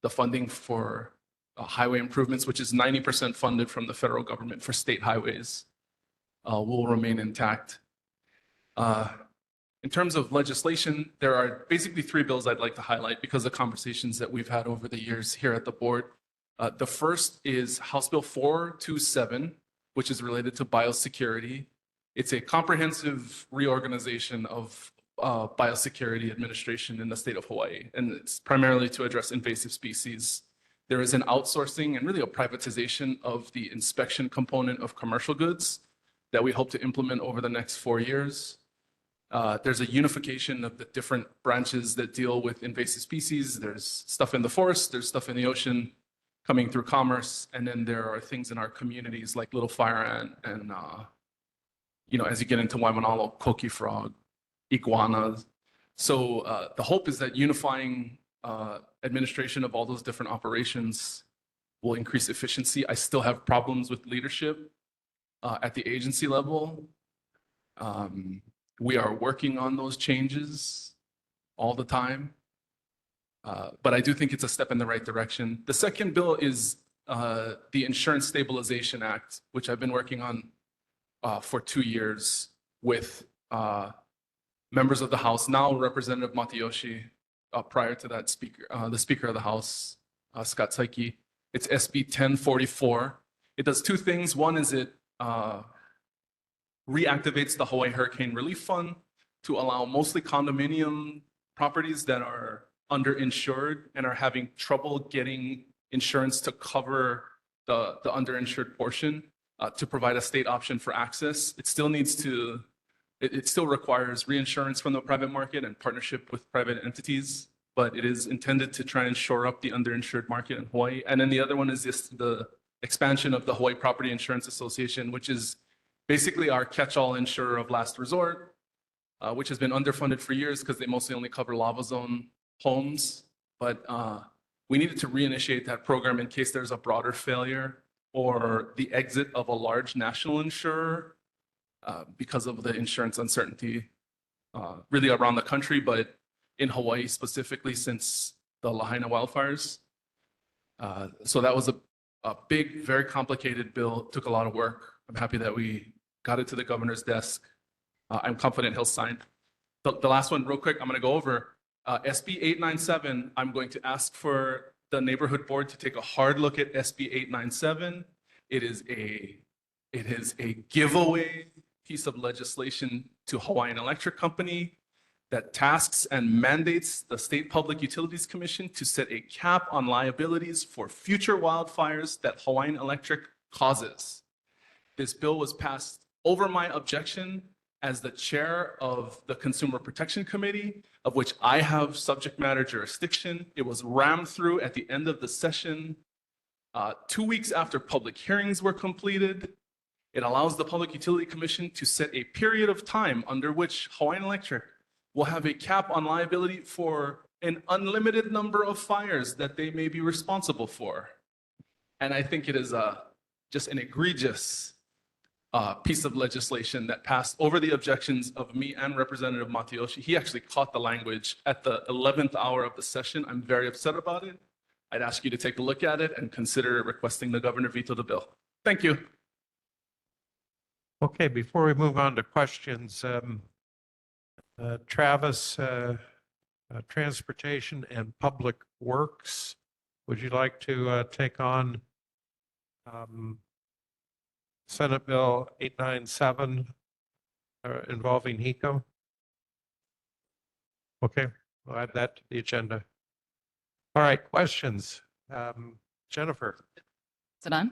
the funding for highway improvements, which is 90% funded from the federal government for state highways, will remain intact. In terms of legislation, there are basically three bills I'd like to highlight because of conversations that we've had over the years here at the board. The first is House Bill 427, which is related to biosecurity. It's a comprehensive reorganization of biosecurity administration in the state of Hawaii, and it's primarily to address invasive species. There is an outsourcing and really a privatization of the inspection component of commercial goods that we hope to implement over the next 4 years. There's a unification of the different branches that deal with invasive species. There's stuff in the forest, there's stuff in the ocean coming through commerce, and then there are things in our communities like little fire ant and, as you get into Waimanalo, coqui frog, iguanas. So the hope is that unifying administration of all those different operations will increase efficiency. I still have problems with leadership at the agency level. We are working on those changes all the time, but I do think it's a step in the right direction. The second bill is the Insurance Stabilization Act, which I've been working on for 2 years with members of the House, now Representative Matayoshi, prior to that the Speaker of the House, Scott Saiki. It's SB 1044. It does two things. One is it reactivates the Hawaii Hurricane Relief Fund to allow mostly condominium properties that are underinsured and are having trouble getting insurance to cover the underinsured portion to provide a state option for access. It still needs to, it still requires reinsurance from the private market and partnership with private entities, but it is intended to try and shore up the underinsured market in Hawaii. And then the other one is the expansion of the Hawaii Property Insurance Association, which is basically our catch-all insurer of last resort, which has been underfunded for years because they mostly only cover lava zone homes. But we needed to reinitiate that program in case there's a broader failure or the exit of a large national insurer because of the insurance uncertainty really around the country, but in Hawaii specifically since the Lahaina wildfires. So that was a big, very complicated bill. It took a lot of work. I'm happy that we got it to the governor's desk. I'm confident he'll sign. The last one, real quick, I'm going to go over. SB 897, I'm going to ask for the neighborhood board to take a hard look at SB 897. It is a giveaway piece of legislation to Hawaiian Electric Company that tasks and mandates the State Public Utilities Commission to set a cap on liabilities for future wildfires that Hawaiian Electric causes. This bill was passed over my objection
as the chair of the Consumer Protection Committee, of which I have subject matter jurisdiction. It was rammed through at the end of the session, 2 weeks after public hearings were completed. It allows the Public Utility Commission to set a period of time under which Hawaiian Electric will have a cap on liability for an unlimited number of fires that they may be responsible for. And I think it is just an egregious piece of legislation that passed over the objections of me and Representative Matayoshi. He actually caught the language at the 11th hour of the session. I'm very upset about it. I'd ask you to take a look at it and consider requesting the governor veto the bill. Thank you.
Okay, before we move on to questions, Travis, Transportation and Public Works, would you like to take on Senate Bill 897 involving HECO? Okay, we'll add that to the agenda. All right, questions. Jennifer.
Is it on?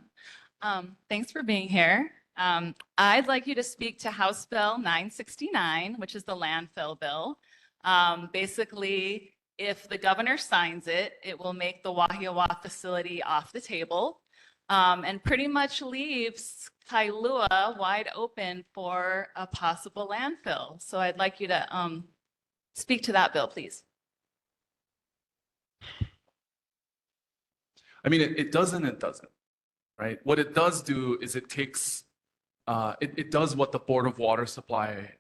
Thanks for being here. I'd like you to speak to House Bill 969, which is the landfill bill. Basically, if the governor signs it, it will make the Wahiawa facility off the table and pretty much leaves Kailua wide open for a possible landfill. So I'd like you to speak to that bill, please.
I mean, it does and it doesn't, right? What it does do is it takes, it does what the Board of Water Supply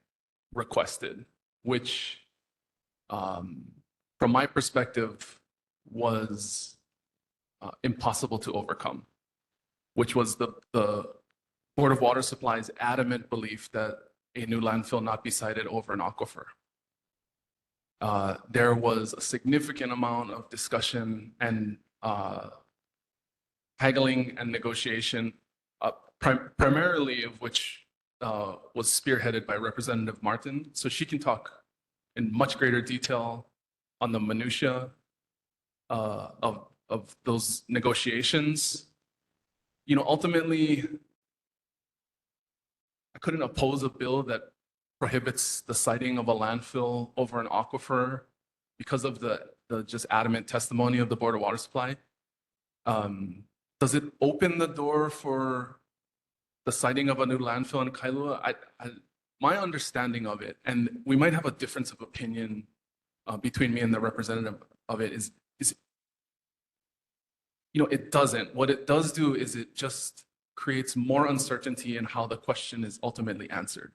requested, which from my perspective was impossible to overcome, which was the Board of Water Supply's adamant belief that a new landfill not be sited over an aquifer. There was a significant amount of discussion and haggling and negotiation, primarily of which was spearheaded by Representative Martin. So she can talk in much greater detail on the minutia of those negotiations. You know, ultimately, I couldn't oppose a bill that prohibits the siting of a landfill over an aquifer because of the just adamant testimony of the Board of Water Supply. Does it open the door for the siting of a new landfill in Kailua? My understanding of it, and we might have a difference of opinion between me and the representative of it, is you know, it doesn't. What it does do is it just creates more uncertainty in how the question is ultimately answered.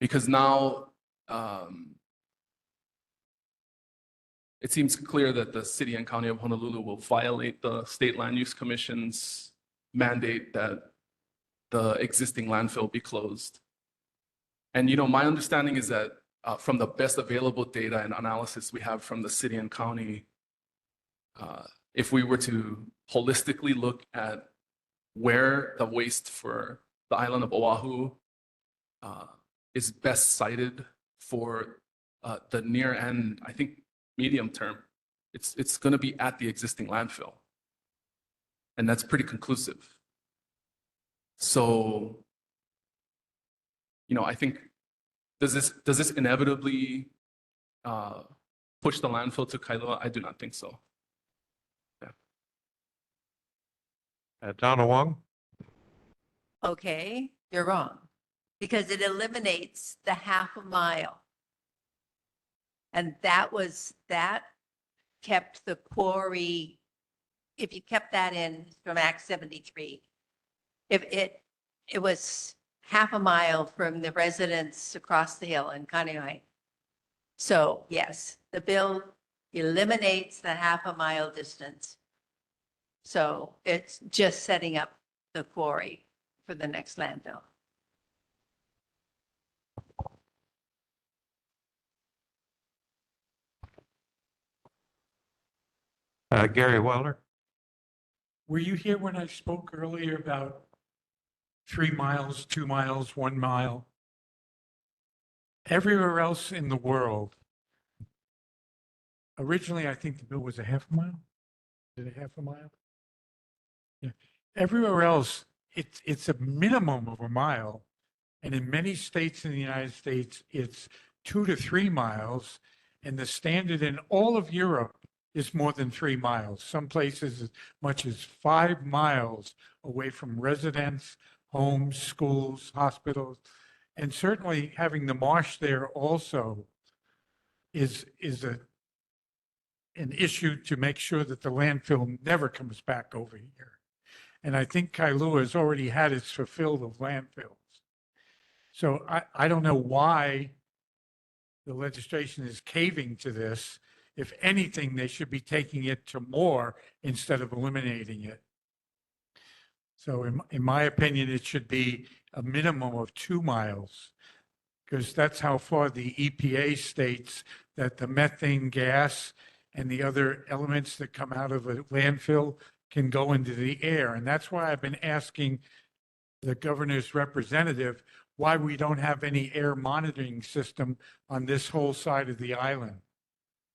Because now it seems clear that the city and county of Honolulu will violate the State Land Use Commission's mandate that the existing landfill be closed. And, you know, my understanding is that from the best available data and analysis we have from the city and county, if we were to holistically look at where the waste for the island of Oahu is best sited for the near and I think medium term, it's going to be at the existing landfill. And that's pretty conclusive. So, you know, I think, does this inevitably push the landfill to Kailua? I do not think so. Yeah.
Donna Wong.
Okay, you're wrong, because it eliminates the half a mile. And that kept the quarry, if you kept that in from Act 73, if it was half a mile from the residents across the hill in Kaneohe. So yes, the bill eliminates the half a mile distance. So it's just setting up the quarry for the next landfill.
Gary Weller.
Were you here when I spoke earlier about 3 miles, 2 miles, 1 mile? Everywhere else in the world, originally I think the bill was a half a mile. Is it a half a mile? Yeah. Everywhere else, it's a minimum of a mile, And in many states in the United States, it's 2 to 3 miles. And the standard in all of Europe is more than 3 miles. Some places as much as 5 miles away from residents, homes, schools, hospitals. And certainly having the marsh there also is an issue to make sure that the landfill never comes back over here. And I think Kailua has already had its fulfilled of landfills. So I don't know why the legislation is caving to this. If anything, they should be taking it to more instead of eliminating it. So in my opinion, it should be a minimum of 2 miles, because that's how far the EPA states that the methane gas and the other elements that come out of a landfill can go into the air. And that's why I've been asking the governor's representative why we don't have any air monitoring system on this whole side of the island.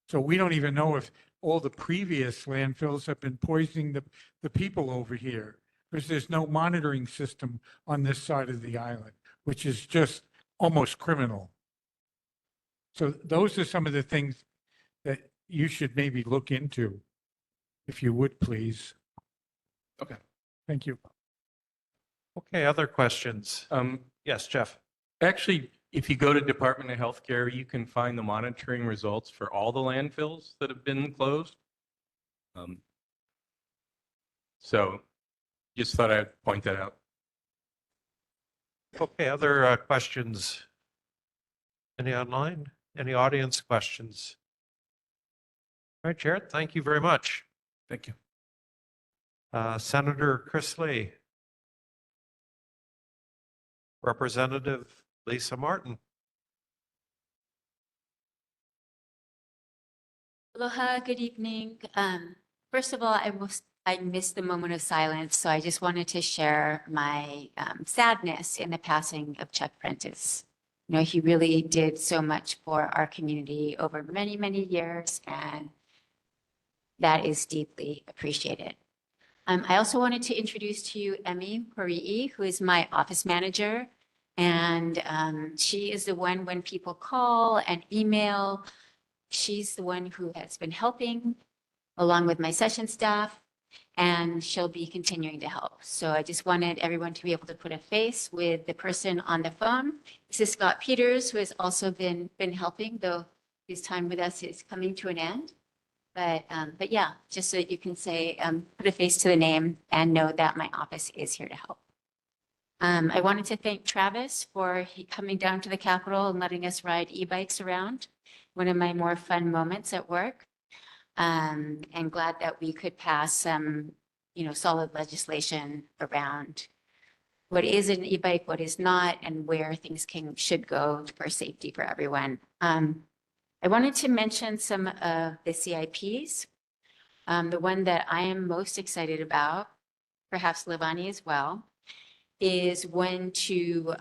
So we don't even know if all the previous landfills have been poisoning the people over here, because there's no monitoring system on this side of the island, which is just almost criminal. So those are some of the things that you should maybe look into, if you would, please.
Okay.
Thank you.
Okay, other questions? Yes, Jeff.
Actually, if you go to Department of Healthcare, you can find the monitoring results for all the landfills that have been closed. So just thought I'd point that out.
Okay, other questions? Any online? Any audience questions? All right, Jared, thank you very much.
Thank you.
Senator Chris Lee. Representative Lisa Martin.
Aloha, good evening. First of all, I missed the moment of silence, so I just wanted to share my sadness in the passing of Chuck Prentice. You know, he really did so much for our community over many, many years, and that is deeply appreciated. I also wanted to introduce to you Emmy Horii, who is my office manager. And she is the one, when people call and email, she's the one who has been helping along with my session staff, and she'll be continuing to help. So I just wanted everyone to be able to put a face with the person on the phone. This is Scott Peters, who has also been helping, though his time with us is coming to an end. But yeah, just so that you can say, put a face to the name and know that my office is here to help. I wanted to thank Travis for coming down to the Capitol and letting us ride e-bikes around. One of my more fun moments at work. And glad that we could pass some, solid legislation around what is an e-bike, what is not, and where things should go for safety for everyone. I wanted to mention some of the CIPs. The one that I am most excited about, perhaps Livani as well, is when to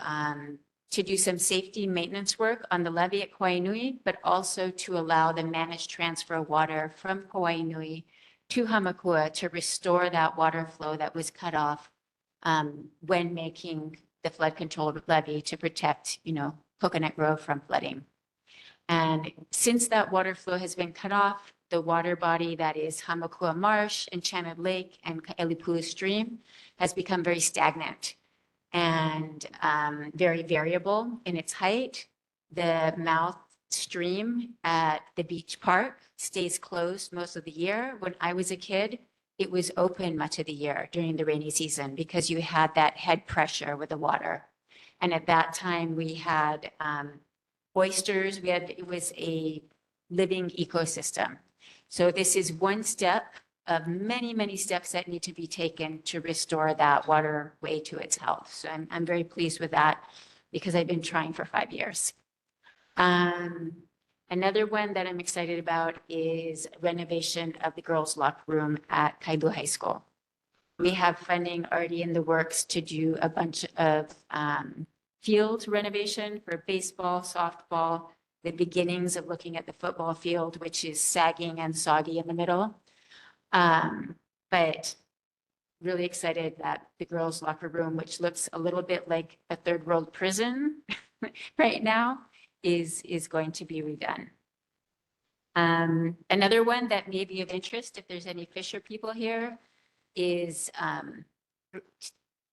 do some safety maintenance work on the levee at Kauai Nui, but also to allow the managed transfer of water from Kauai Nui to Hamakua to restore that water flow that was cut off when making the flood controlled levee to protect, Coconut Grove from flooding. And since that water flow has been cut off, the water body that is Hamakua Marsh, Enchanted Lake, and Kailua Stream has become very stagnant and very variable in its height. The mouth stream at the beach park stays closed most of the year. When I was a kid, it was open much of the year during the rainy season because you had that head pressure with the water. And at that time, we had oysters. It was a living ecosystem. So this is one step of many, many steps that need to be taken to restore that waterway to its health. So I'm very pleased with that because I've been trying for 5 years. Another one that I'm excited about is renovation of the girls' locker room at Kailua High School. We have funding already in the works to do a bunch of field renovation for baseball, softball, the beginnings of looking at the football field, which is sagging and soggy in the middle. But really excited that the girls' locker room, which looks a little bit like a third world prison right now, is going to be redone. Another one that may be of interest, if there's any Fisher people here, is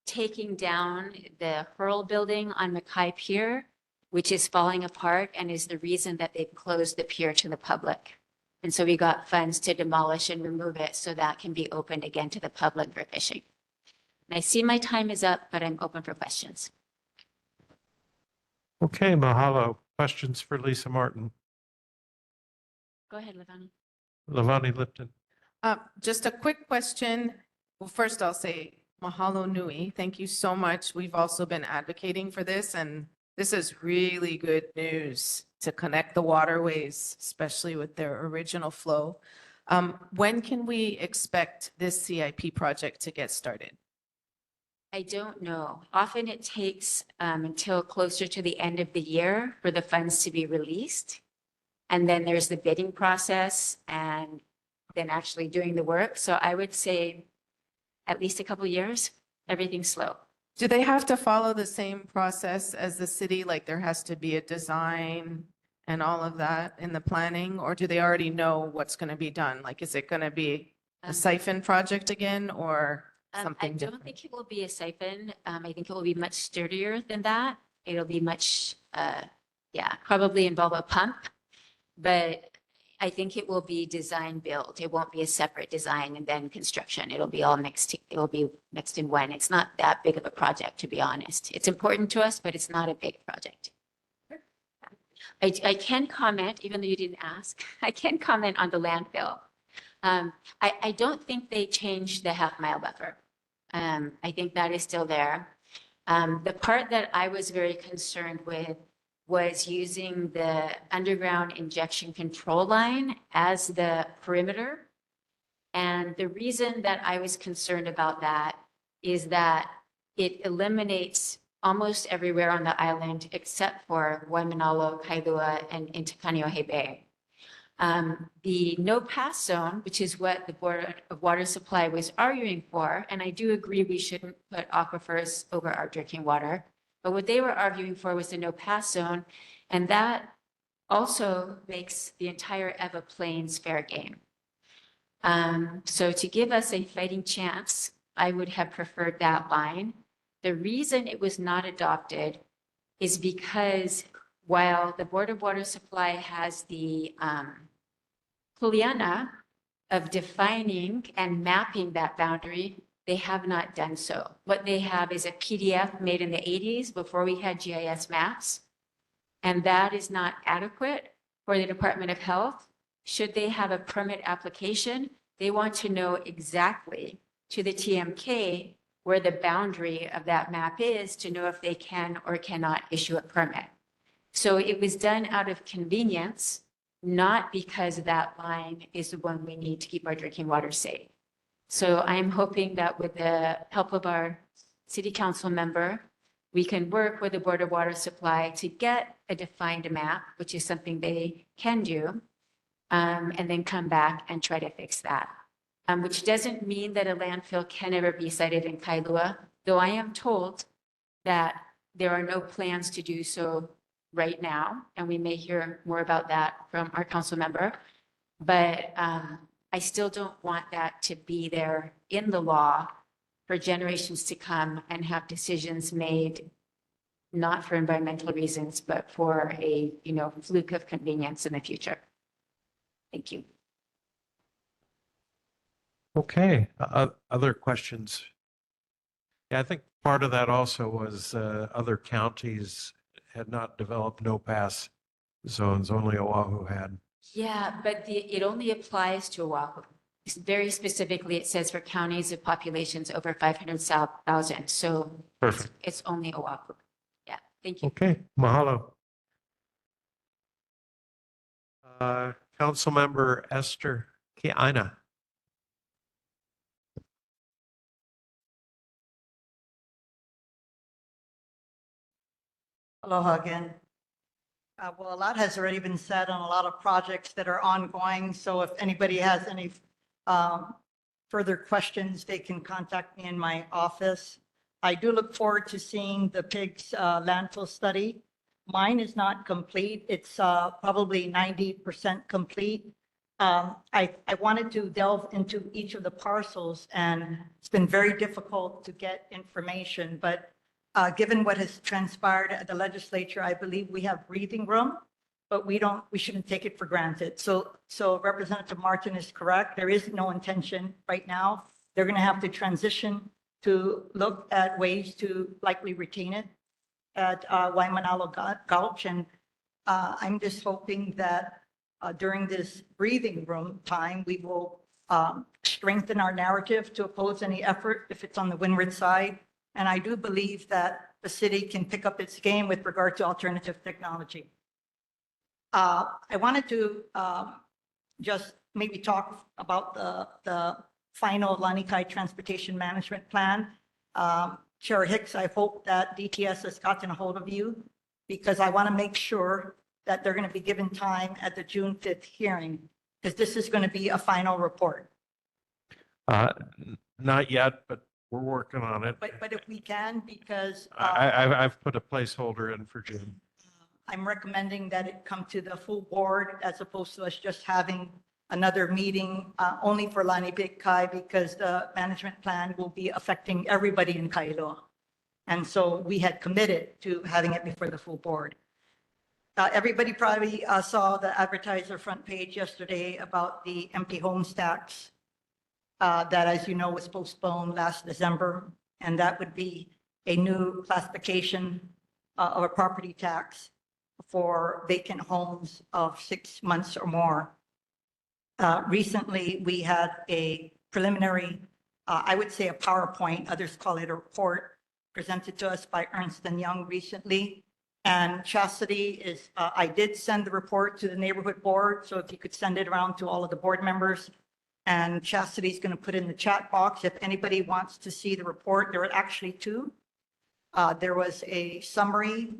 taking down the Hurl building on Mackay Pier, which is falling apart and is the reason that they've closed the pier to the public. And so we got funds to demolish and remove it so that can be opened again to the public for fishing. And I see my time is up, but I'm open for questions.
Okay, mahalo. Questions for Lisa Martin?
Go ahead, Lavani.
Lavani Lipton.
Just a quick question. Well, first I'll say mahalo nui. Thank you so much. We've also been advocating for this, and this is really good news to connect the waterways, especially with their original flow. When can we expect this CIP project to get started?
I don't know. Often it takes until closer to the end of the year for the funds to be released. And then there's the bidding process and then actually doing the work. So I would say at least a couple of years, everything's slow.
Do they have to follow the same process as the city? Like there has to be a design and all of that in the planning, or do they already know what's going to be done? Like, is it going to be a siphon project again or something
I don't
different?
think it will be a siphon. I think it will be much sturdier than that. It'll be much, probably involve a pump, but I think it will be design build. It won't be a separate design and then construction. It'll be all mixed. It'll be mixed in one. It's not that big of a project, to be honest. It's important to us, but it's not a big project. I can comment, even though you didn't ask, I can comment on the landfill. I don't think they changed the half-mile buffer. I think that is still there. The part that I was very concerned with was using the underground injection control line as the perimeter. And the reason that I was concerned about that is that it eliminates almost everywhere on the island except for Waimanalo, Kailua, and into Kaneohe Bay. The no pass zone, which is what the Board of Water Supply was arguing for, and I do agree we shouldn't put aquifers over our drinking water, but what they were arguing for was the no pass zone, and that also makes the entire Eva Plains fair game. So to give us a fighting chance, I would have preferred that line. The reason it was not adopted is because while the Board of Water Supply has the kuleana of defining and mapping that boundary, they have not done so. What they have is a PDF made in the 80s before we had GIS maps. And that is not adequate for the Department of Health. Should they have a permit application, they want to know exactly to the TMK where the boundary of that map is to know if they can or cannot issue a permit. So it was done out of convenience, not because that line is the one we need to keep our drinking water safe. So I'm hoping that with the help of our city council member, we can work with the Board of Water Supply to get a defined map, which is something they can do, and then come back and try to fix that. Which doesn't mean that a landfill can ever be sited in Kailua, though I am told that there are no plans to do so right now, and we may hear more about that from our council member. But I still don't want that to be there in the law for generations to come and have decisions made not for environmental reasons, but for a, fluke of convenience in the future. Thank you.
Okay, other questions? Yeah, I think part of that also was other counties had not developed no pass zones, only Oahu had.
Yeah, but it only applies to Oahu. Very specifically, it says for counties of populations over 500,000. So
Perfect.
it's only Oahu. Yeah, thank you.
Okay, mahalo. Councilmember Esther Kiana.
Aloha again. Well, a lot has already been said on a lot of projects that are ongoing. So if anybody has any further questions, they can contact me in my office. I do look forward to seeing the PIGS landfill study. Mine is not complete. It's probably 90% complete. I wanted to delve into each of the parcels, and it's been very difficult to get information. But given what has transpired at the legislature, I believe we have breathing room, but we shouldn't take it for granted. So Representative Martin is correct. There is no intention right now. They're going to have to transition to look at ways to likely retain it at Waimanalo Gulch. And I'm just hoping that during this breathing room time, we will strengthen our narrative to oppose any effort if it's on the windward side. And I do believe that the city can pick up its game with regard to alternative technology. I wanted to just maybe talk about the final Lanikai Transportation Management Plan. Chair Hicks, I hope that DTS has gotten a hold of you, because I want to make sure that they're going to be given time at the June 5th hearing, because this is going to be a final report.
Not yet, but we're working on it.
But if we can, because
I've put a placeholder in for June.
I'm recommending that it come to the full board as opposed to us just having another meeting only for Lani Kai, because the management plan will be affecting everybody in Kailua. And so we had committed to having it before the full board. Everybody probably saw the advertiser front page yesterday about the empty homes tax that, as you know, was postponed last December. And that would be a new classification of a property tax for vacant homes of 6 months or more. Recently, we had a preliminary, I would say a PowerPoint, others call it a report, presented to us by Ernst & Young recently. And Chastity is, I did send the report to the neighborhood board, so if you could send it around to all of the board members. And Chastity is going to put in the chat box if anybody wants to see the report. There are actually two. There was a summary,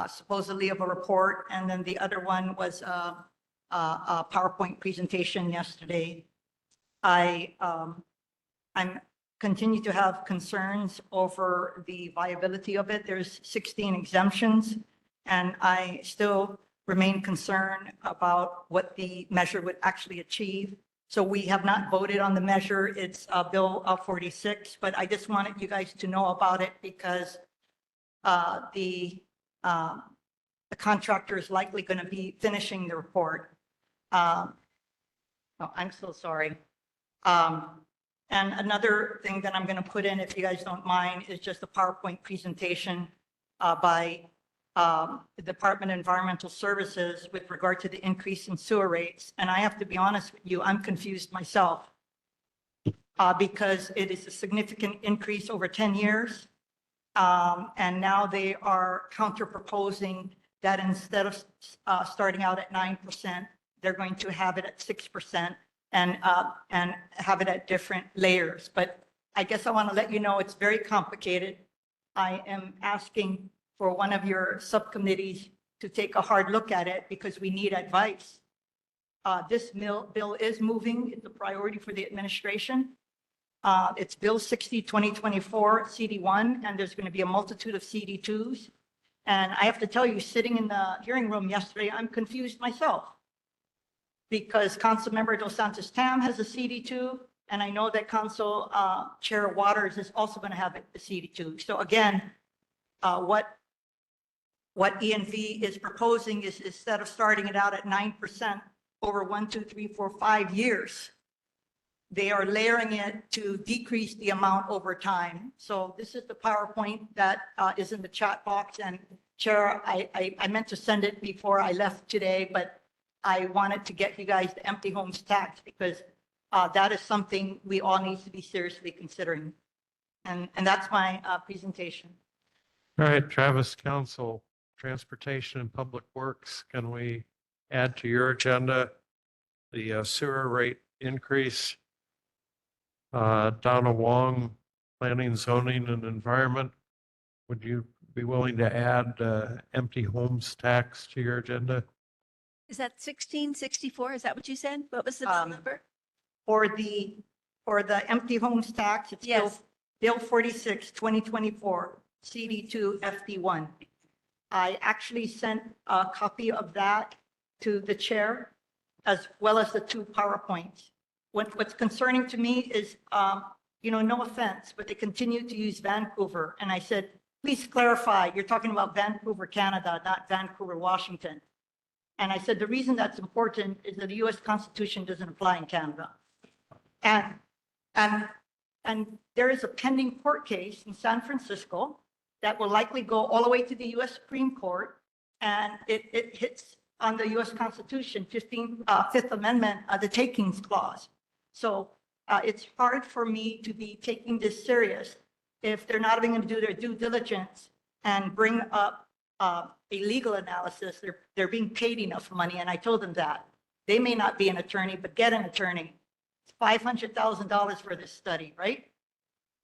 supposedly of a report, and then the other one was a PowerPoint presentation yesterday. I'm continue to have concerns over the viability of it. There's 16 exemptions, and I still remain concerned about what the measure would actually achieve. So we have not voted on the measure. It's Bill 46, but I just wanted you guys to know about it, because the contractor is likely going to be finishing the report. Oh, I'm so sorry. And another thing that I'm going to put in, if you guys don't mind, is just a PowerPoint presentation by the Department of Environmental Services with regard to the increase in sewer rates. And I have to be honest with you, I'm confused myself because it is a significant increase over 10 years. And now they are counter proposing that instead of starting out at 9%, they're going to have it at 6% and have it at different layers. But I guess I want to let you know it's very complicated. I am asking for one of your subcommittees to take a hard look at it, because we need advice. This bill is moving. It's a priority for the administration. It's Bill 60, 2024, CD1, and there's going to be a multitude of CD2s. And I have to tell you, sitting in the hearing room yesterday, I'm confused myself, because Councilmember Dos Santos Tam has a CD2, and I know that Council Chair Waters is also going to have a CD2. So again, what ENV is proposing is, instead of starting it out at 9% over 1, 2, 3, 4, 5 years, they are layering it to decrease the amount over time. So this is the PowerPoint that is in the chat box. And Chair, I meant to send it before I left today, but I wanted to get you guys the empty homes tax, because that is something we all need to be seriously considering. And that's my presentation.
All right, Travis, Council, Transportation and Public Works, can we add to your agenda the sewer rate increase? Donna Wong, Planning, Zoning and Environment, would you be willing to add empty homes tax to your agenda?
Is that 1664? Is that what you said? What was the bill number?
For the For the empty homes tax, it's Bill 46, 2024, CD2, FD1. I actually sent a copy of that to the chair, as well as the 2 PowerPoints. What's concerning to me is, no offense, but they continue to use Vancouver. And I said, please clarify, you're talking about Vancouver, Canada, not Vancouver, Washington. And I said, the reason that's important is that the US Constitution doesn't apply in Canada. And there is a pending court case in San Francisco that will likely go all the way to the US Supreme Court. And it hits on the US Constitution, Fifth Amendment, the takings clause. So it's hard for me to be taking this serious if they're not even going to do their due diligence and bring up a legal analysis. They're being paid enough money, and I told them that. They may not be an attorney, but get an attorney. It's $500,000 for this study, right?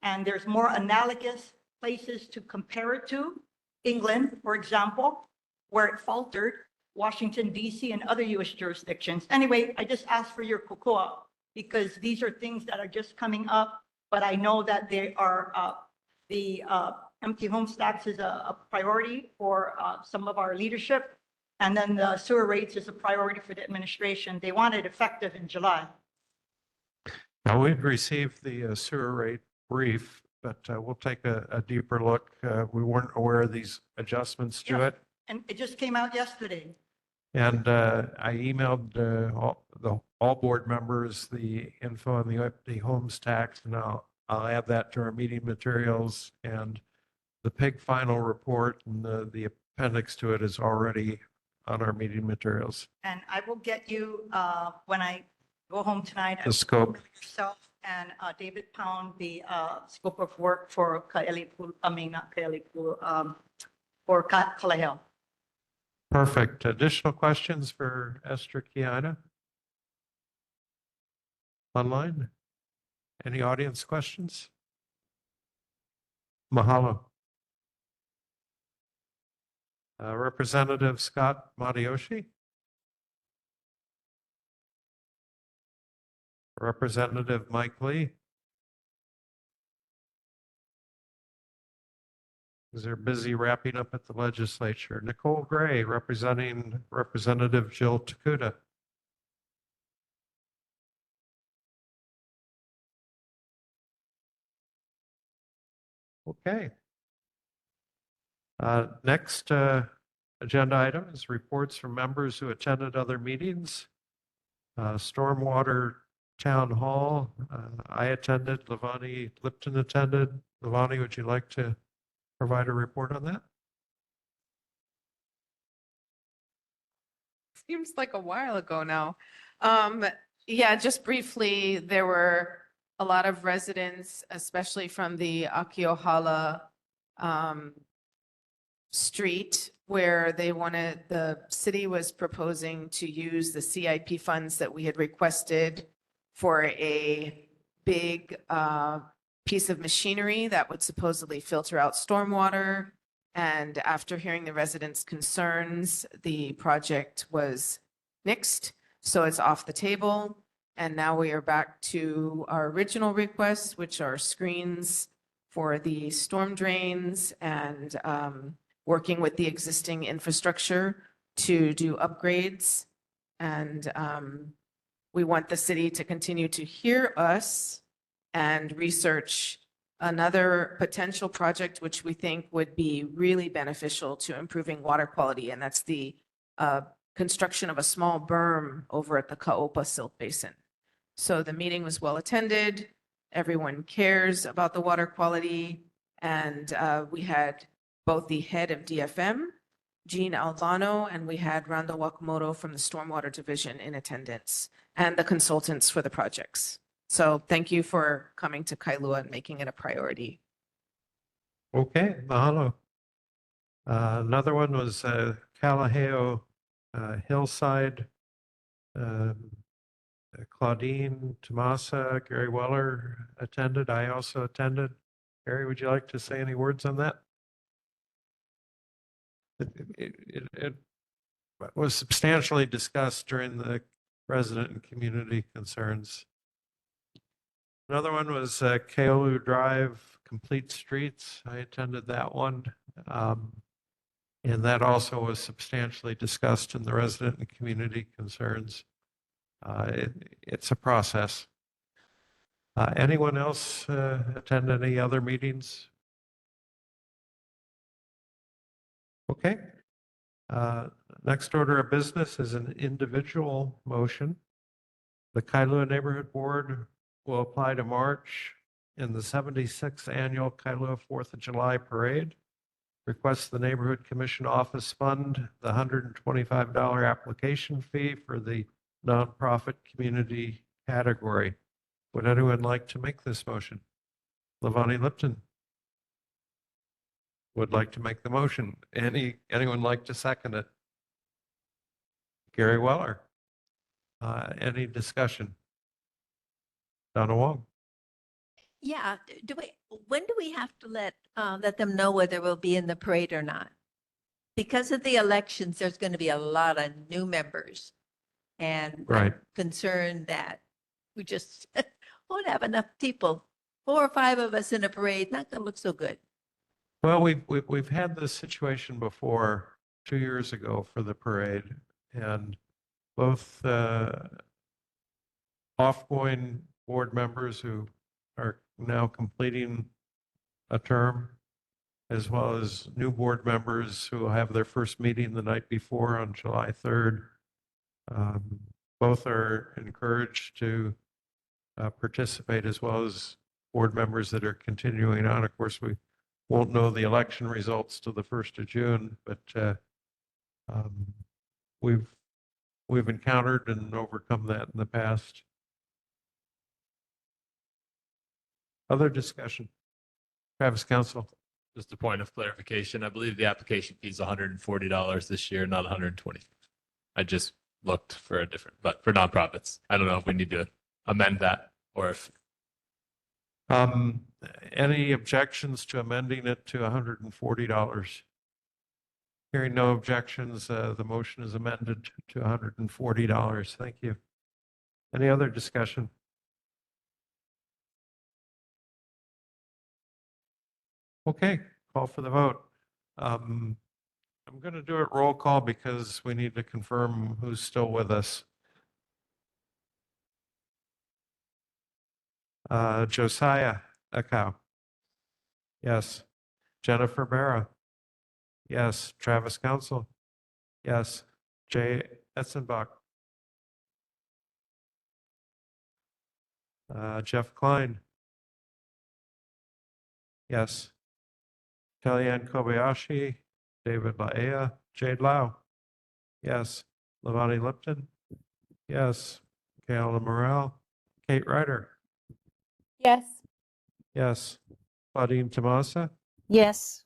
And there's more analogous places to compare it to. England, for example, where it faltered, Washington, D.C., and other U.S. jurisdictions. Anyway, I just asked for your cocoa because these are things that are just coming up, but I know that they are, the empty homes tax is a priority for some of our leadership. And then the sewer rates is a priority for the administration. They want it effective in July.
Now, we've received the sewer rate brief, but we'll take a deeper look. We weren't aware of these adjustments to it.
And it just came out yesterday.
And I emailed all board members the info on the empty homes tax, and I'll add that to our meeting materials. And the PIG final report and the appendix to it is already on our meeting materials.
And I will get you, when I go home tonight.
The scope.
Yourself and David Pound, the scope of work for for Kalaheo.
Perfect. Additional questions for Esther Kiana? Online? Any audience questions? Mahalo. Representative Scott Matayoshi? Representative Mike Lee? They're busy wrapping up at the legislature. Nicole Gray, representing Representative Jill Takuda. Okay. Next agenda item is reports from members who attended other meetings. Stormwater Town Hall, I attended, Lavani Lipton attended. Lavani, would you like to provide a report on that?
Seems like a while ago now. Yeah, just briefly, there were a lot of residents, especially from the Akiohala street, where the city was proposing to use the CIP funds that we had requested for a big piece of machinery that would supposedly filter out stormwater. And after hearing the residents' concerns, the project was nixed, so it's off the table. And now we are back to our original requests, which are screens for the storm drains and working with the existing infrastructure to do upgrades. And we want the city to continue to hear us and research another potential project which we think would be really beneficial to improving water quality, and that's the construction of a small berm over at the Kaopa Silt Basin. So the meeting was well attended. Everyone cares about the water quality, and we had both the head of DFM, Jean Albano, and we had Rando Wakamoto from the Stormwater Division in attendance, and the consultants for the projects. So thank you for coming to Kailua and making it a priority.
Okay, mahalo. Another one was Kalaheo Hillside. Claudine Tomasa, Gary Weller attended. I also attended. Gary, would you like to say any words on that? It was substantially discussed during the resident and community concerns. Another one was Kailua Drive, Complete Streets. I attended that one. And that also was substantially discussed in the resident and community concerns. It's a process. Anyone else attend any other meetings? Okay. Next order of business is an individual motion. The Kailua Neighborhood Board will apply to march in the 76th Annual Kailua 4th of July Parade. Request the Neighborhood Commission Office fund the $125 application fee for the nonprofit community category. Would anyone like to make this motion? Levani Lipton would like to make the motion. Anyone like to second it? Gary Weller. Any discussion? Donna Wong.
Yeah, when do we have to let them know whether we'll be in the parade or not? Because of the elections, there's going to be a lot of new members. And
Right.
I'm concerned that we just won't have enough people. 4 or 5 of us in a parade, not going to look so good.
Well, we've had this situation before 2 years ago for the parade, and both off-going board members who are now completing a term, as well as new board members who will have their first meeting the night before on July 3rd. Both are encouraged to participate, as well as board members that are continuing on. Of course, we won't know the election results till the 1st of June, but we've encountered and overcome that in the past. Other discussion? Travis Council.
Just a point of clarification. I believe the application fee is $140 this year, not $120. I just looked for a different, but for nonprofits. I don't know if we need to amend that or if.
Any objections to amending it to $140? Hearing no objections, the motion is amended to $140. Thank you. Any other discussion? Okay, call for the vote. I'm going to do it roll call because we need to confirm who's still with us. Josiah Acow. Yes. Jennifer Barra. Yes. Travis Council. Yes. Jay Etzenbach. Jeff Klein. Yes. Kellyanne Kobayashi. David Laea. Jade Lau. Yes. Levani Lipton. Yes. Kayla Morrell. Kate Ryder.
Yes.
Yes. Claudine Tomasa.
Yes.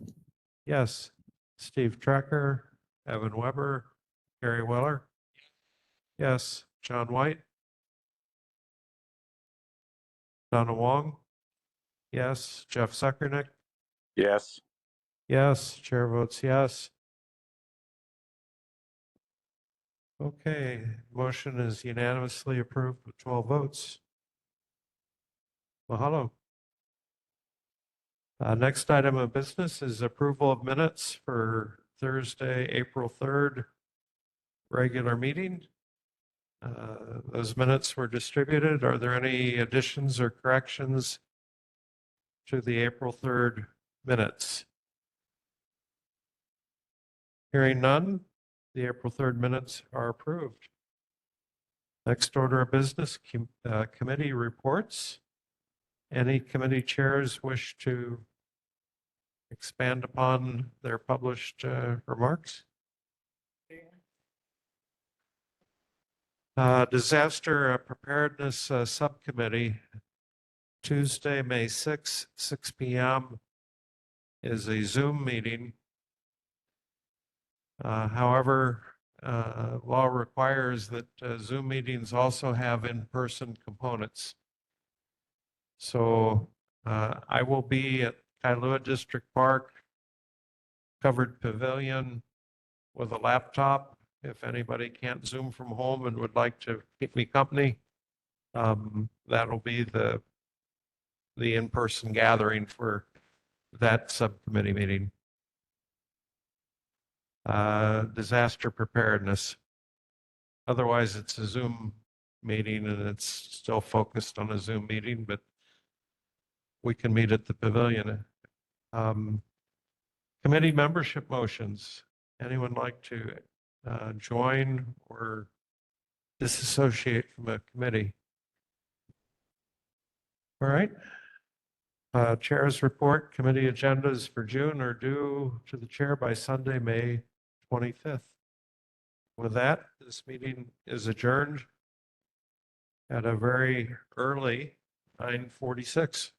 Yes. Steve Trecker. Evan Weber. Gary Weller. Yes. John White. Donna Wong. Yes. Jeff Suckernick.
Yes.
Yes. Chair votes yes. Okay, motion is unanimously approved with 12 votes. Mahalo. Next item of business is approval of minutes for Thursday, April 3rd, regular meeting. Those minutes were distributed. Are there any additions or corrections to the April 3rd minutes? Hearing none, the April 3rd minutes are approved. Next order of business, committee reports. Any committee chairs wish to expand upon their published remarks? Disaster Preparedness Subcommittee, Tuesday, May 6th, 6 p.m. is a Zoom meeting. However, law requires that Zoom meetings also have in-person components. So I will be at Kailua District Park, covered pavilion with a laptop. If anybody can't Zoom from home and would like to keep me company, that'll be the the in-person gathering for that subcommittee meeting. Disaster preparedness. Otherwise, it's a Zoom meeting and it's still focused on a Zoom meeting, but we can meet at the pavilion. Committee membership motions. Anyone like to join or disassociate from a committee? All right. Chair's report, committee agendas for June are due to the chair by Sunday, May 25th. With that, this meeting is adjourned at a very early 9:46.